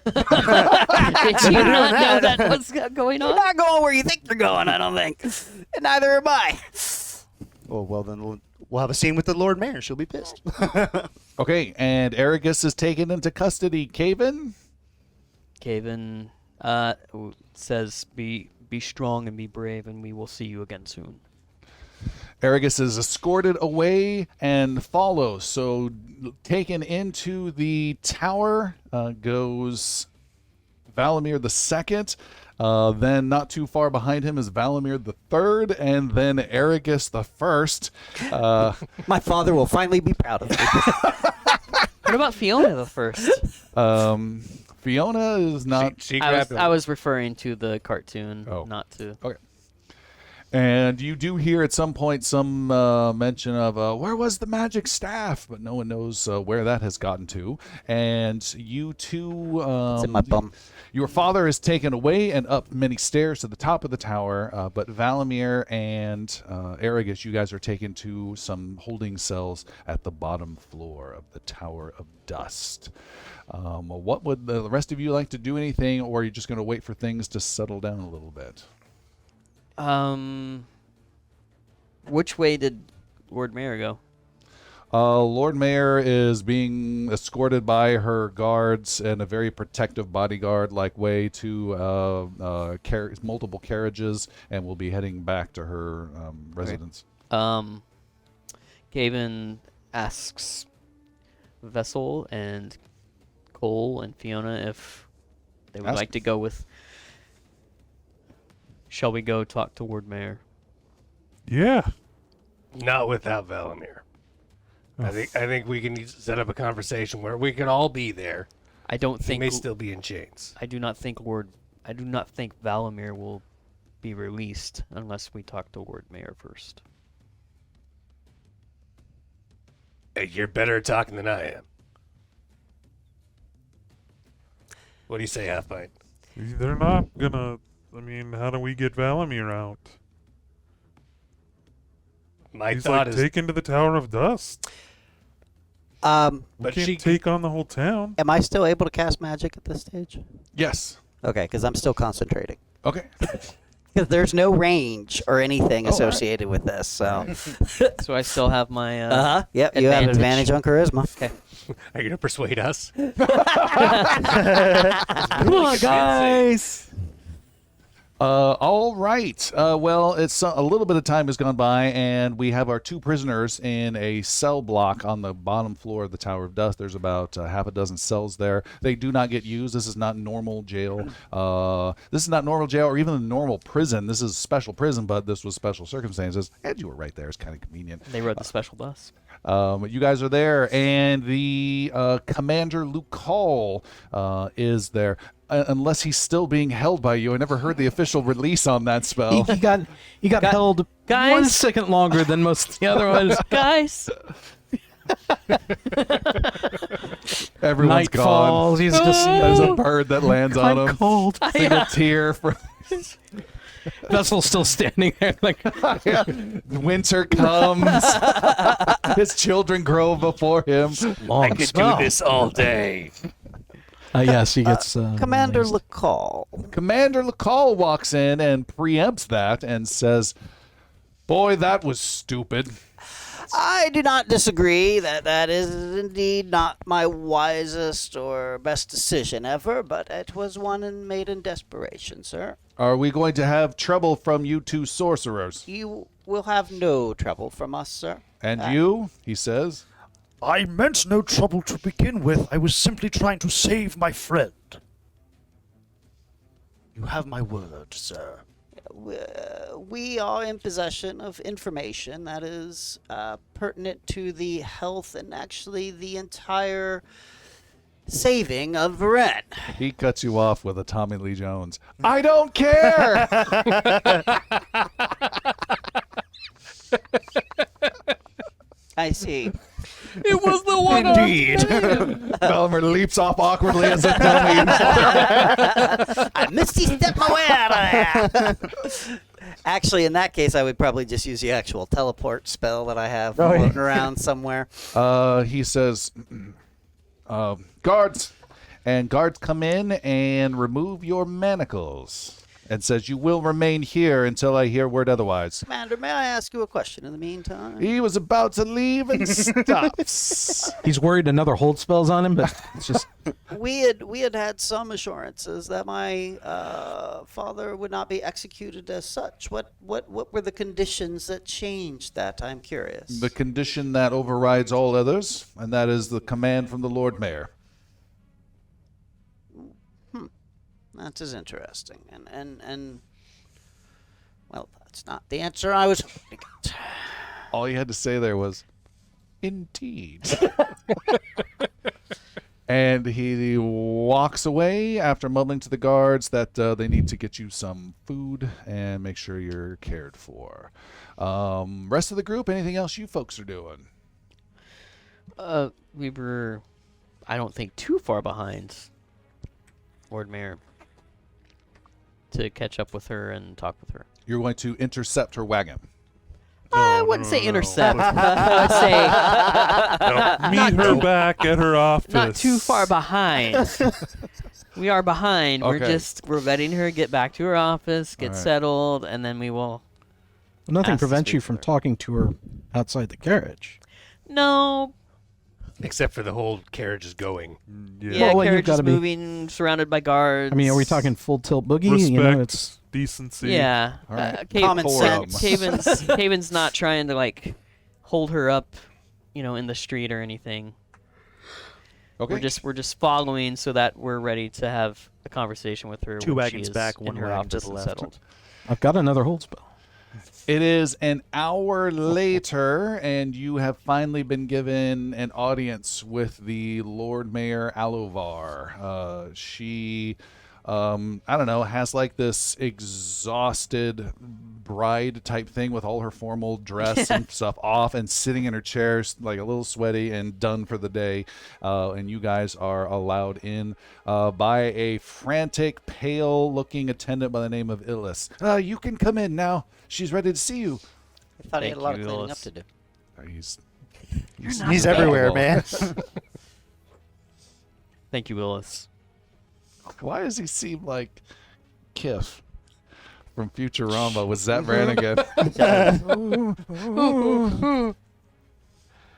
H: Did you not know that was going
C: You're
H: on?
C: not going where you think you're going, I don't think. And neither am I.
I: Oh, well, then we'll have a scene with the Lord Mayor. She'll be pissed.
A: Okay, and Aragus is taken into custody. Cave-In?
H: Caven says, be strong and be brave, and we will see you again soon.
A: Aragus is escorted away and follows. So taken into the tower goes Valamir II. Then not too far behind him is Valamir III, and then Aragus I.
C: My father will finally be proud of me.
H: What about Fiona the first?
A: Fiona is not.
E: She
H: I
E: grabbed
H: was referring to the cartoon,
A: Oh.
H: not to.
A: Okay. And you do hear at some point some mention of where was the magic staff, but no one knows where that has gotten to. And you two,
C: It's in my bum.
A: your father is taken away and up many stairs to the top of the tower. But Valamir and Aragus, you guys are taken to some holding cells at the bottom floor of the Tower of Dust. What would the rest of you like to do? Anything, or are you just going to wait for things to settle down a little bit?
H: Which way did Lord Mayor go?
A: Lord Mayor is being escorted by her guards in a very protective bodyguard-like way to multiple carriages, and will be heading back to her residence.
H: Gaven asks Vessel and Cole and Fiona if they would
A: Ask-
H: like to go with. Shall we go talk to Lord Mayor?
F: Yeah.
E: Not without Valamir. I think we can set up a conversation where we can all be there.
H: I don't
E: He
H: think
E: may still be in chains.
H: I do not think Valamir will be released unless we talk to Lord Mayor first.
E: Hey, you're better at talking than I am. What do you say, Half Pint?
F: They're not gonna. I mean, how do we get Valamir out?
E: My
F: He's
E: thought
F: like
E: is,
F: taken to the Tower of Dust. We
E: but
F: can't
E: she
F: take on the whole town.
C: Am I still able to cast magic at this stage?
A: Yes.
C: Okay, because I'm still concentrating.
A: Okay.
C: Because there's no range or anything
A: Oh, all right.
C: associated with this, so.
H: So I still have my
C: Yep, you have
H: advantage.
C: advantage on charisma.
H: Okay.
E: are you gonna persuade us?
G: Come on, guys.
A: All right. Well, it's a little bit of time has gone by, and we have our two prisoners in a cell block on the bottom floor of the Tower of Dust. There's about half a dozen cells there. They do not get used. This is not normal jail. This is not normal jail or even a normal prison. This is special prison, but this was special circumstances. And you were right there. It's kind of convenient.
H: They rode the special bus.
A: You guys are there, and the Commander Luke Hall is there. Unless he's still being held by you. I never heard the official release on that spell.
G: He got held
H: guys.
G: 1 second longer than most of the other ones.
H: Guys,
A: Everyone's
G: Night
A: gone.
G: falls. He's just
A: There's a bird that lands on
G: I'm
A: him.
G: cold.
A: Single tear from
G: Vessel's still standing there like,
A: winter comes. His children grow before him.
G: long
E: I could
G: spell.
E: do this all day.
G: Yes, he gets.
C: Commander
G: released.
C: LeCall.
A: Commander LeCall walks in and preempts that and says, "Boy, that was stupid."
C: I do not disagree that is indeed not my wisest or best decision ever, but it was one made in desperation, sir.
A: Are we going to have trouble from you two sorcerers?
C: You will have no trouble from us, sir.
A: And you, he says.
B: I meant no trouble to begin with. I was simply trying to save my friend. You have my word, sir.
C: We are in possession of information that is pertinent to the health and actually the entire saving of Varen.
A: He cuts you off with a Tommy Lee Jones. I don't care.
C: I see.
H: It was the one.
B: Indeed.
A: Valamir leaps off awkwardly as a dummy.
C: I misty stepped my way out of there. Actually, in that case, I would probably just use the actual teleport spell that I have floating around somewhere.
A: He says, guards, and guards come in and remove your manacles. And says, you will remain here until I hear word otherwise.
C: Commander, may I ask you a question in the meantime?
A: He was about to leave and stops.
G: He's worried another hold spell's on him, but it's just
C: We had some assurances that my father would not be executed as such. What were the conditions that changed that? I'm curious.
A: The condition that overrides all others, and that is the command from the Lord Mayor.
C: That is interesting. And well, that's not the answer I was hoping to get.
A: All you had to say there was, indeed. And he walks away after mumbling to the guards that they need to get you some food and make sure you're cared for. Rest of the group, anything else you folks are doing?
H: We were, I don't think, too far behind Lord Mayor to catch up with her and talk with her.
A: You're going to intercept her wagon.
H: I wouldn't say intercept. I would say
F: Meet her back at her office.
H: not too far behind. We are behind.
A: Okay.
H: We're letting her get back to her office, get
A: All right.
H: settled, and then we will.
G: nothing
H: Ask to
G: prevents you
H: speak
G: from
H: with her.
G: talking to her outside the carriage.
H: No.
E: Except for the whole carriage is going.
H: Yeah,
G: Well, you've
H: carriage is
G: gotta be-
H: moving, surrounded by guards.
G: I mean, are we talking full tilt boogie?
F: Respect,
G: You know, it's
F: decency.
H: Yeah.
A: All right.
C: Common
A: Forum.
C: sense.
H: Caven's not trying to like hold her up, in the street or anything.
A: Okay.
H: We're just following so that we're ready to have a conversation with her.
I: Two
H: when she
I: wagons
H: is
I: back,
H: in
I: one
H: her
I: wagon to
H: office
I: the
H: and
I: left.
H: settled.
G: I've got another hold spell.
A: It is an hour later, and you have finally been given an audience with the Lord Mayor Alovar. She, I don't know, has like this exhausted bride type thing with all her formal dress and stuff off and sitting in her chair, like a little sweaty and done for the day. And you guys are allowed in by a frantic, pale-looking attendant by the name of Illis. You can come in now. She's ready to see you.
C: I thought he had a
H: Thank
C: lot of
H: you,
C: cleaning
H: Willis.
C: up to do.
A: He's
I: He's everywhere, man.
H: Thank you, Willis.
A: Why does he seem like Kiff from Futurama with Zap Brannigan?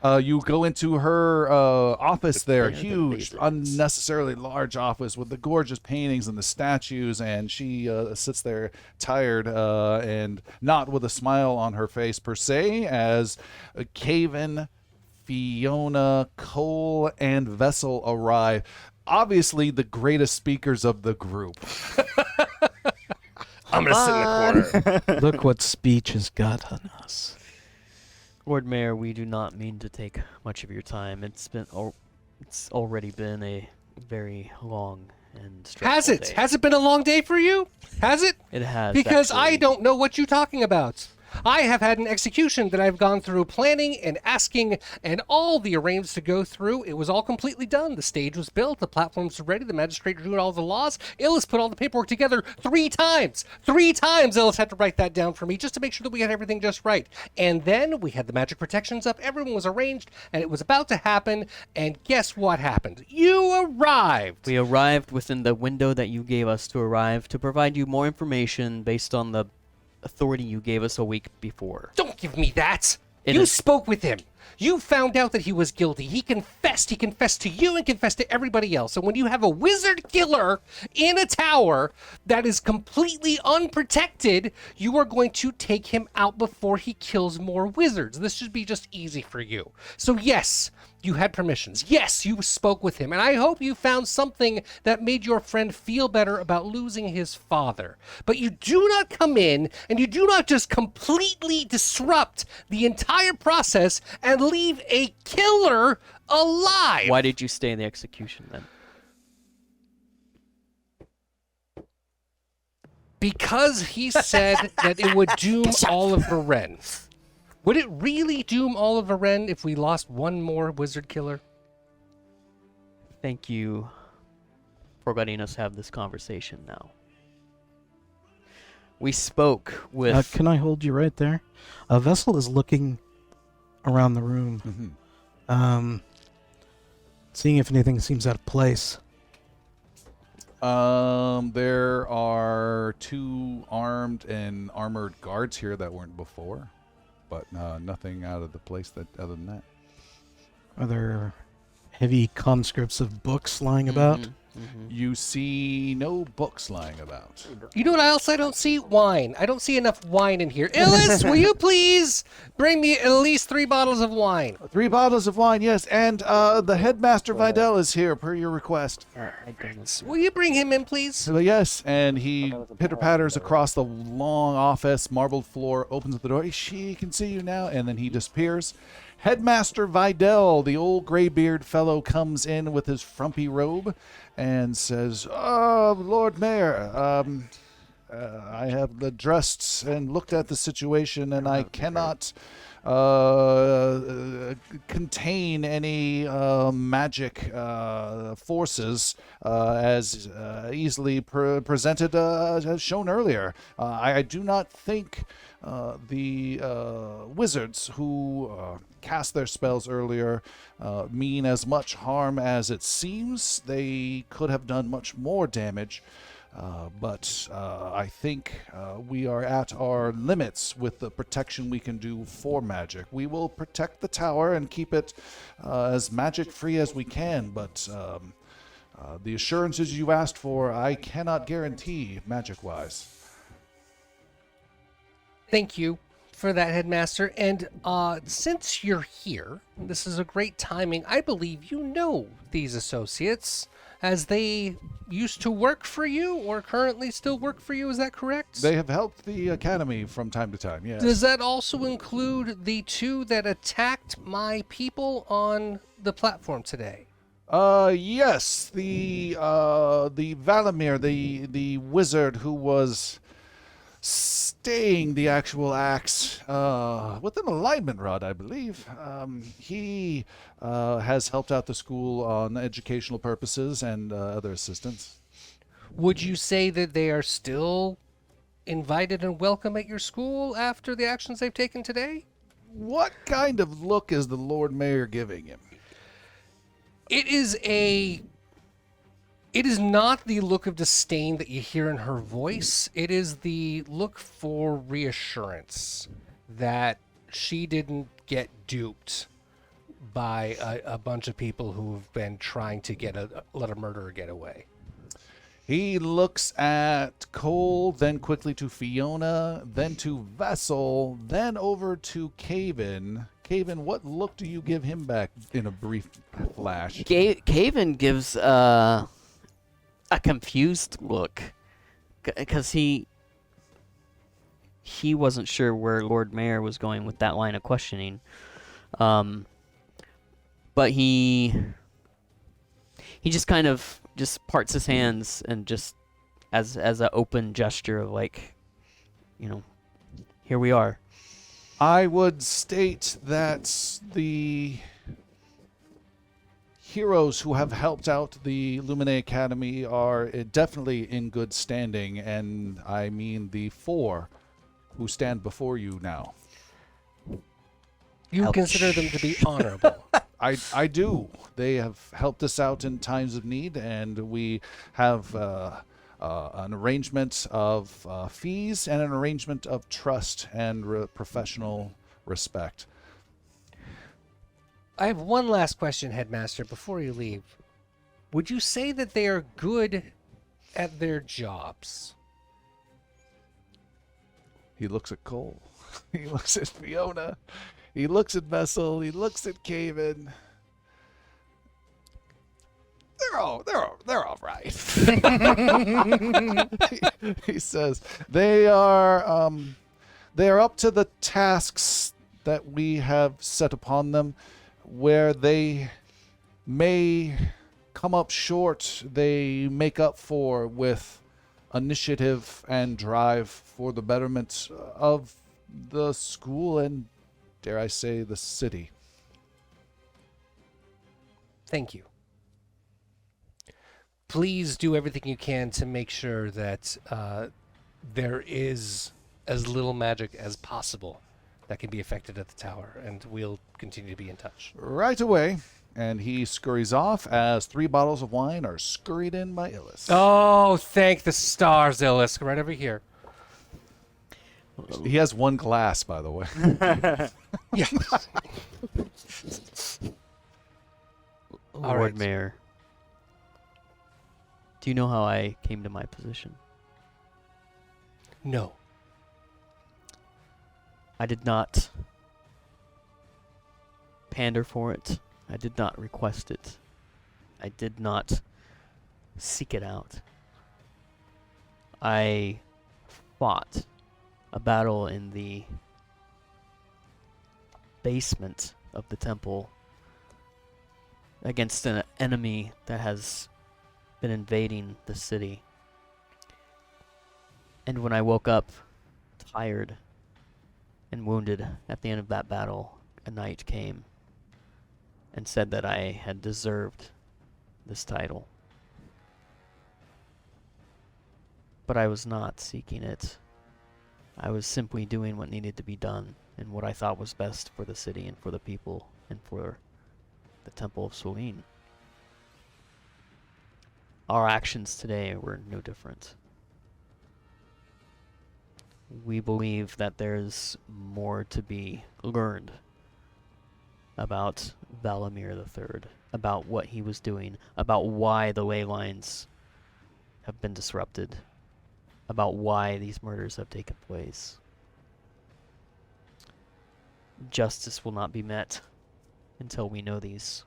A: You go into her office there, huge, unnecessarily large office with the gorgeous paintings and the statues, and she sits there tired and not with a smile on her face per se, as Caven, Fiona, Cole, and Vessel arrive. Obviously the greatest speakers of the group.
E: I'm going to sit in the corner.
G: Look what speech has got on us.
H: Lord Mayor, we do not mean to take much of your time. It's already been a very long and stressful
E: Has it?
H: day.
E: Has it been a long day for you? Has it?
H: It has.
E: Because I
H: actually.
E: don't know what you're talking about. I have had an execution that I've gone through planning and asking and all the arrangements to go through. It was all completely done. The stage was built. The platforms were ready. The magistrate drew all the laws. Illis put all the paperwork together 3 times. 3 times Illis had to write that down for me just to make sure that we had everything just right. And then we had the magic protections up. Everyone was arranged and it was about to happen. And guess what happened? You arrived.
H: We arrived within the window that you gave us to arrive to provide you more information based on the authority you gave us a week before.
E: Don't give me that.
H: It
E: You
H: is-
E: spoke with him. You found out that he was guilty. He confessed. He confessed to you and confessed to everybody else. And when you have a wizard killer in a tower that is completely unprotected, you are going to take him out before he kills more wizards. This should be just easy for you. So yes, you had permissions. Yes, you spoke with him. And I hope you found something that made your friend feel better about losing his father. But you do not come in and you do not just completely disrupt the entire process and leave a killer alive.
H: Why did you stay in the execution then?
E: Because he said that it would doom all of Beren. Would it really doom all of Aren if we lost one more wizard killer?
D: Thank you for letting us have this conversation now. We spoke with.
G: Can I hold you right there? Vessel is looking around the room, seeing if anything seems out of place.
A: There are 2 armed and armored guards here that weren't before, but nothing out of the place other than that.
G: Are there heavy conscripts of books lying about?
A: You see no books lying about.
E: You know what else I don't see? Wine. I don't see enough wine in here. Illis, will you please bring me at least 3 bottles of wine?
A: 3 bottles of wine, yes, and the headmaster Vidal is here per your request.
E: Will you bring him in, please?
A: So yes, and he pitter-patters across the long office, marbled floor, opens the door. She can see you now, and then he disappears. Headmaster Vidal, the old graybeard fellow, comes in with his frumpy robe and says, "Oh, Lord Mayor, I have addressed and looked at the situation, and I cannot contain any magic forces as easily presented as shown earlier. I do not think the wizards who cast their spells earlier mean as much harm as it seems. They could have done much more damage. But I think we are at our limits with the protection we can do for magic. We will protect the tower and keep it as magic-free as we can, but the assurances you asked for, I cannot guarantee magic-wise."
E: Thank you for that, Headmaster. And since you're here, this is a great timing. I believe you know these associates, as they used to work for you or currently still work for you. Is that correct?
A: They have helped the academy from time to time, yes.
E: Does that also include the 2 that attacked my people on the platform today?
A: Yes, the Valamir, the wizard who was staying the actual axe with an alignment rod, I believe. He has helped out the school on educational purposes and other assistance.
E: Would you say that they are still invited and welcome at your school after the actions they've taken today?
A: What kind of look is the Lord Mayor giving him?
E: It is not the look of disdain that you hear in her voice. It is the look for reassurance that she didn't get duped by a bunch of people who've been trying to let a murderer get away.
A: He looks at Cole, then quickly to Fiona, then to Vessel, then over to Caven. Caven, what look do you give him back in a brief flash?
H: Caven gives a confused look, because he wasn't sure where Lord Mayor was going with that line of questioning. But he just kind of just parts his hands and just as an open gesture of like, here we are.
A: I would state that the heroes who have helped out the Lumine Academy are definitely in good standing, and I mean the 4 who stand before you now.
E: You consider them to be honorable.
A: I do. They have helped us out in times of need, and we have an arrangement of fees and an arrangement of trust and professional respect.
E: I have one last question, Headmaster, before you leave. Would you say that they are good at their jobs?
A: He looks at Cole. He looks at Fiona. He looks at Vessel. He looks at Caven. They're all right. He says they are up to the tasks that we have set upon them. Where they may come up short, they make up for with initiative and drive for the betterment of the school and dare I say, the city.
E: Thank you. Please do everything you can to make sure that there is as little magic as possible that can be affected at the tower, and we'll continue to be in touch.
A: Right away. And he scurries off as 3 bottles of wine are scurried in by Illis.
E: Oh, thank the stars, Illis. Right over here.
A: He has 1 glass, by the way.
E: Yeah.
D: Lord
E: right.
D: Mayor, do you know how I came to my position?
E: No.
D: I did not pander for it. I did not request it. I did not seek it out. I fought a battle in the basement of the temple against an enemy that has been invading the city. And when I woke up tired and wounded at the end of that battle, a knight came and said that I had deserved this title. But I was not seeking it. I was simply doing what needed to be done and what I thought was best for the city and for the people and for the Temple of Solene. Our actions today were no different. We believe that there's more to be learned about Valamir III, about what he was doing, about why the ley lines have been disrupted, about why these murders have taken place. Justice will not be met until we know these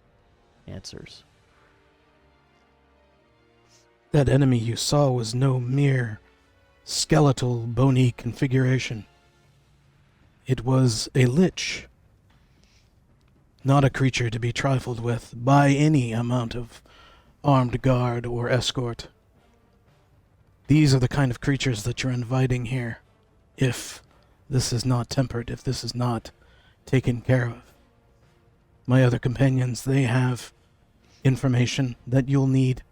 D: answers.
G: That enemy you saw was no mere skeletal, bony configuration. It was a lich. Not a creature to be trifled with by any amount of armed guard or escort. These are the kind of creatures that you're inviting here, if this is not tempered, if this is not taken care of. My other companions, they have information that you'll need.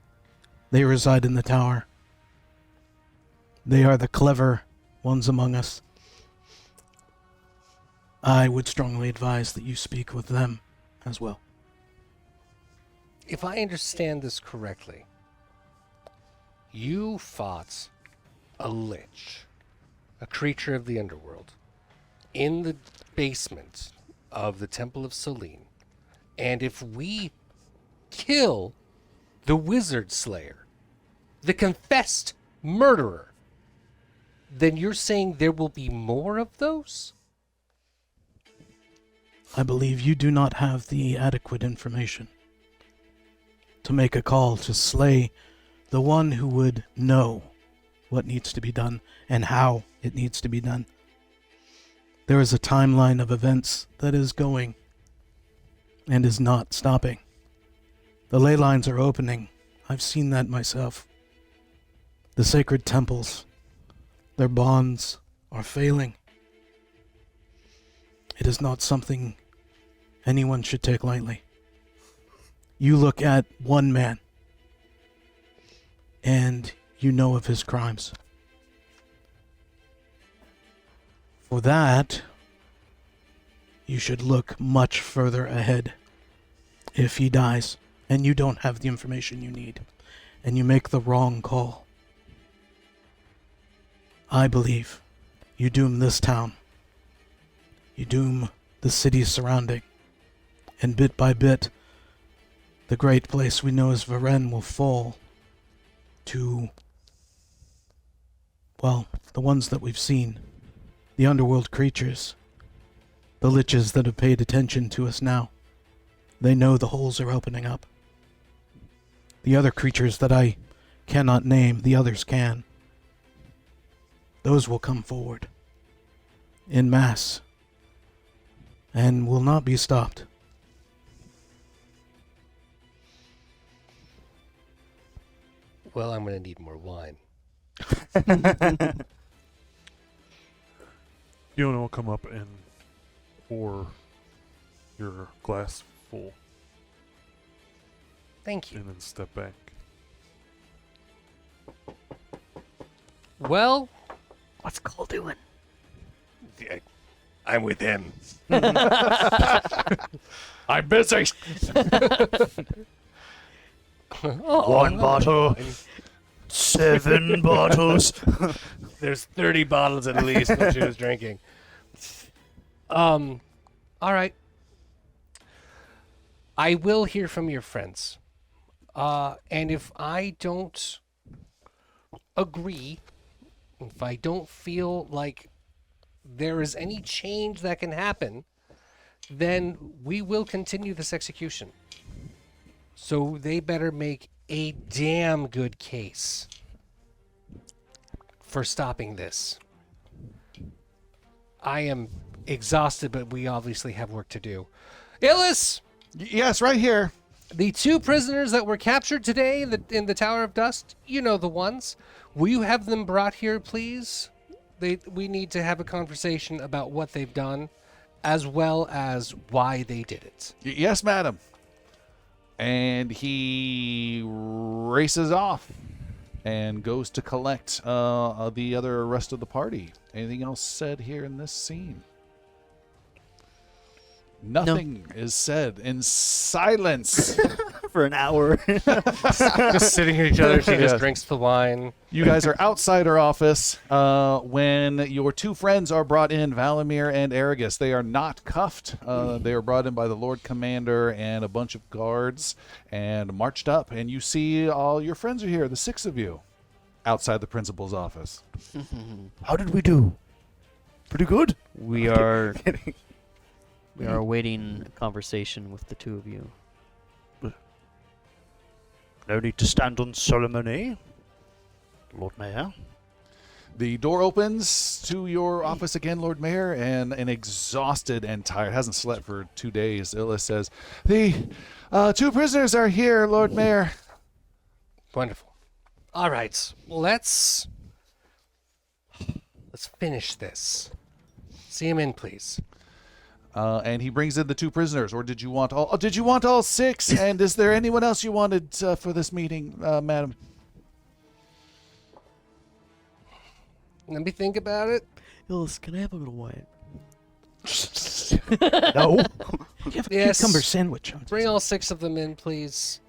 G: They reside in the tower. They are the clever ones among us. I would strongly advise that you speak with them as well.
E: If I understand this correctly, you fought a lich, a creature of the underworld, in the basement of the Temple of Solene. And if we kill the Wizard Slayer, the confessed murderer, then you're saying there will be more of those?
G: I believe you do not have the adequate information to make a call to slay the one who would know what needs to be done and how it needs to be done. There is a timeline of events that is going and is not stopping. The ley lines are opening. I've seen that myself. The sacred temples, their bonds are failing. It is not something anyone should take lightly. You look at one man, and you know of his crimes. For that, you should look much further ahead. If he dies, and you don't have the information you need, and you make the wrong call, I believe you doom this town. You doom the city surrounding. And bit by bit, the great place we know as Varen will fall to, well, the ones that we've seen. The underworld creatures. The liches that have paid attention to us now. They know the holes are opening up. The other creatures that I cannot name, the others can. Those will come forward. En masse. And will not be stopped.
E: Well, I'm going to need more wine.
F: Yona will come up and Pour your glass full
E: Thank you.
F: and then step back.
E: Well,
H: What's Cole doing?
E: I'm with him. I'm busy.
B: One bottle. 7 bottles.
E: There's 30 bottles at least that she was drinking. All right. I will hear from your friends. And if I don't agree, if I don't feel like there is any change that can happen, then we will continue this execution. So they better make a damn good case for stopping this. I am exhausted, but we obviously have work to do. Illis,
A: Yes, right here.
E: the 2 prisoners that were captured today in the Tower of Dust, you know the ones. Will you have them brought here, please? We need to have a conversation about what they've done, as well as why they did it.
A: Yes, madam. And he races off and goes to collect the other rest of the party. Anything else said here in this scene? Nothing is said in silence.
I: For an hour.
E: Just sitting at each other, she just
A: Yes.
E: drinks the wine.
A: You guys are outside her office when your 2 friends are brought in, Valamir and Aragus. They are not cuffed. They are brought in by the Lord Commander and a bunch of guards and marched up. And you see all your friends are here, the 6 of you, outside the principal's office.
B: How did we do? Pretty good.
H: We are awaiting a conversation with the 2 of you.
B: No need to stand on ceremony, Lord Mayor.
A: The door opens to your office again, Lord Mayor, and an exhausted and tired, hasn't slept for 2 days, Illis says, "The 2 prisoners are here, Lord Mayor."
E: Wonderful. All right, let's finish this. See him in, please.
A: And he brings in the 2 prisoners. Or did you want all? Oh, did you want all 6? And is there anyone else you wanted for this meeting, madam?
E: Let me think about it.
D: Illis, can I have a little wine?
B: No.
G: You have a
E: Yes.
G: cucumber sandwich. On
E: Bring all 6 of them in, please.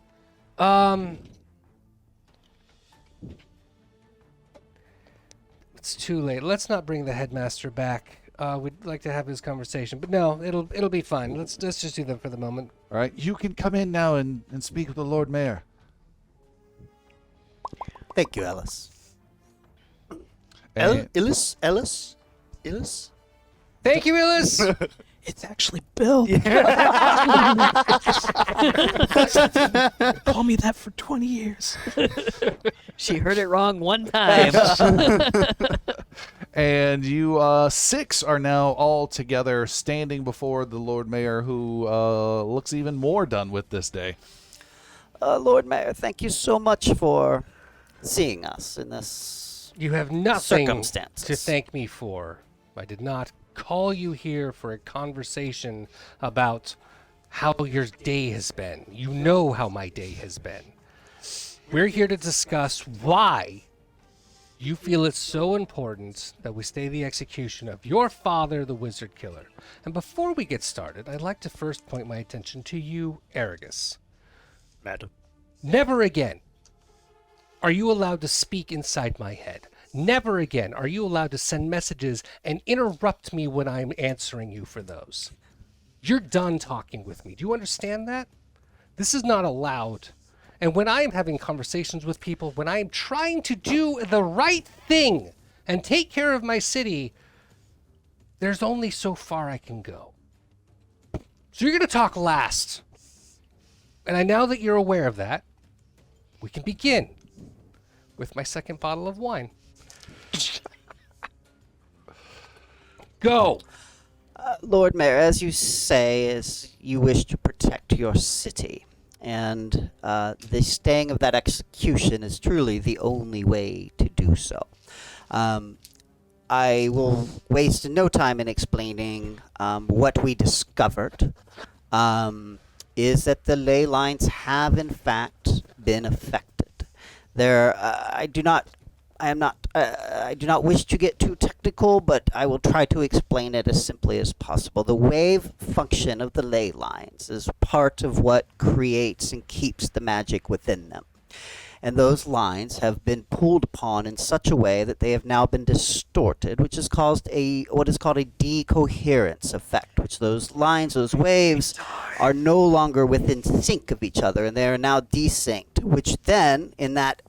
E: It's too late. Let's not bring the headmaster back. We'd like to have his conversation, but no, it'll be fine. Let's just do them for the moment.
A: All right, you can come in now and speak with the Lord Mayor.
C: Thank you, Ellis.
A: And-
B: Illis?
E: Thank you, Illis.
G: It's actually Bill. Call me that for 20 years.
H: She heard it wrong one time.
A: And you 6 are now all together standing before the Lord Mayor, who looks even more done with this day.
C: Lord Mayor, thank you so much for seeing us in this
E: You have nothing
C: circumstances.
E: to thank me for. I did not call you here for a conversation about how your day has been. You know how my day has been. We're here to discuss why you feel it's so important that we stay the execution of your father, the Wizard Killer. And before we get started, I'd like to first point my attention to you, Aragus.
B: Madam.
E: Never again are you allowed to speak inside my head. Never again are you allowed to send messages and interrupt me when I'm answering you for those. You're done talking with me. Do you understand that? This is not allowed. And when I'm having conversations with people, when I'm trying to do the right thing and take care of my city, there's only so far I can go. So you're going to talk last. And now that you're aware of that, we can begin with my second bottle of wine. Go!
C: Lord Mayor, as you say, is you wish to protect your city. And the staying of that execution is truly the only way to do so. I will waste no time in explaining what we discovered. Is that the ley lines have in fact been affected. There, I do not wish to get too technical, but I will try to explain it as simply as possible. The wave function of the ley lines is part of what creates and keeps the magic within them. And those lines have been pulled upon in such a way that they have now been distorted, which has caused what is called a decoherence effect, which those lines, those waves, are no longer within sync of each other, and they are now desynced, which then, in that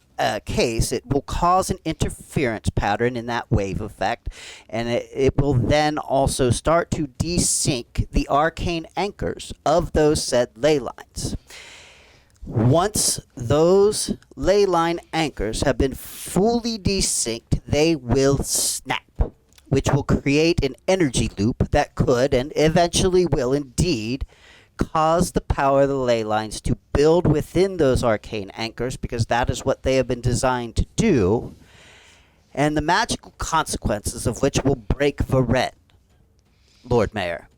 C: case, it will cause an interference pattern in that wave effect, and it will then also start to desync the arcane anchors of those said ley lines. Once those ley line anchors have been fully desynced, they will snap, which will create an energy loop that could and eventually will indeed cause the power of the ley lines to build within those arcane anchors, because that is what they have been designed to do, and the magical consequences of which will break Varen, Lord Mayor.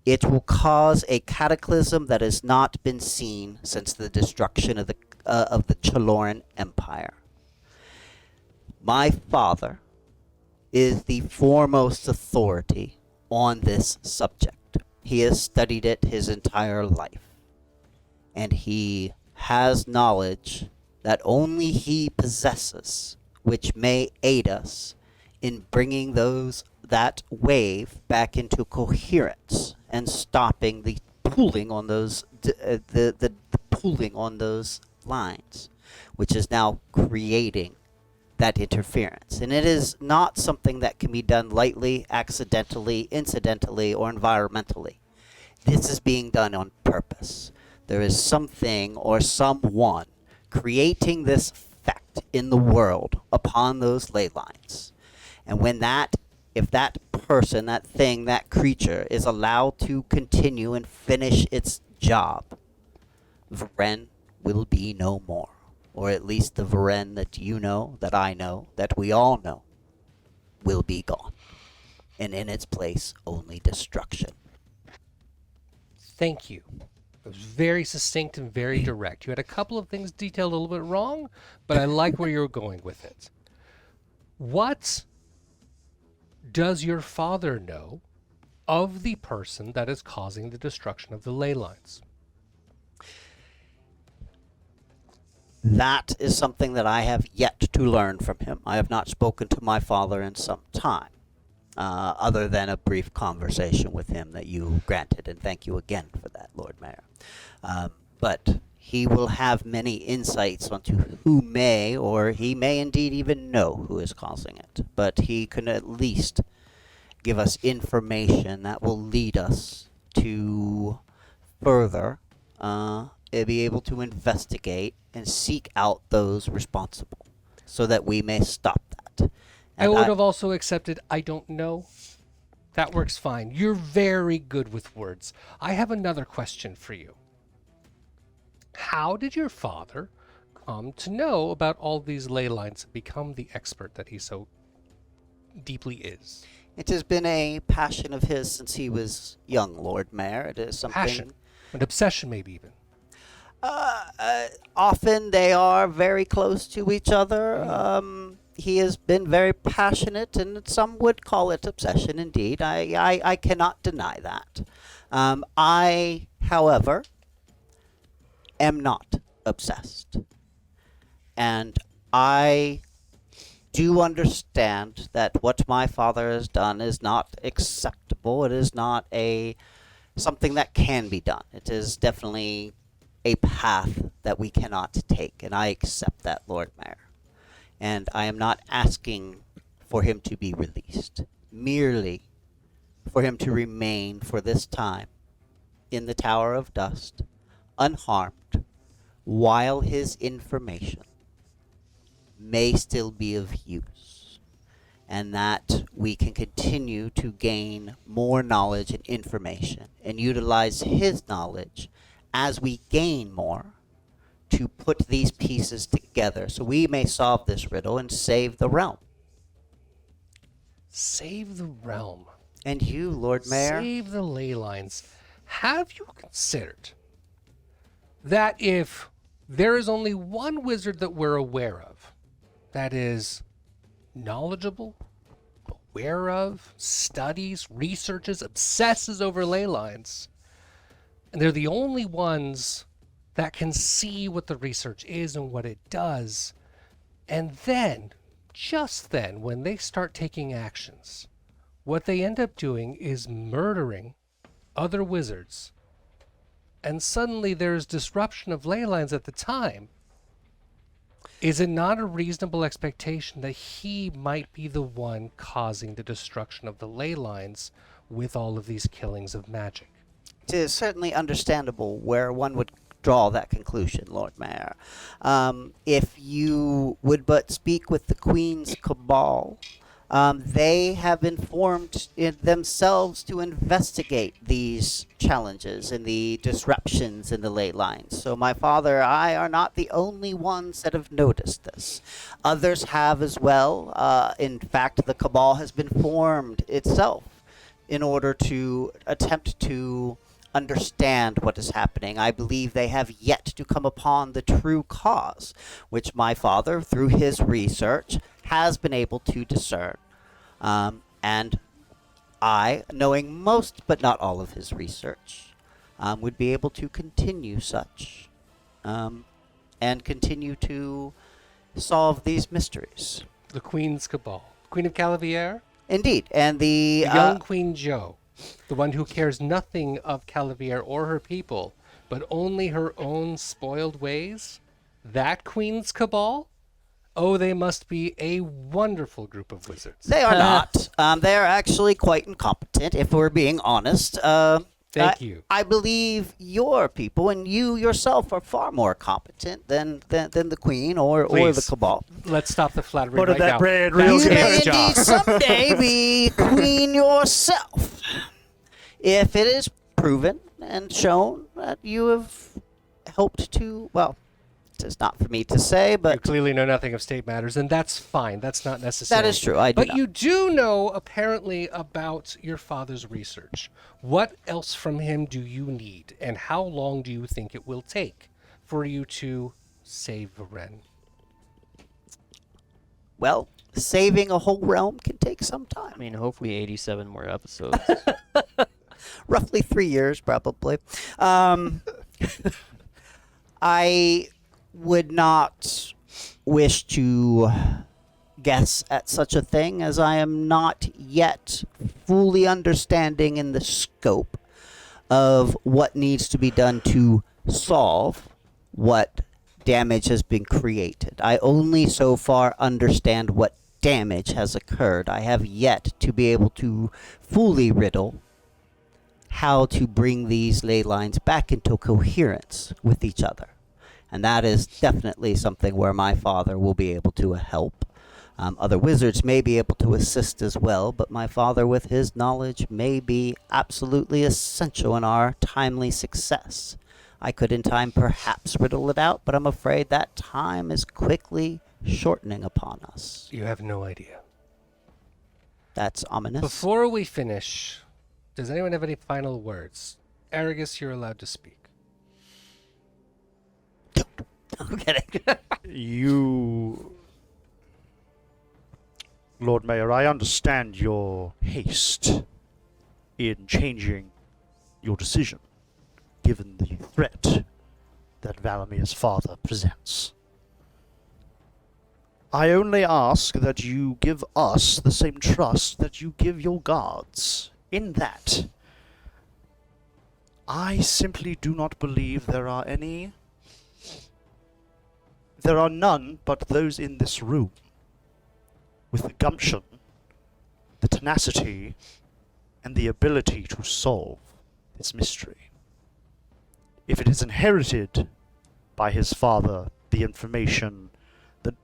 C: It will cause a cataclysm that has not been seen since the destruction of the Chaloran Empire. My father is the foremost authority on this subject. He has studied it his entire life, and he has knowledge that only he possesses, which may aid us in bringing that wave back into coherence and stopping the pulling on those the pulling on those lines, which is now creating that interference. And it is not something that can be done lightly, accidentally, incidentally, or environmentally. This is being done on purpose. There is something or someone creating this effect in the world upon those ley lines. And if that person, that thing, that creature is allowed to continue and finish its job, Varen will be no more. Or at least the Varen that you know, that I know, that we all know, will be gone. And in its place, only destruction.
E: Thank you. It was very succinct and very direct. You had a couple of things detailed a little bit wrong, but I like where you were going with it. What does your father know of the person that is causing the destruction of the ley lines?
C: That is something that I have yet to learn from him. I have not spoken to my father in some time, other than a brief conversation with him that you granted, and thank you again for that, Lord Mayor. But he will have many insights onto who may, or he may indeed even know who is causing it. But he can at least give us information that will lead us to further be able to investigate and seek out those responsible, so that we may stop that.
E: I
C: And
E: would have also accepted, I don't know. That works fine. You're very good with words. I have another question for you. How did your father come to know about all these ley lines and become the expert that he so deeply is?
C: It has been a passion of his since he was young, Lord Mayor. It is something.
E: Passion. An obsession, maybe even.
C: Often they are very close to each other. He has been very passionate, and some would call it obsession indeed. I cannot deny that. I, however, am not obsessed. And I do understand that what my father has done is not acceptable. It is not something that can be done. It is definitely a path that we cannot take, and I accept that, Lord Mayor. And I am not asking for him to be released, merely for him to remain for this time in the Tower of Dust, unharmed, while his information may still be of use, and that we can continue to gain more knowledge and information and utilize his knowledge as we gain more to put these pieces together so we may solve this riddle and save the realm.
E: save the realm,
C: And you, Lord Mayor?
E: save the ley lines, have you considered that if there is only one wizard that we're aware of that is knowledgeable, aware of, studies, researches, obsesses over ley lines, and they're the only ones that can see what the research is and what it does, and then, just then, when they start taking actions, what they end up doing is murdering other wizards, and suddenly there's disruption of ley lines at the time. Is it not a reasonable expectation that he might be the one causing the destruction of the ley lines with all of these killings of magic?
C: It is certainly understandable where one would draw that conclusion, Lord Mayor. If you would but speak with the Queen's Cabal, they have informed themselves to investigate these challenges and the disruptions in the ley lines. So my father and I are not the only ones that have noticed this. Others have as well. In fact, the Cabal has been formed itself in order to attempt to understand what is happening. I believe they have yet to come upon the true cause, which my father, through his research, has been able to discern. And I, knowing most but not all of his research, would be able to continue such and continue to solve these mysteries.
E: The Queen's Cabal. Queen of Calavier?
C: Indeed, and the
E: The young Queen Jo. The one who cares nothing of Calavier or her people, but only her own spoiled ways? That Queen's Cabal? Oh, they must be a wonderful group of wizards.
C: they are not. They are actually quite incompetent, if we're being honest.
E: Thank you.
C: I believe your people and you yourself are far more competent than the Queen or the
E: Please.
C: Cabal.
E: Let's stop the flattery
B: Butter
E: right
B: that
E: now.
B: bread
E: That's
B: real
C: You
B: good.
C: may
E: his job.
C: indeed someday be Queen yourself, if it is proven and shown that you have helped to, well, it is not for me to say,
E: You
C: but
E: clearly know nothing of state matters, and that's fine. That's not necessary.
C: that is true. I do
E: But
C: not.
E: you do know, apparently, about your father's research. What else from him do you need, and how long do you think it will take for you to save Varen?
C: Well, saving a whole realm can take some time.
H: I mean, hopefully 87 more episodes.
C: Roughly 3 years, probably. I would not wish to guess at such a thing, as I am not yet fully understanding in the scope of what needs to be done to solve what damage has been created. I only so far understand what damage has occurred. I have yet to be able to fully riddle how to bring these ley lines back into coherence with each other. And that is definitely something where my father will be able to help. Other wizards may be able to assist as well, but my father, with his knowledge, may be absolutely essential in our timely success. I could in time perhaps riddle it out, but I'm afraid that time is quickly shortening upon us.
E: You have no idea.
C: That's ominous.
E: Before we finish, does anyone have any final words? Aragus, you're allowed to speak.
C: I'm kidding.
B: You, Lord Mayor, I understand your haste in changing your decision, given the threat that Valamir's father presents. I only ask that you give us the same trust that you give your guards, in that I simply do not believe there are none but those in this room with the gumption, the tenacity, and the ability to solve this mystery. If it is inherited by his father, the information, the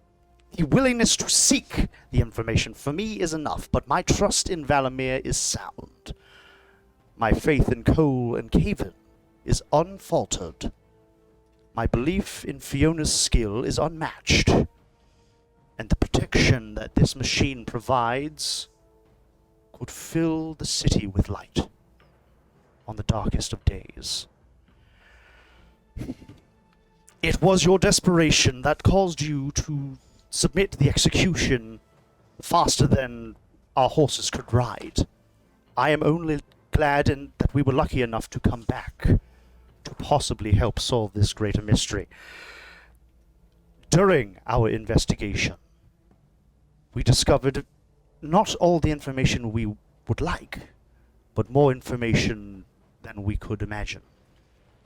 B: willingness to seek the information, for me is enough, but my trust in Valamir is sound. My faith in Cole and Caven is unfaltered. My belief in Fiona's skill is unmatched. And the protection that this machine provides could fill the city with light on the darkest of days. It was your desperation that caused you to submit the execution faster than our horses could ride. I am only glad that we were lucky enough to come back to possibly help solve this greater mystery. During our investigation, we discovered not all the information we would like, but more information than we could imagine.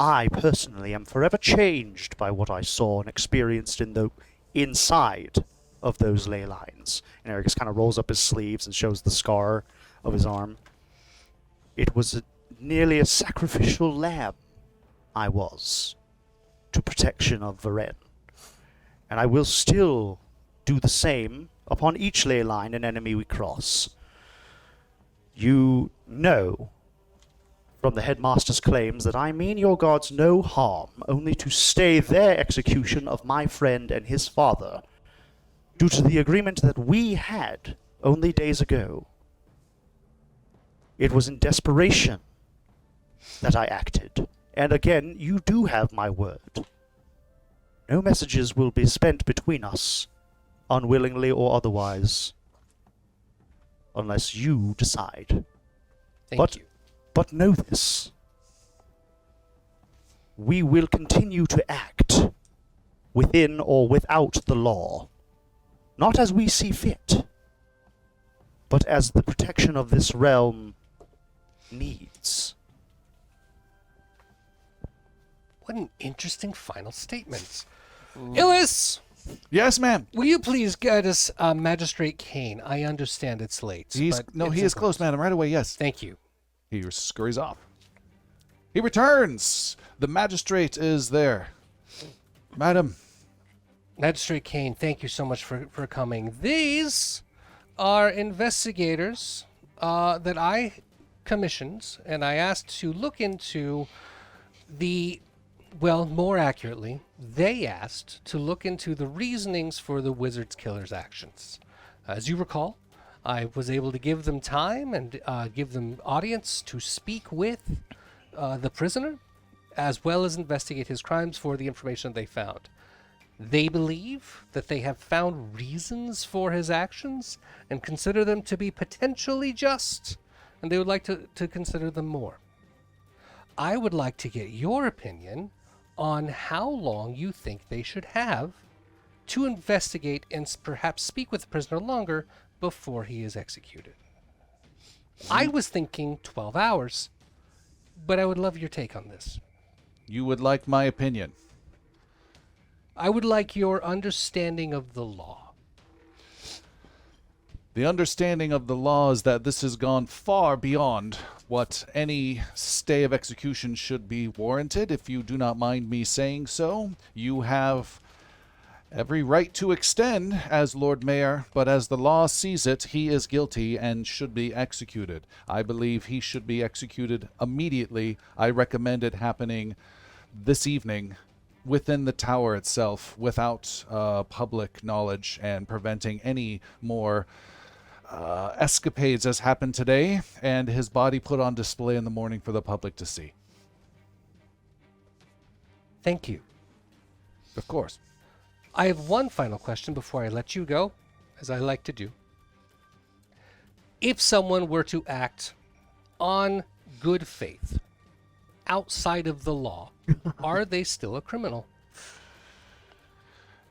B: I personally am forever changed by what I saw and experienced in the inside of those ley lines. And Eric just kind of rolls up his sleeves and shows the scar of his arm. It was nearly a sacrificial lamb I was to protection of Varen. And I will still do the same upon each ley line and enemy we cross. You know from the headmaster's claims that I mean your gods no harm, only to stay their execution of my friend and his father, due to the agreement that we had only days ago. It was in desperation that I acted, and again, you do have my word. No messages will be spent between us, unwillingly or otherwise, unless you decide.
E: Thank you.
B: But know this. We will continue to act within or without the law, not as we see fit, but as the protection of this realm needs.
E: What an interesting final statement. Illis,
A: Yes, ma'am.
E: will you please get us Magistrate Kane? I understand it's late.
A: He
E: but
A: is
E: it's
A: close,
E: important.
A: madam. Right away, yes.
E: Thank you.
A: He scurries off. He returns. The magistrate is there. Madam,
E: Magistrate Kane, thank you so much for coming. These are investigators that I commissioned, and I asked to look into more accurately, they asked to look into the reasonings for the wizard's killer's actions. As you recall, I was able to give them time and give them audience to speak with the prisoner, as well as investigate his crimes for the information they found. They believe that they have found reasons for his actions and consider them to be potentially just, and they would like to consider them more. I would like to get your opinion on how long you think they should have to investigate and perhaps speak with the prisoner longer before he is executed. I was thinking 12 hours, but I would love your take on this.
A: you would like my opinion.
E: I would like your understanding of the law.
A: The understanding of the law is that this has gone far beyond what any stay of execution should be warranted. If you do not mind me saying so, you have every right to extend as Lord Mayor, but as the law sees it, he is guilty and should be executed. I believe he should be executed immediately. I recommend it happening this evening within the tower itself without public knowledge and preventing any more escapades as happened today, and his body put on display in the morning for the public to see.
E: Thank you.
A: Of course.
E: I have one final question before I let you go, as I like to do. If someone were to act on good faith outside of the law, are they still a criminal?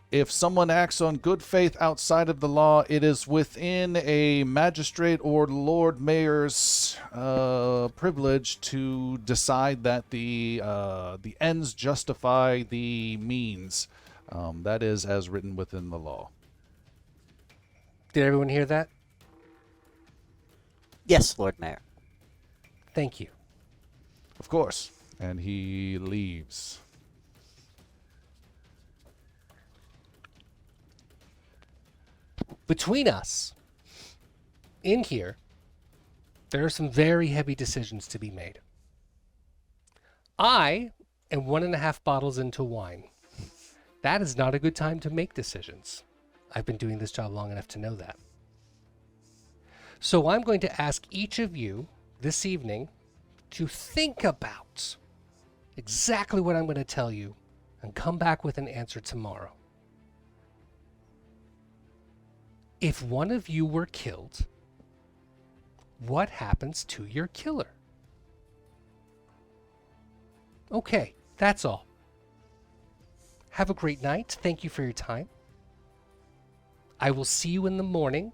A: If someone acts on good faith outside of the law, it is within a magistrate or Lord Mayor's privilege to decide that the ends justify the means. That is as written within the law.
E: Did everyone hear that?
C: Yes, Lord Mayor.
E: Thank you.
A: Of course. And he leaves.
E: Between us, in here, there are some very heavy decisions to be made. I am 1.5 bottles into wine. That is not a good time to make decisions. I've been doing this job long enough to know that. So I'm going to ask each of you this evening to think about exactly what I'm going to tell you and come back with an answer tomorrow. If one of you were killed, what happens to your killer? Okay, that's all. Have a great night. Thank you for your time. I will see you in the morning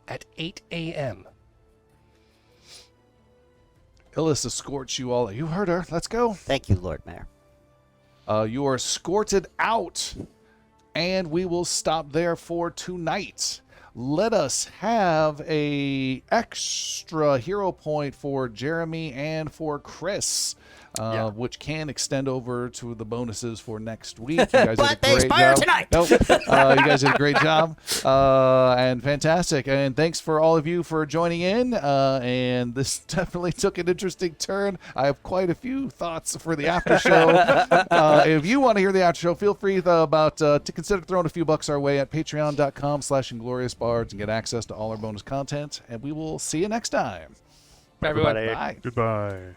E: at 8 a.m.
A: Illis escorts you all. You heard her. Let's go.
C: Thank you, Lord Mayor.
A: You are escorted out, and we will stop there for tonight. Let us have a extra hero point for Jeremy and for Chris, which can extend over to the bonuses for next week. You guys
C: But
A: did
C: they
A: a great
C: expire
A: job.
C: tonight.
A: Nope. You guys did a great job, and fantastic. And thanks for all of you for joining in. And this definitely took an interesting turn. I have quite a few thoughts for the after show. If you want to hear the after show, feel free to consider throwing a few bucks our way at patreon.com/IngloriousBards and get access to all our bonus content. And we will see you next time.
E: Everyone.
B: Everybody.
A: Bye.
F: Goodbye.